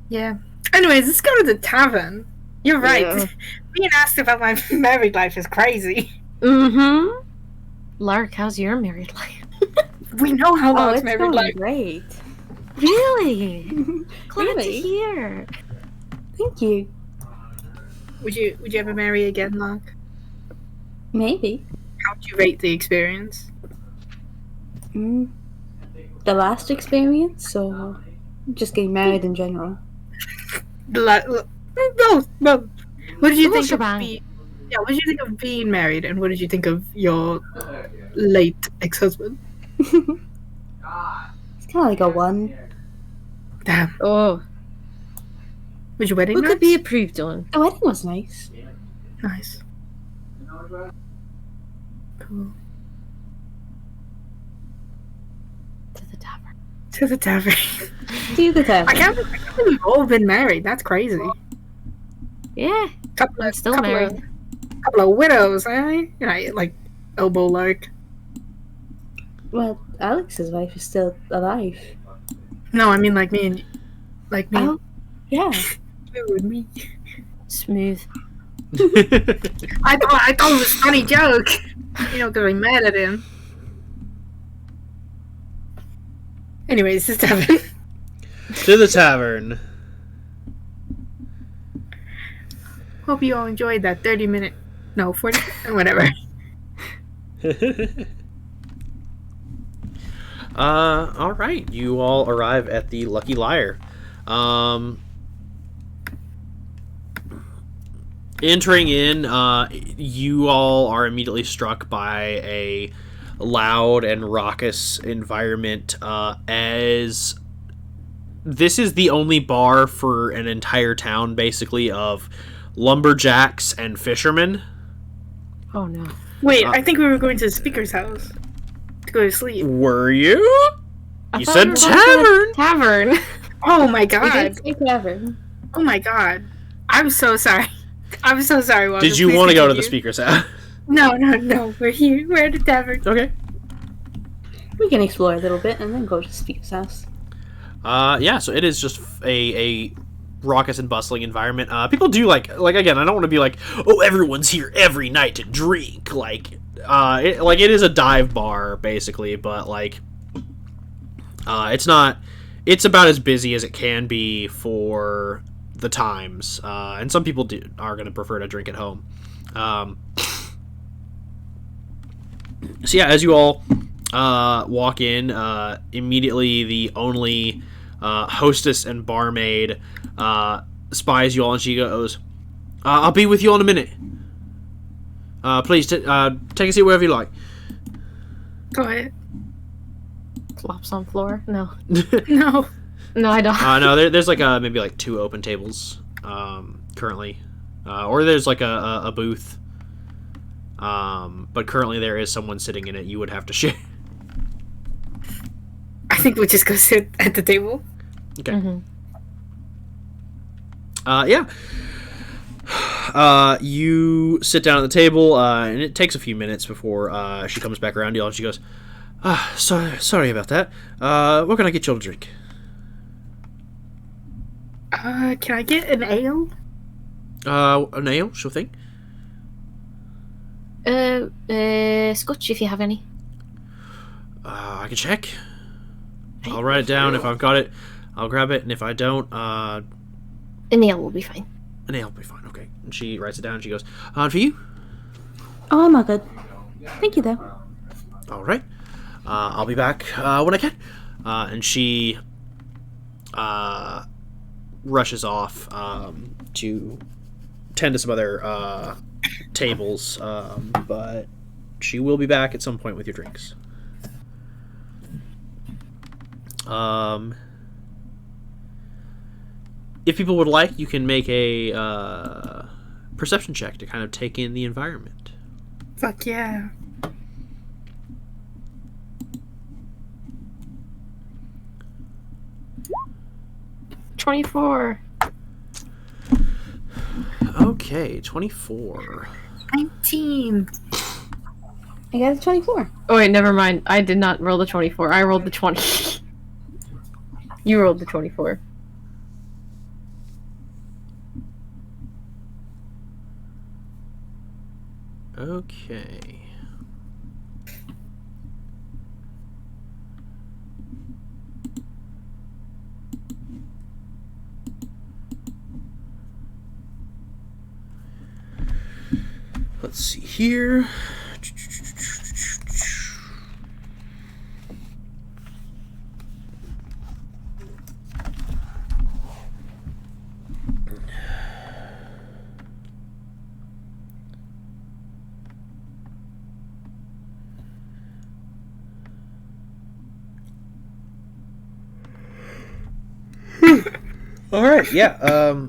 Yeah. Anyways, let's go to the tavern. You're right. Yeah. Being asked about my married life is crazy. Mm-hmm. Lark, how's your married life? We know how Oh, long it's married going life. great. Really? Glad to Really? hear. Thank you. Would you ever marry again, Lark? Maybe. How would you rate the experience? Mm. The last experience, or just getting married in general? Both. What did you Little think shebang. of being? Yeah, what did you think of being married, and what did you think of your late ex-husband? It's kind of like a 1. Damn. Oh, Was your wedding what nice? could be approved on? The wedding was nice. Nice. Cool. To the tavern. To the tavern. Do the I tavern. can't believe we've all been married. That's crazy. Yeah, Couple I'm of, still couple married. Of, couple of widows, eh? You know, like elbow Lark. Well, Alex's wife is still alive. No, I mean like me and Oh, yeah. you and me. Smooth. I thought it was a funny joke. You know, because I'm mad at him. Anyways, this tavern. To the tavern. Hope you all enjoyed that 30-minute, no, 40, whatever. All right. You all arrive at the Lucky Liar. Entering in, you all are immediately struck by a loud and raucous environment, as this is the only bar for an entire town, basically, of lumberjacks and fishermen. Oh no. Wait, I think we were going to the speaker's house to go to sleep. Were you? I You thought said we were going to tavern. the Tavern. Oh my We god. did say tavern. Oh my god. I'm so sorry. I'm so sorry, Walker. Did you Please want to go to the continue. speaker's house? No. We're here. We're at the tavern. Okay. We can explore a little bit and then go to Speaker's house. Yeah, so it is just a raucous and bustling environment. People do like again, I don't want to be like, oh, everyone's here every night to drink. It is a dive bar basically, but it's not. It's about as busy as it can be for the times, and some people are going to prefer to drink at home. So yeah, as you all walk in, immediately the only hostess and barmaid spies you all, and she goes, I'll be with you in a minute. Please take a seat wherever you like. Go ahead. Flops on floor? No. No. No, I don't. No, there's maybe 2 open tables currently, or there's a booth. But currently there is someone sitting in it. You would have to share. I think we'll just go sit at the table. Okay. Mm-hmm. Yeah. You sit down at the table, and it takes a few minutes before she comes back around to you, and she goes, sorry about that. What can I get you to drink? Can I get an ale? An ale, sure thing. Scotch if you have any. I can check. I'll write it down. If I've got it, I'll grab it, and if I don't, A nail will be fine. an ale will be fine. Okay. And she writes it down, and she goes, and for you? Oh, I'm all good. Thank you, though. All right. I'll be back when I can. And she rushes off to tend to some other tables, but she will be back at some point with your drinks. If people would like, you can make a perception check to kind of take in the environment. Fuck yeah. $24. Okay, 24. 19. I got a 24. Oh wait, never mind. I did not roll the 24. I rolled the 20. You rolled the 24. Okay. Let's see here. All right, yeah.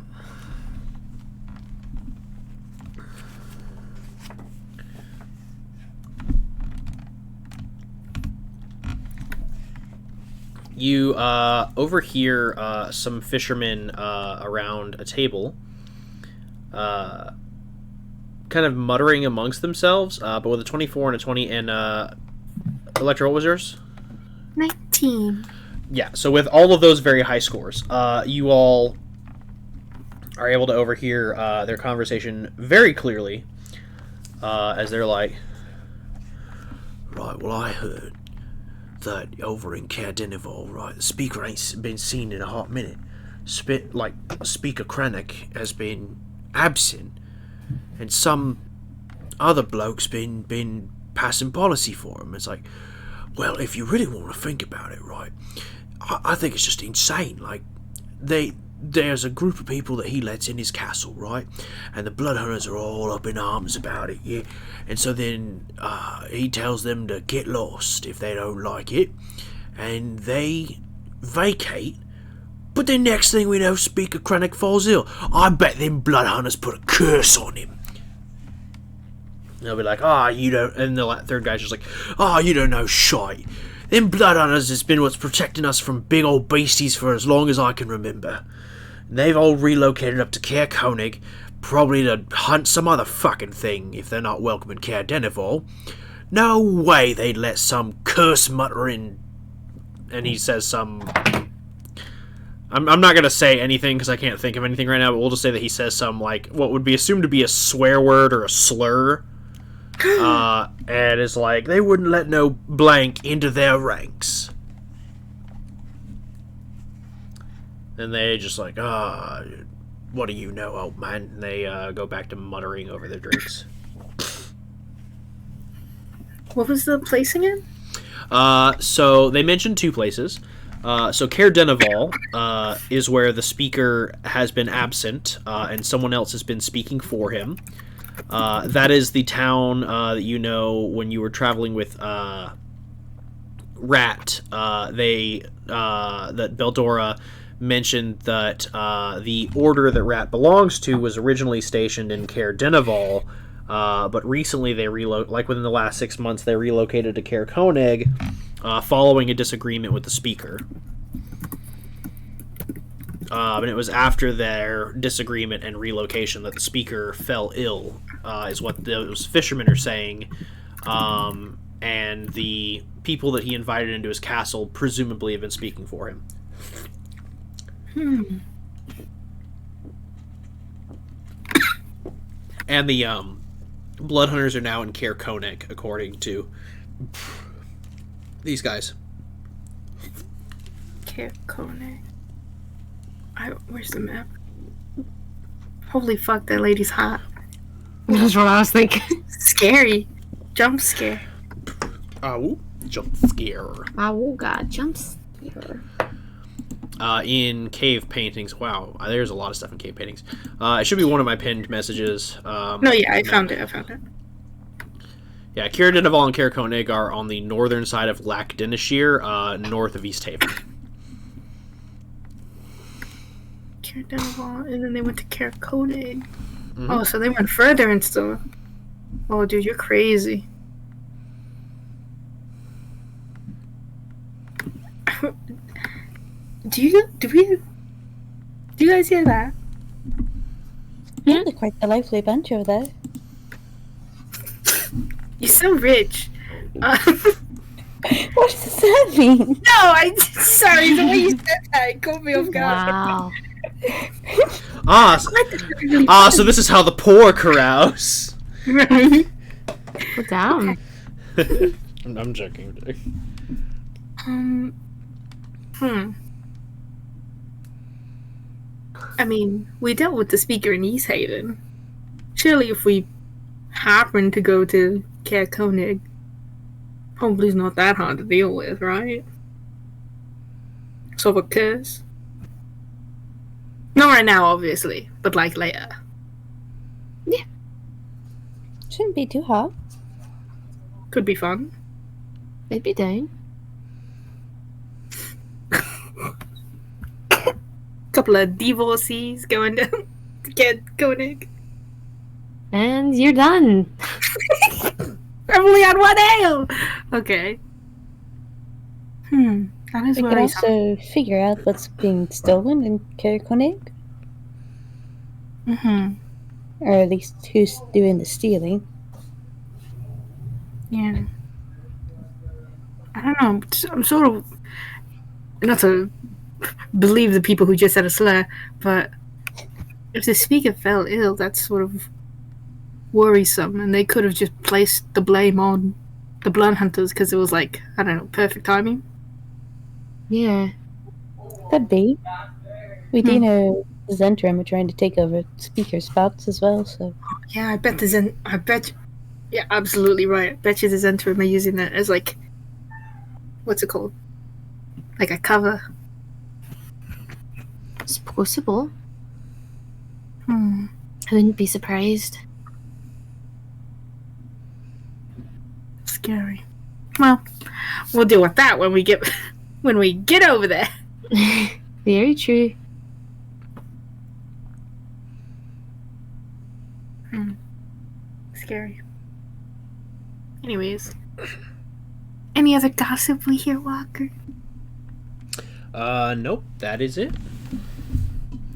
You overhear some fishermen around a table, kind of muttering amongst themselves. But with a 24 and a 20, and Electra, what was yours? 19. Yeah, so with all of those very high scores, you all are able to overhear their conversation very clearly, as they're like, right, well, I heard that over in Cardinival, right, the speaker ain't been seen in a hot minute. Speaker Krennic has been absent, and some other bloke's been passing policy for him. It's like, well, if you really want to think about it, right, I think it's just insane. Like, there's a group of people that he lets in his castle, right? And the Bloodhunters are all up in arms about it, yeah? And so then he tells them to get lost if they don't like it. And they vacate. But then next thing we know, Speaker Krennic falls ill. I bet them Bloodhunters put a curse on him. And they'll be like, you don't... And the third guy's just like, you don't know shite. Them Bloodhunters has been what's protecting us from big old beasties for as long as I can remember. They've all relocated up to Caer Konig, probably to hunt some other fucking thing if they're not welcome in Caer Denival. No way they'd let some curse muttering... And he says some... I'm not going to say anything because I can't think of anything right now, but we'll just say that he says some, like, what would be assumed to be a swear word or a slur. And it's like, they wouldn't let no blank into their ranks. And they just like, what do you know, old man? And they go back to muttering over their drinks. What was the place again? So they mentioned two places. So Caer Denival is where the speaker has been absent, and someone else has been speaking for him. That is the town that you know when you were traveling with Rat. That Beldora mentioned that the order that Rat belongs to was originally stationed in Caer Denival, but recently they within the last 6 months they relocated to Caer Konig, following a disagreement with the speaker. And it was after their disagreement and relocation that the speaker fell ill, is what those fishermen are saying. And the people that he invited into his castle presumably have been speaking for him. And the Bloodhunters are now in Caer Konig, according to these guys. Caer Konig. Where's the map? Holy fuck, that lady's hot. That's what I was thinking. Scary. Jump scare. Oh, jump scare. Oh god, jump scare. In cave paintings. Wow, there's a lot of stuff in cave paintings. It should be one of my pinned messages. No, yeah, I found it. Yeah, Caer Denival and Caer Konig are on the northern side of Lac Dinashir, north of Easthaven. Caer Denival, and then they went to Caer Konig. Mm-hmm. Oh, so they went further and stuff. Oh, dude, you're crazy. Do you guys hear that? Yeah, they're quite a lively bunch over there. You're so rich. What does that mean? No, sorry, the way you said that it caught me off guard. Wow. So this is how the poor carouse. Right? Put down. I'm joking. I mean, we dealt with the speaker in Easthaven. Surely if we happen to go to Caer Konig, probably it's not that hard to deal with, right? Solve a curse? Not right now, obviously, but like later. Shouldn't be too hard. Could be fun. Maybe down. Couple of divorcees going down to Caer Konig. And you're done. I've only had one ale! Okay. That is We where can also figure out what's being stolen in Caer Konig, or at least who's doing the stealing. Yeah. I don't know. I'm sort of not to believe the people who just said a slur, but if the speaker fell ill, that's sort of worrisome, and they could have just placed the blame on the blood hunters because it was like, I don't know, perfect timing. Yeah. Could be. We do know Zhentarim are trying to take over speaker spots as well, so... Yeah, I bet yeah, absolutely right. I bet you the Zhentarim are using that as like, what's it called? Like a cover. It's possible. Hmm. I wouldn't be surprised. Scary. Well, we'll deal with that when we get over there. Very true. Scary. Anyways, any other gossip we hear, Walker? Nope, that is it.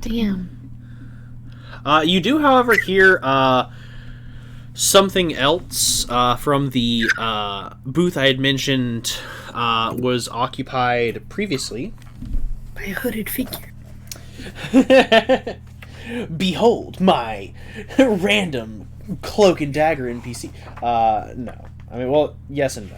Damn. You do, however, hear something else from the booth I had mentioned was occupied previously. By a hooded figure. Behold my random cloak and dagger NPC. No. I mean, well, yes and no.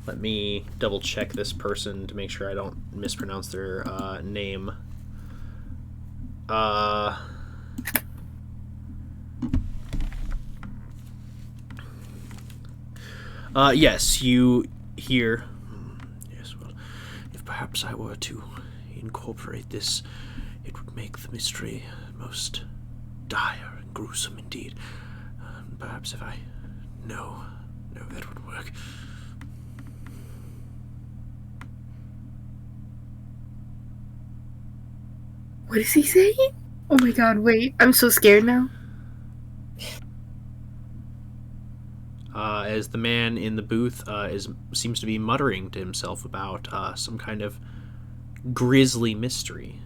Let me double check this person to make sure I don't mispronounce their name. Yes, you hear. Yes, well, if perhaps I were to incorporate this, it would make the mystery most dire and gruesome indeed. Perhaps if I... No, that would work. What is he saying? Oh my god, wait. I'm so scared now. As the man in the booth seems to be muttering to himself about some kind of grisly mystery.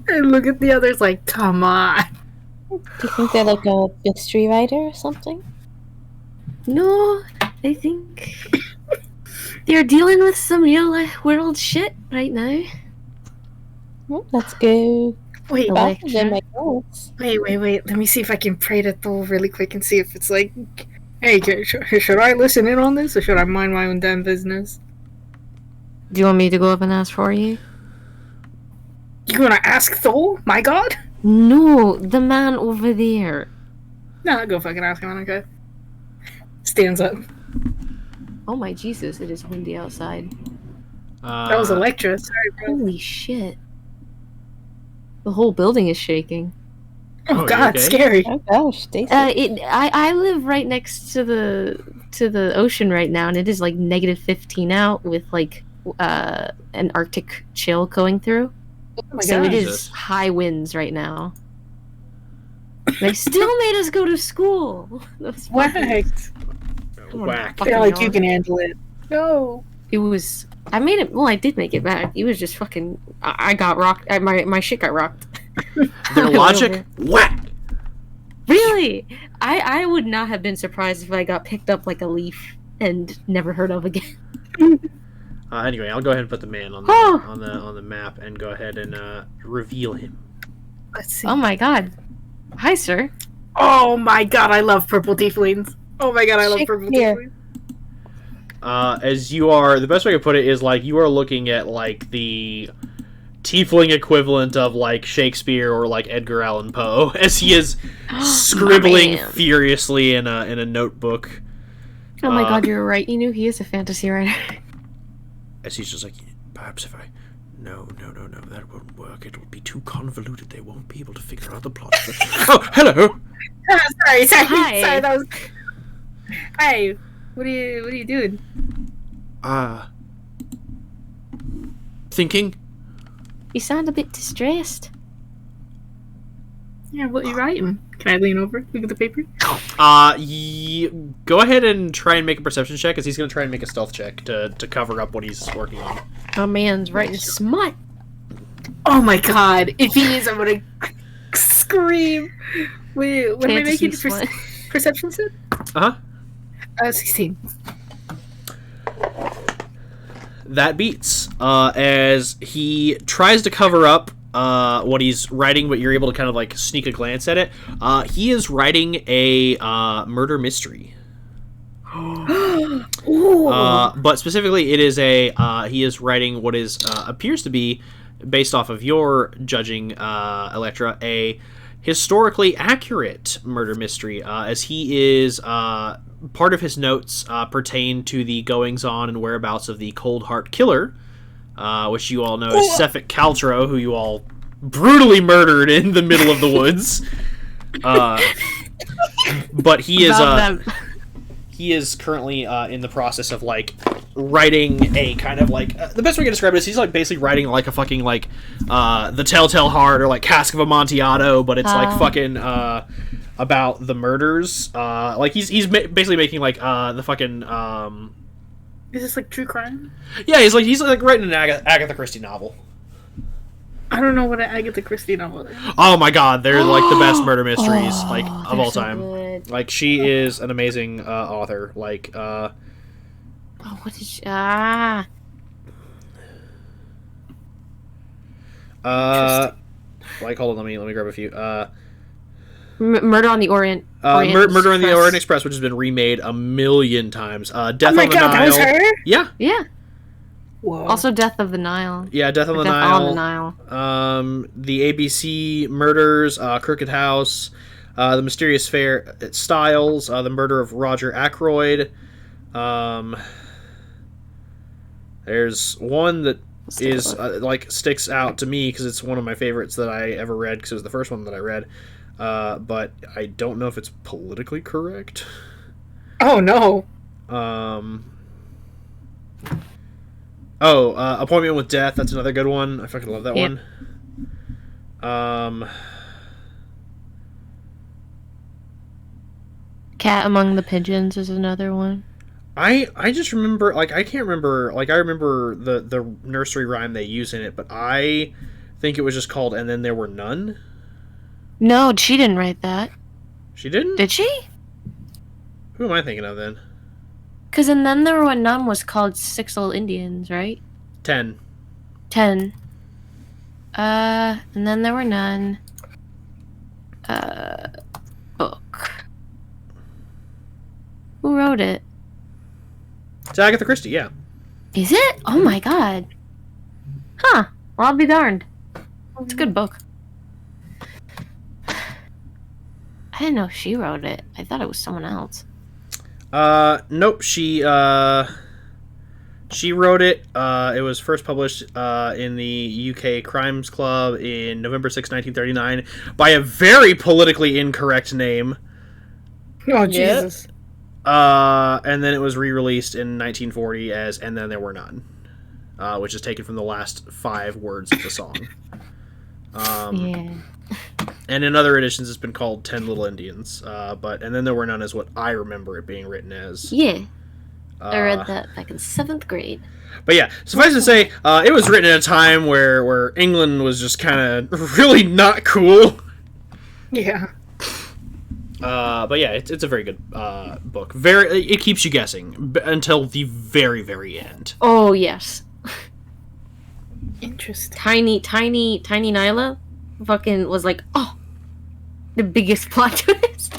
And look at the others like, come on. Do you think they're like a mystery writer or something? No, I think they're dealing with some real world shit right now. Well, let's go. Wait, Back to them, I guess. wait. Let me see if I can pray to Thor really quick and see if it's like, hey, should I listen in on this or should I mind my own damn business? Do you want me to go up and ask for you? You gonna ask Thor? My god? No, the man over there. No, I'll go fucking ask him, okay? Stands up. Oh my Jesus, it is windy outside. That was Electra. Sorry, bro. Holy shit. The whole building is shaking. Oh, Oh, god, you okay? scary. Oh gosh, Stacy. I live right next to the ocean right now, and it is like -15 out with like an Arctic chill going through. Oh my So god. it is Jesus. high winds right now. They still made us go to school. That was fucking- Whacked. Whack. I feel like you can handle it. No. It was. I made it. Well, I did make it back. It was just fucking. I got rocked. My shit got rocked. Their logic, whack. Really? I would not have been surprised if I got picked up like a leaf and never heard of again. Anyway, I'll go ahead and put the man on the Oh. on the map and go ahead and reveal him. Let's see. Oh my god. Hi, sir. Oh my god, I love purple tieflings. Oh my god, I love purple Shakespeare. tieflings. As you are, the best way to put it is like you are looking at like the tiefling equivalent of like Shakespeare or like Edgar Allan Poe, as he is scribbling man. furiously in a notebook. Oh my god, you're right. You knew he is a fantasy writer. As he's just like, perhaps if I... No, that won't work. It will be too convoluted. They won't be able to figure out the plot. Oh, hello! Sorry, Hi. sorry, that was... Hi, what are you doing? Thinking? You sound a bit distressed. Yeah, what are you writing? Can I lean over? Look at the paper? Go ahead and try and make a perception check, because he's going to try and make a stealth check to cover up what he's working on. My man's writing smut. Oh my god, if he is, I'm gonna scream. Wait, what am I Fantasy making? smut. Perception set? Uh-huh. 16. That beats. As he tries to cover up what he's writing, but you're able to kind of like sneak a glance at it. He is writing a murder mystery. Ooh. But specifically, it is he is writing what is appears to be, based off of your judging, Electra, a historically accurate murder mystery, as he is part of his notes pertain to the goings-on and whereabouts of the Cold Heart Killer, which you all know is Suffolk Caltro, who you all brutally murdered in the middle of the woods. But he is he is currently in the process of like writing a kind of like the best way to describe it is he's like basically writing like a fucking like the Telltale Heart or like Cask of Amontillado, but it's like fucking about the murders. Like he's basically making like the fucking Is this like true crime? yeah, he's like writing an Agatha Christie novel. I don't know what an Agatha Christie novel is. Oh my god, they're like the best murder mysteries like of all so time. good. Like she is an amazing author. Like Oh, what did she... like hold on, let me grab a few. Murder on the Orient. Murder on the Orient Express, which has been remade a million times. Death Oh my on the god, Nile. that was her? Yeah, Yeah. Whoa. Also, Death of the Nile. yeah, Death on Or the Death Nile. on the Nile. The ABC murders, Crooked House, the Mysterious Fair Styles, the murder of Roger Ackroyd. There's one that is like sticks out to me because it's one of my favorites that I ever read because it was the first one that I read. But I don't know if it's politically correct. Oh no. Appointment with Death. That's another good one. I fucking love that Yep. one. Cat Among the Pigeons is another one. I just remember, like, I can't remember, like, I remember the nursery rhyme they use in it, but I think it was just called And Then There Were None. No, she didn't write that. She didn't? Did she? Who am I thinking of then? Because And Then There Were None was called Six Little Indians, right? 10. 10. And Then There Were None. Book. Who wrote it? It's Agatha Christie, yeah. Is it? Oh my god. Huh. Well, I'll be darned. It's a good book. I didn't know she wrote it. I thought it was someone else. Nope, she wrote it. It was first published in the UK Crimes Club in November 6, 1939 by a very politically incorrect name. Oh Jesus. And then it was re-released in 1940 as And Then There Were None, which is taken from the last 5 words of the song. Yeah. And in other editions, it's been called 10 Little Indians. But And Then There Were None is what I remember it being written as. Yeah. I read that back in 7th grade. But yeah, suffice to say, it was written at a time where England was just kind of really not cool. Yeah. But yeah, it's a very good book. It keeps you guessing until the very, very end. Oh, yes. Interesting. Tiny Nyla fucking was like, oh, the biggest plot twist.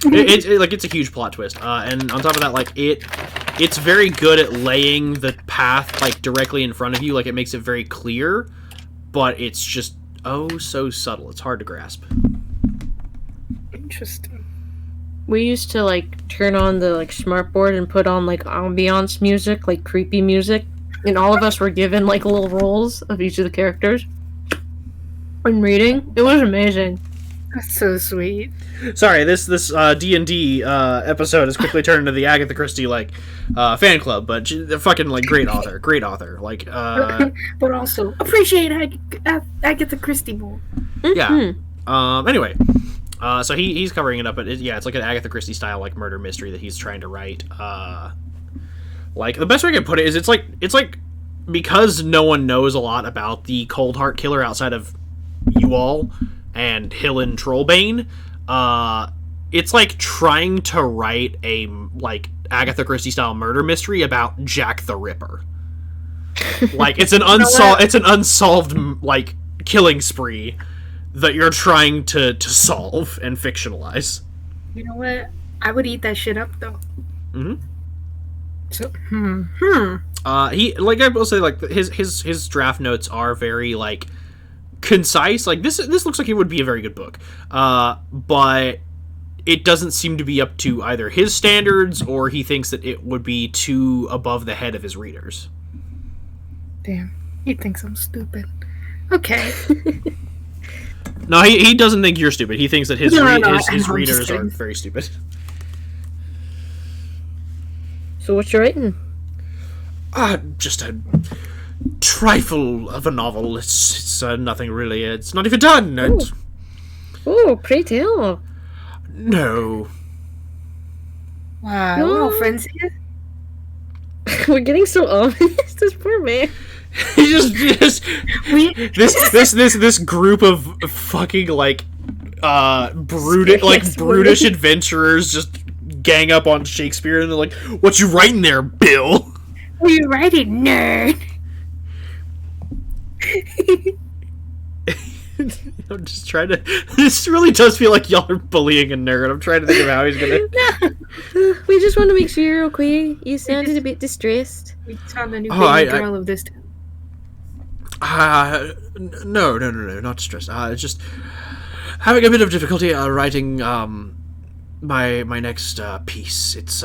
It's a huge plot twist. And on top of that, like, it's very good at laying the path, like, directly in front of you. Like, it makes it very clear, but it's just, oh, so subtle. It's hard to grasp. Interesting. We used to, like, turn on the, like, smartboard and put on, like, ambiance music, like, creepy music. And all of us were given, like, little roles of each of the characters. And reading. It was amazing. That's so sweet. Sorry, this D&D episode has quickly turned into the Agatha Christie, like, fan club, but fucking, like, great author. Like, but also, appreciate Agatha Christie more. yeah. Anyway, so he's covering it up, but it's like an Agatha Christie style, like, murder mystery that he's trying to write. Like, the best way I can put it is it's like because no one knows a lot about the Cold Heart Killer outside of you all and Hillen Trollbane, it's like trying to write a, like, Agatha Christie style murder mystery about Jack the Ripper. Like, it's an unsolved, like, killing spree that you're trying to solve and fictionalize. You know what? I would eat that shit up, though. Mm-hmm. So, he, like, I will say, like, his draft notes are very, like, concise. Like, this looks like it would be a very good book. But it doesn't seem to be up to either his standards or he thinks that it would be too above the head of his readers. Damn. He thinks I'm stupid. Okay. No, he doesn't think you're stupid. He thinks that his readers are very stupid. So what you writing? Just a trifle of a novel. It's nothing really. It's not even done. Oh, pray tell. No. Wow, we're all friends here. We're getting so ominous. This poor man. this group of fucking, like, brutish adventurers just gang up on Shakespeare and they're like, "What you writing there, Bill?" What are you writing, nerd? I'm just trying to. This really does feel like y'all are bullying a nerd. I'm trying to think of how he's gonna. We just want to make sure you're okay. You sounded a bit distressed. We found the new baby girl of this town. No, not stressed. It's just having a bit of difficulty writing my next piece. It's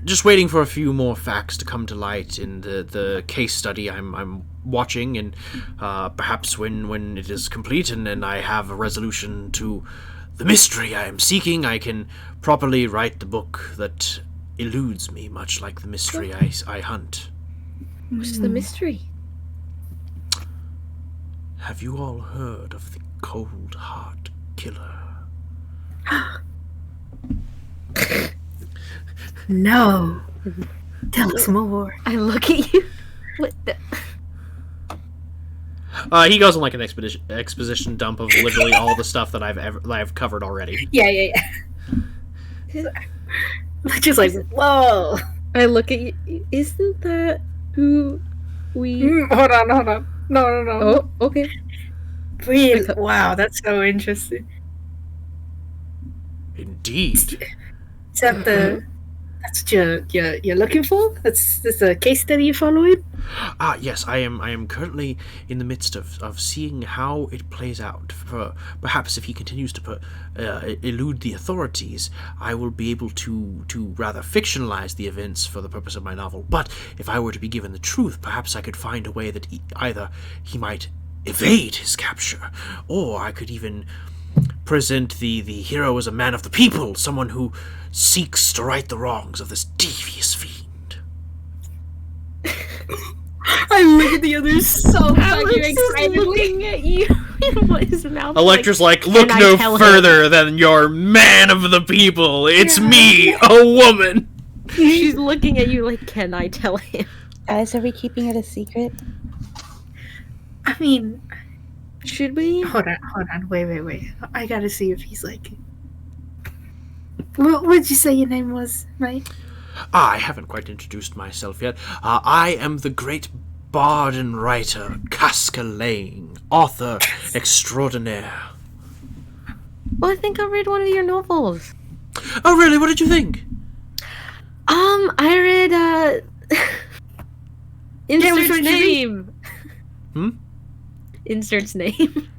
just waiting for a few more facts to come to light in the case study I'm watching, and perhaps when it is complete and I have a resolution to the mystery I am seeking, I can properly write the book that eludes me, much like the mystery I hunt. What's the mystery? Have you all heard of the Cold Heart Killer? No. Tell us more. I look at you. What the? He goes on, like, an exposition dump of literally all the stuff that I've covered already. Yeah. Just like, whoa. I look at you. Isn't that who we... Hold on. No. Oh, okay. Really? Wow, that's so interesting. Indeed. Is that that's what you're looking for? That's this a case study you're following? Yes, I am currently in the midst of seeing how it plays out. For perhaps if he continues to elude the authorities, I will be able to rather fictionalize the events for the purpose of my novel. But if I were to be given the truth, perhaps I could find a way that either he might evade his capture, or I could even present the hero as a man of the people, someone who seeks to right the wrongs of this devious fiend. I look at the others so fucking excitedly. looking at you. His mouth. Electra's like, look "Can I no tell further than your man of the people. It's me, a woman. She's looking at you like, can I tell him? Guys, are we keeping it a secret? I mean, Should we? hold on, wait. I gotta see if he's like. What'd you say your name was, Mike? I haven't quite introduced myself yet. I am the great bard and writer, Casca Lane, author extraordinaire. Well, I think I read one of your novels. Oh, really? What did you think? I read, which Insert's one did you read? name. Hmm? Insert's name.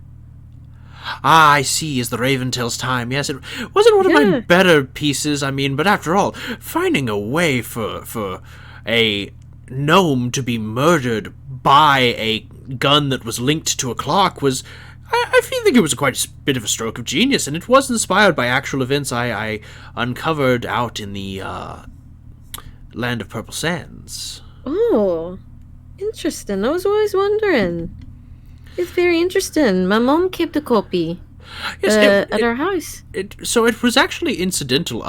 Ah, I see, is the Raventail's time. Yes, it wasn't one of my Yeah. better pieces, I mean, but after all, finding a way for a gnome to be murdered by a gun that was linked to a clock was... I think it was quite a bit of a stroke of genius, and it was inspired by actual events I uncovered out in the land of Purple Sands. Oh, interesting. I was always wondering. It's very interesting. My mom kept a copy Yes, at our house. So it was actually incidental.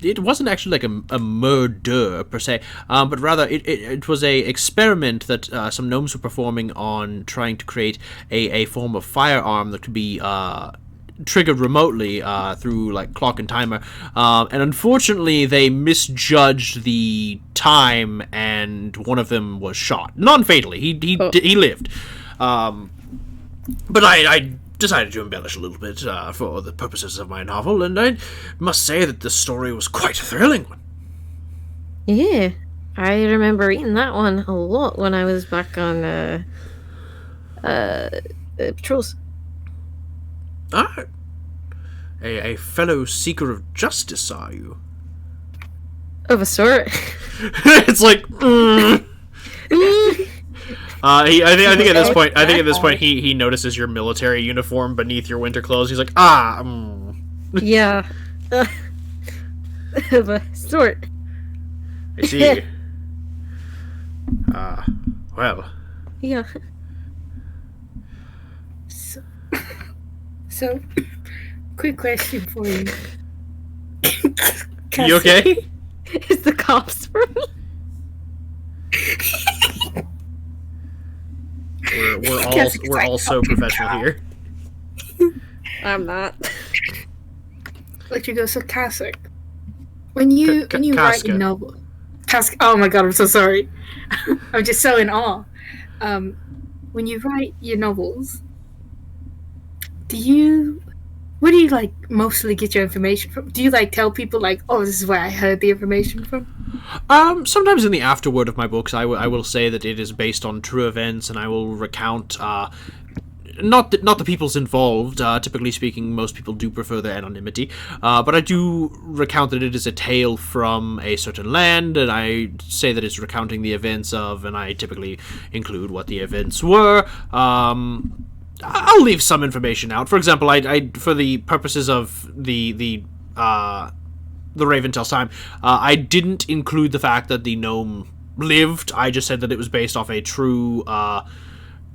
It wasn't actually like a murder per se, but rather it was a experiment that some gnomes were performing on trying to create a form of firearm that could be triggered remotely through like clock and timer. And unfortunately, they misjudged the time, and one of them was shot, non-fatally. He lived. But I decided to embellish a little bit for the purposes of my novel, and I must say that the story was quite a thrilling one. Yeah, I remember reading that one a lot when I was back on patrols. Ah, a fellow seeker of justice, are you? Of a sort. It's like, I think at this point, he notices your military uniform beneath your winter clothes. He's like, Yeah. Of a sort. I see. Well, Yeah. So, quick question for you. you okay? Is the cops for me? We're all so professional here. I'm not. Let you go sarcastic. When you write a Casca. novel, Casca. Oh my god, I'm so sorry. I'm just so in awe. When you write your novels, where do you like mostly get your information from? Do you like tell people like, oh, this is where I heard the information from? Sometimes in the afterword of my books, I will say that it is based on true events, and I will recount not the people's involved. Typically speaking, most people do prefer their anonymity, but I do recount that it is a tale from a certain land, and I say that it's recounting the events of, and I typically include what the events were. I'll leave some information out. For example, I for the purposes of the Raventail's time, I didn't include the fact that the gnome lived. I just said that it was based off a true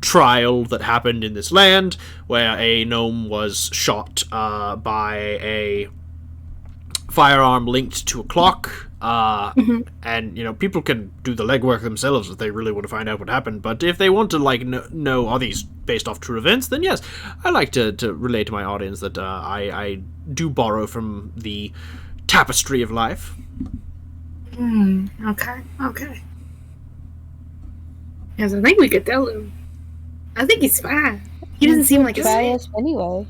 trial that happened in this land, where a gnome was shot by a firearm linked to a clock. And people can do the legwork themselves if they really want to find out what happened, but if they want to know are these based off true events, then yes, I like to relate to my audience that I do borrow from the tapestry of life. Okay. Yes, I think we could tell him. I think he's fine. He doesn't seem like a biased anyway.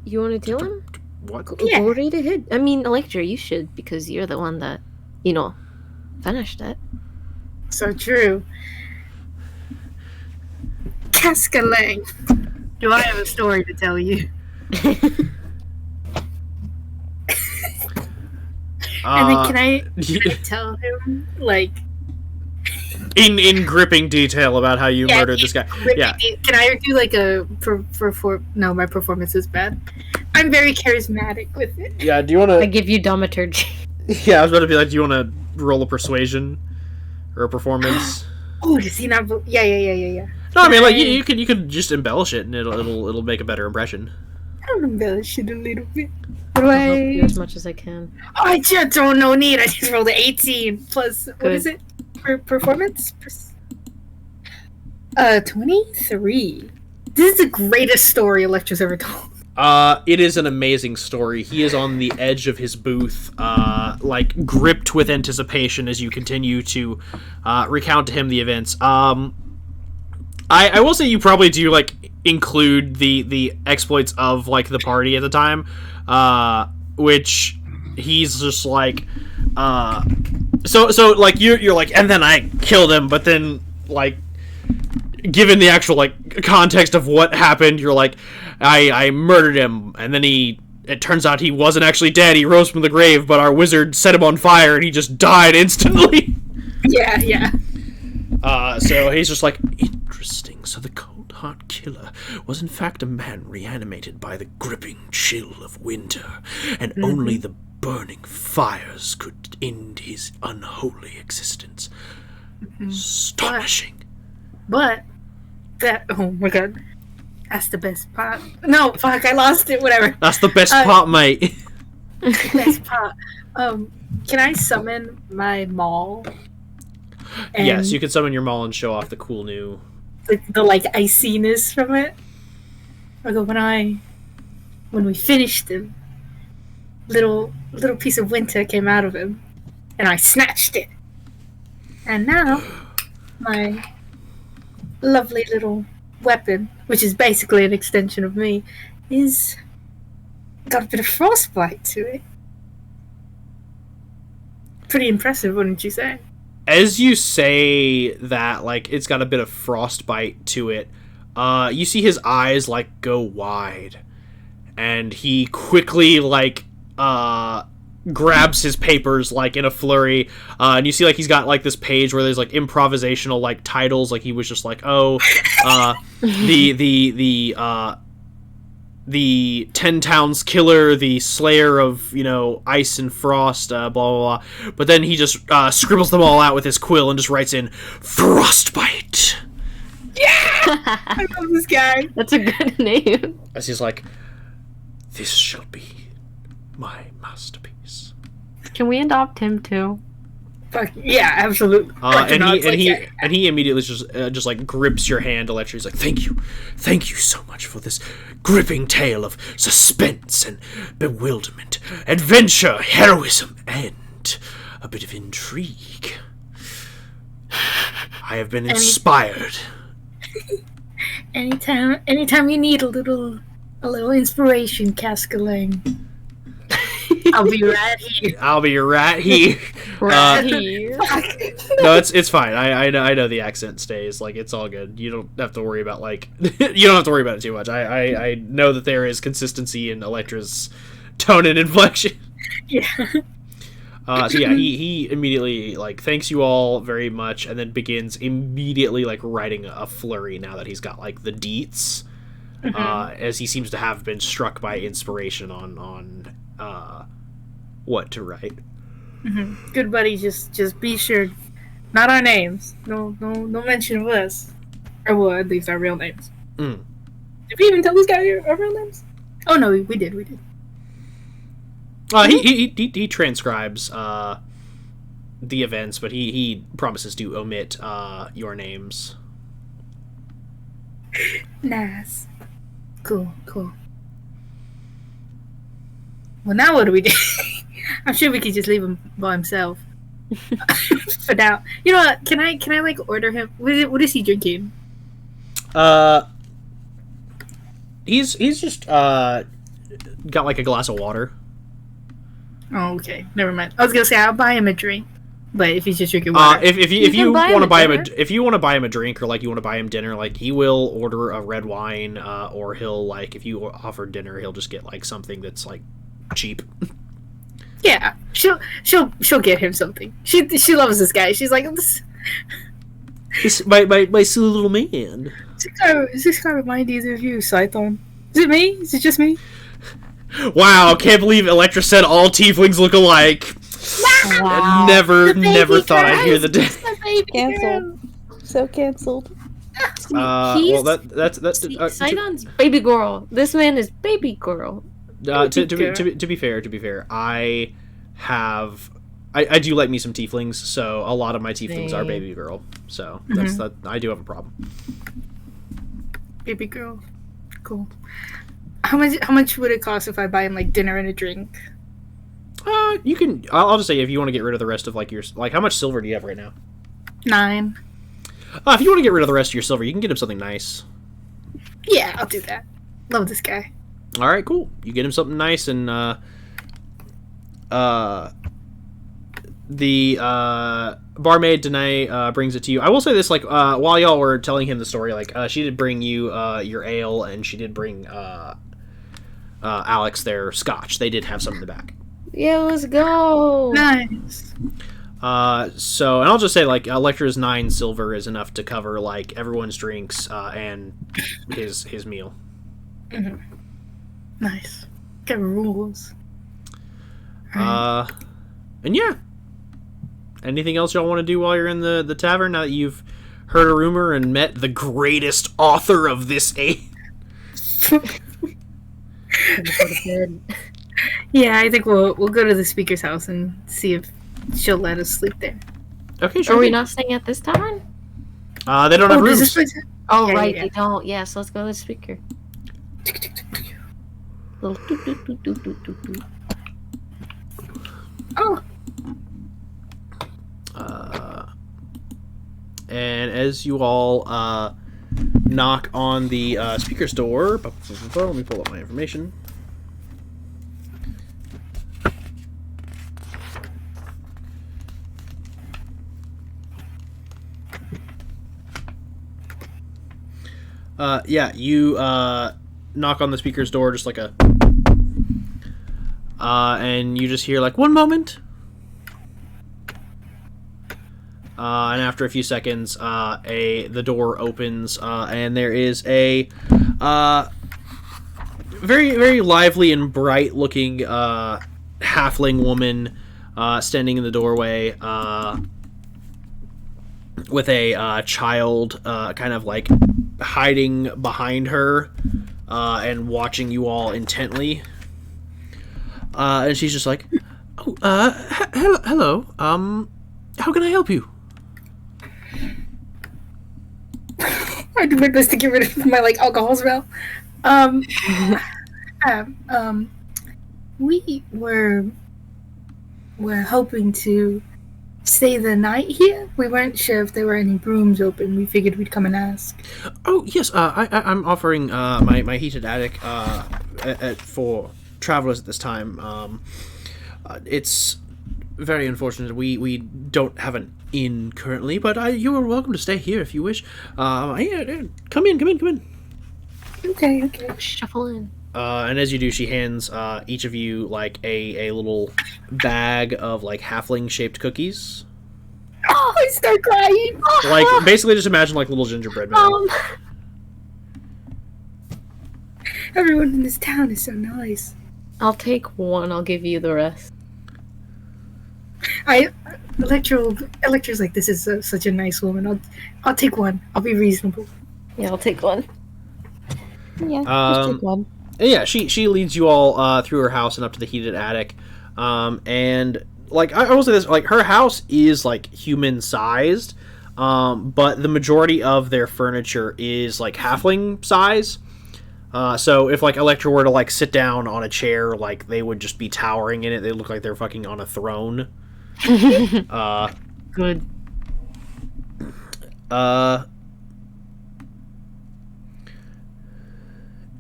You want to tell him? What? Yeah. Go right ahead. I mean, Electra, you should, because you're the one that, finished it. So true. Casca Lang. Do I have a story to tell you? And then can I tell him, like... in gripping detail about how you murdered this guy. Yeah. Can I do like a... No, my performance is bad. I'm very charismatic with it. Yeah, do you want I to... give you dramaturgy. Yeah, I was about to be like, do you want to roll a persuasion? Or a performance? Oh, does he not? Yeah. No, I mean, like you could just embellish it, and it'll make a better impression. I don't embellish it a little bit. I'll help you as much as I can. Oh, I just don't no need. I just rolled an 18 plus what is it? Performance? 23. This is the greatest story Electra's ever told. It is an amazing story. He is on the edge of his booth, like gripped with anticipation as you continue to recount to him the events. I will say you probably do like include the exploits of like the party at the time, which he's just like, so like you're like, and then I killed him, but then like, given the actual like context of what happened, you're like, I murdered him, and then it turns out he wasn't actually dead. He rose from the grave, but our wizard set him on fire, and he just died instantly. Yeah. So he's just like, interesting. So the cold heart killer was in fact a man reanimated by the gripping chill of winter, and only the burning fires could end his unholy existence. Astonishing. But that, oh my god, that's the best part. No, fuck, I lost it. Whatever. That's the best part, mate. Best part. Can I summon my maul? And Yes, you can summon your maul and show off the cool new. the like iciness from it. I go when we finished him, little piece of winter came out of him, and I snatched it, and now my lovely little weapon, which is basically an extension of me, is got a bit of frostbite to it. Pretty impressive, wouldn't you say? As you say that, like, it's got a bit of frostbite to it, you see his eyes, like, go wide. And he quickly, like, grabs his papers, like, in a flurry. And you see, like, he's got, like, this page where there's, like, improvisational, like, titles. Like, he was just like, oh, the 10 Towns Killer, the Slayer of, Ice and Frost, blah, blah, blah. But then he just scribbles them all out with his quill and just writes in, Frostbite. Yeah! I love this guy. That's a good name. As he's like, this shall be my masterpiece. Can we adopt him too? Fuck, yeah, absolutely. And he immediately just like grips your hand, Electra. He's like, thank you so much for this gripping tale of suspense and bewilderment, adventure, heroism, and a bit of intrigue. I have been inspired. Anytime you need a little inspiration, Cascalang, I'll be right here. I'll be right here. Right here. No, it's fine. I know the accent stays. Like, it's all good. You don't have to worry about you don't have to worry about it too much. I know that there is consistency in Electra's tone and inflection. Yeah. So yeah, he immediately like thanks you all very much, and then begins immediately like writing a flurry now that he's got like the deets, as he seems to have been struck by inspiration on what to write. Good buddy, just be sure, not our names. No mention of us, or well, at least our real names. Did we even tell this guy our real names? Oh no, we did. He transcribes the events, but he promises to omit your names. Nice. Cool. Well, now what do we do? I'm sure we could just leave him by himself for now. You know what? Can I like order him? What is he drinking? He's just got like a glass of water. Oh, okay. Never mind. I was gonna say I'll buy him a drink, but if he's just drinking water, if you want to buy him a drink, or like you want to buy him dinner, like he will order a red wine, or he'll like if you offer dinner, he'll just get like something that's like cheap. Yeah, she'll get him something. She loves this guy. She's like, this my silly little man. Does this guy remind you of you, Scython? Is it me? Is it just me? Wow, can't believe Electra said all tieflings look alike. Wow. Never thought I'd hear the day. Cancel. so canceled. Well, that's Sidon's baby girl. This man is baby girl. to be fair, I do like me some tieflings, so a lot of my tieflings are baby girl. So that's that. I do have a problem. Baby girl. Cool. How much would it cost if I buy him like dinner and a drink? You can. I'll just say if you want to get rid of the rest of like your how much silver do you have right now? 9. If you want to get rid of the rest of your silver, you can get him something nice. Yeah, I'll do that. Love this guy. All right, cool. You get him something nice, and the barmaid Danae brings it to you. I will say this, while y'all were telling him the story, she did bring you your ale, and she did bring Alex their scotch. They did have some in the back. Yeah, let's go. Nice. And I'll just say, Electra's 9 silver is enough to cover, everyone's drinks, and his meal. Mm-hmm. Nice. Got rules. Right. And yeah. Anything else y'all want to do while you're in the tavern, now that you've heard a rumor and met the greatest author of this age? Yeah, I think we'll go to the speaker's house and see if she'll let us sleep there. Okay, sure. Are we not staying at this tavern? They don't have does rooms. this place- Oh, Yeah, right, yeah. they don't. Yes, let's go to the speaker. Little doot, doot, doot, doot, doot, doot, doot. Oh, And as you all knock on the speaker's door, let me pull up my information. You knock on the speaker's door, just like and you just hear 1 moment. And after a few seconds, the door opens, and there is a very, very lively and bright-looking halfling woman standing in the doorway with a child kind of hiding behind her and watching you all intently. And she's just like, "Oh, hello. How can I help you?" I do my best to get rid of my alcohol smell. We were hoping to stay the night here. We weren't sure if there were any rooms open. We figured we'd come and ask. Oh, yes. I'm offering my heated attic for travelers at this time. It's very unfortunate. We don't have an inn currently, but you are welcome to stay here if you wish. Yeah, come in. Okay. Shuffle in. And as you do, she hands each of you a little bag of halfling shaped cookies. Oh, I start crying. Basically, just imagine little gingerbread men. Everyone in this town is so nice. I'll take one. I'll give you the rest. Electra's like, this is such a nice woman. I'll take one. I'll be reasonable. Yeah, I'll take one. Yeah, just take one. Yeah, she leads you all through her house and up to the heated attic. And I will say this, her house is human sized, but the majority of their furniture is halfling size. So if Electra were to sit down on a chair, they would just be towering in it. They look like they're fucking on a throne. Good.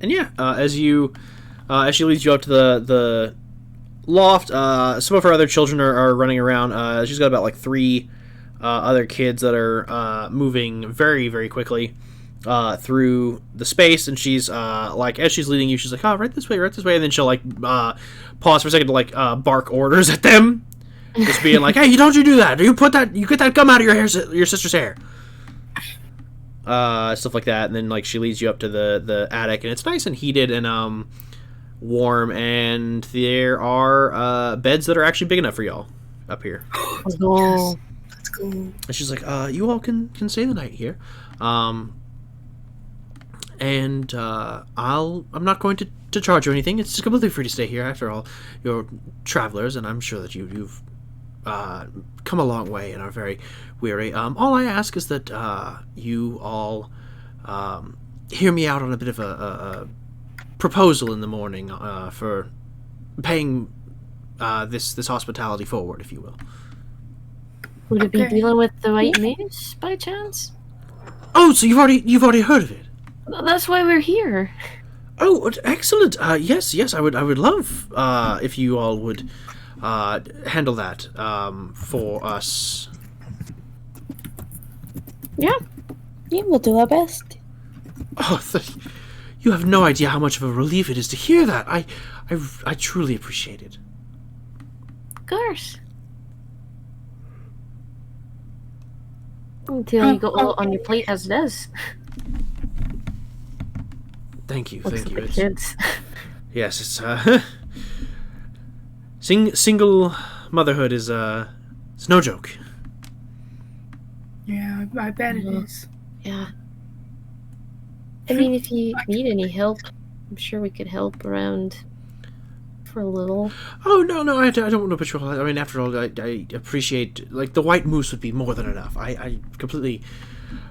And yeah, as she leads you up to the loft, some of her other children are running around. She's got about 3 other kids that are moving very, very quickly through the space, and she's as she's leading you, she's like, "Oh, right this way," and then she'll pause for a second to bark orders at them, just being like, "Hey, don't you do that? You get that gum out of your sister's hair." Stuff like that, and then she leads you up to the attic, and it's nice and heated and warm, and there are beds that are actually big enough for y'all up here. Let's go. Let's cool. And she's like, you all can stay the night here. I'm not going to charge you anything. It's completely free to stay here. After all, you're travelers, and I'm sure that you've come a long way and are very weary. All I ask is that you all hear me out on a bit of a proposal in the morning for paying this hospitality forward, if you will. Would it be Okay. dealing with the White Moose by chance? Oh, so you've already heard of it? That's why we're here. Oh, excellent. Yes, I would love if you all would handle that for us. Yeah, we'll do our best. Oh, you have no idea how much of a relief it is to hear that. I truly appreciate it. Of course. Until you go all on your plate as it is. Thank you. Looks Thank you. like It's, kids. yes, it's single motherhood is it's no joke. Yeah, I bet it Mhm. is. Yeah. I mean, if you need any help, I'm sure we could help around for a little. Oh no, I don't want to patrol. I mean, after all, I appreciate, like, the white moose would be more than enough. I completely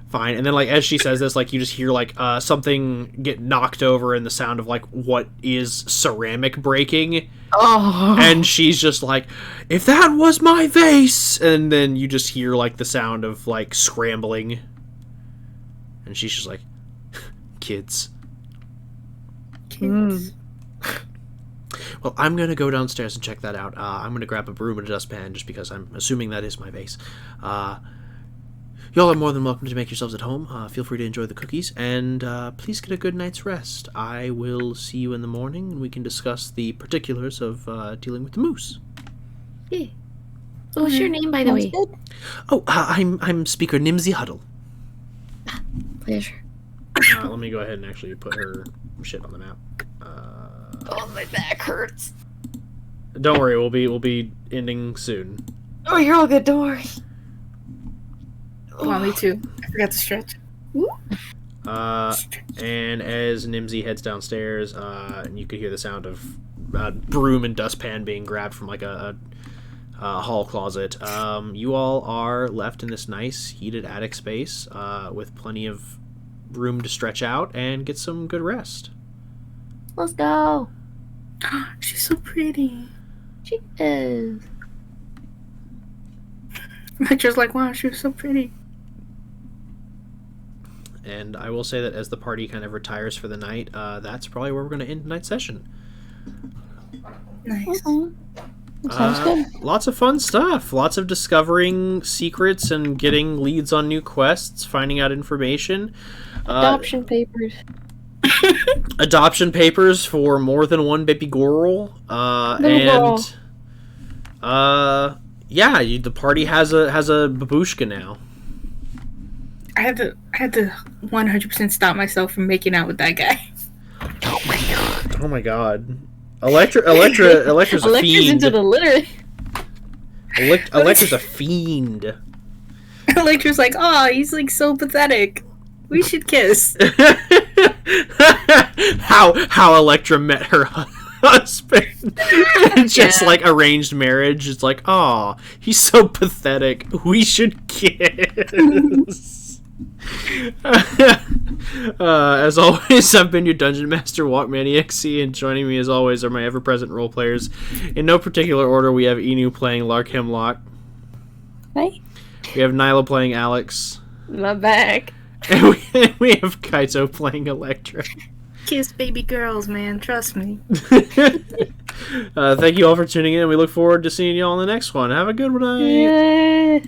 fine. And then, like, as she says this, like, you just hear like something get knocked over and the sound of like what is ceramic breaking, Oh! and she's just like, if that was my vase, and then you just hear like the sound of like scrambling, and she's just like, kids. Kids. Well, I'm gonna go downstairs and check that out. I'm gonna grab a broom and a dustpan just because I'm assuming that is my vase. Y'all are more than welcome to make yourselves at home. Feel free to enjoy the cookies, and please get a good night's rest. I will see you in the morning, and we can discuss the particulars of dealing with the moose. Yeah. What's your name, by the way? Good. Oh, I'm Speaker Nimsy Huddle. Pleasure. Let me go ahead and actually put her shit on the map. Oh, my back hurts. Don't worry, we'll be ending soon. Oh, you're all good. Don't worry. Well, me too. I forgot to stretch. And as Nimsy heads downstairs, and you could hear the sound of broom and dustpan being grabbed from like a hall closet. You all are left in this nice heated attic space with plenty of room to stretch out and get some good rest. Let's go. She's so pretty. She is. Lecture's like, wow, she was so pretty. And I will say that as the party kind of retires for the night, that's probably where we're going to end tonight's session. Nice. Sounds good. Lots of fun stuff. Lots of discovering secrets and getting leads on new quests, finding out information. Adoption papers. Adoption papers for more than one baby girl. Little Yeah, the party has a babushka now. I had to 100% stop myself from making out with that guy. Oh my god. Electra's a Electra's fiend. into the litter. Electra's a fiend. Lecture's like, oh, he's like so pathetic. We should kiss. how Electra met her husband. Just like arranged marriage. It's like, oh, he's so pathetic. We should kiss. As always, I've been your Dungeon Master, Walk Maniac C, and joining me as always are my ever-present role players. In no particular order, we have Inu playing Lark Hemlock. Hey. We have Nyla playing Alex. My back. And we have Kaito playing Electra. Kiss baby girls, man. Trust me. Thank you all for tuning in. We look forward to seeing you all in the next one. Have a good night. Yeah.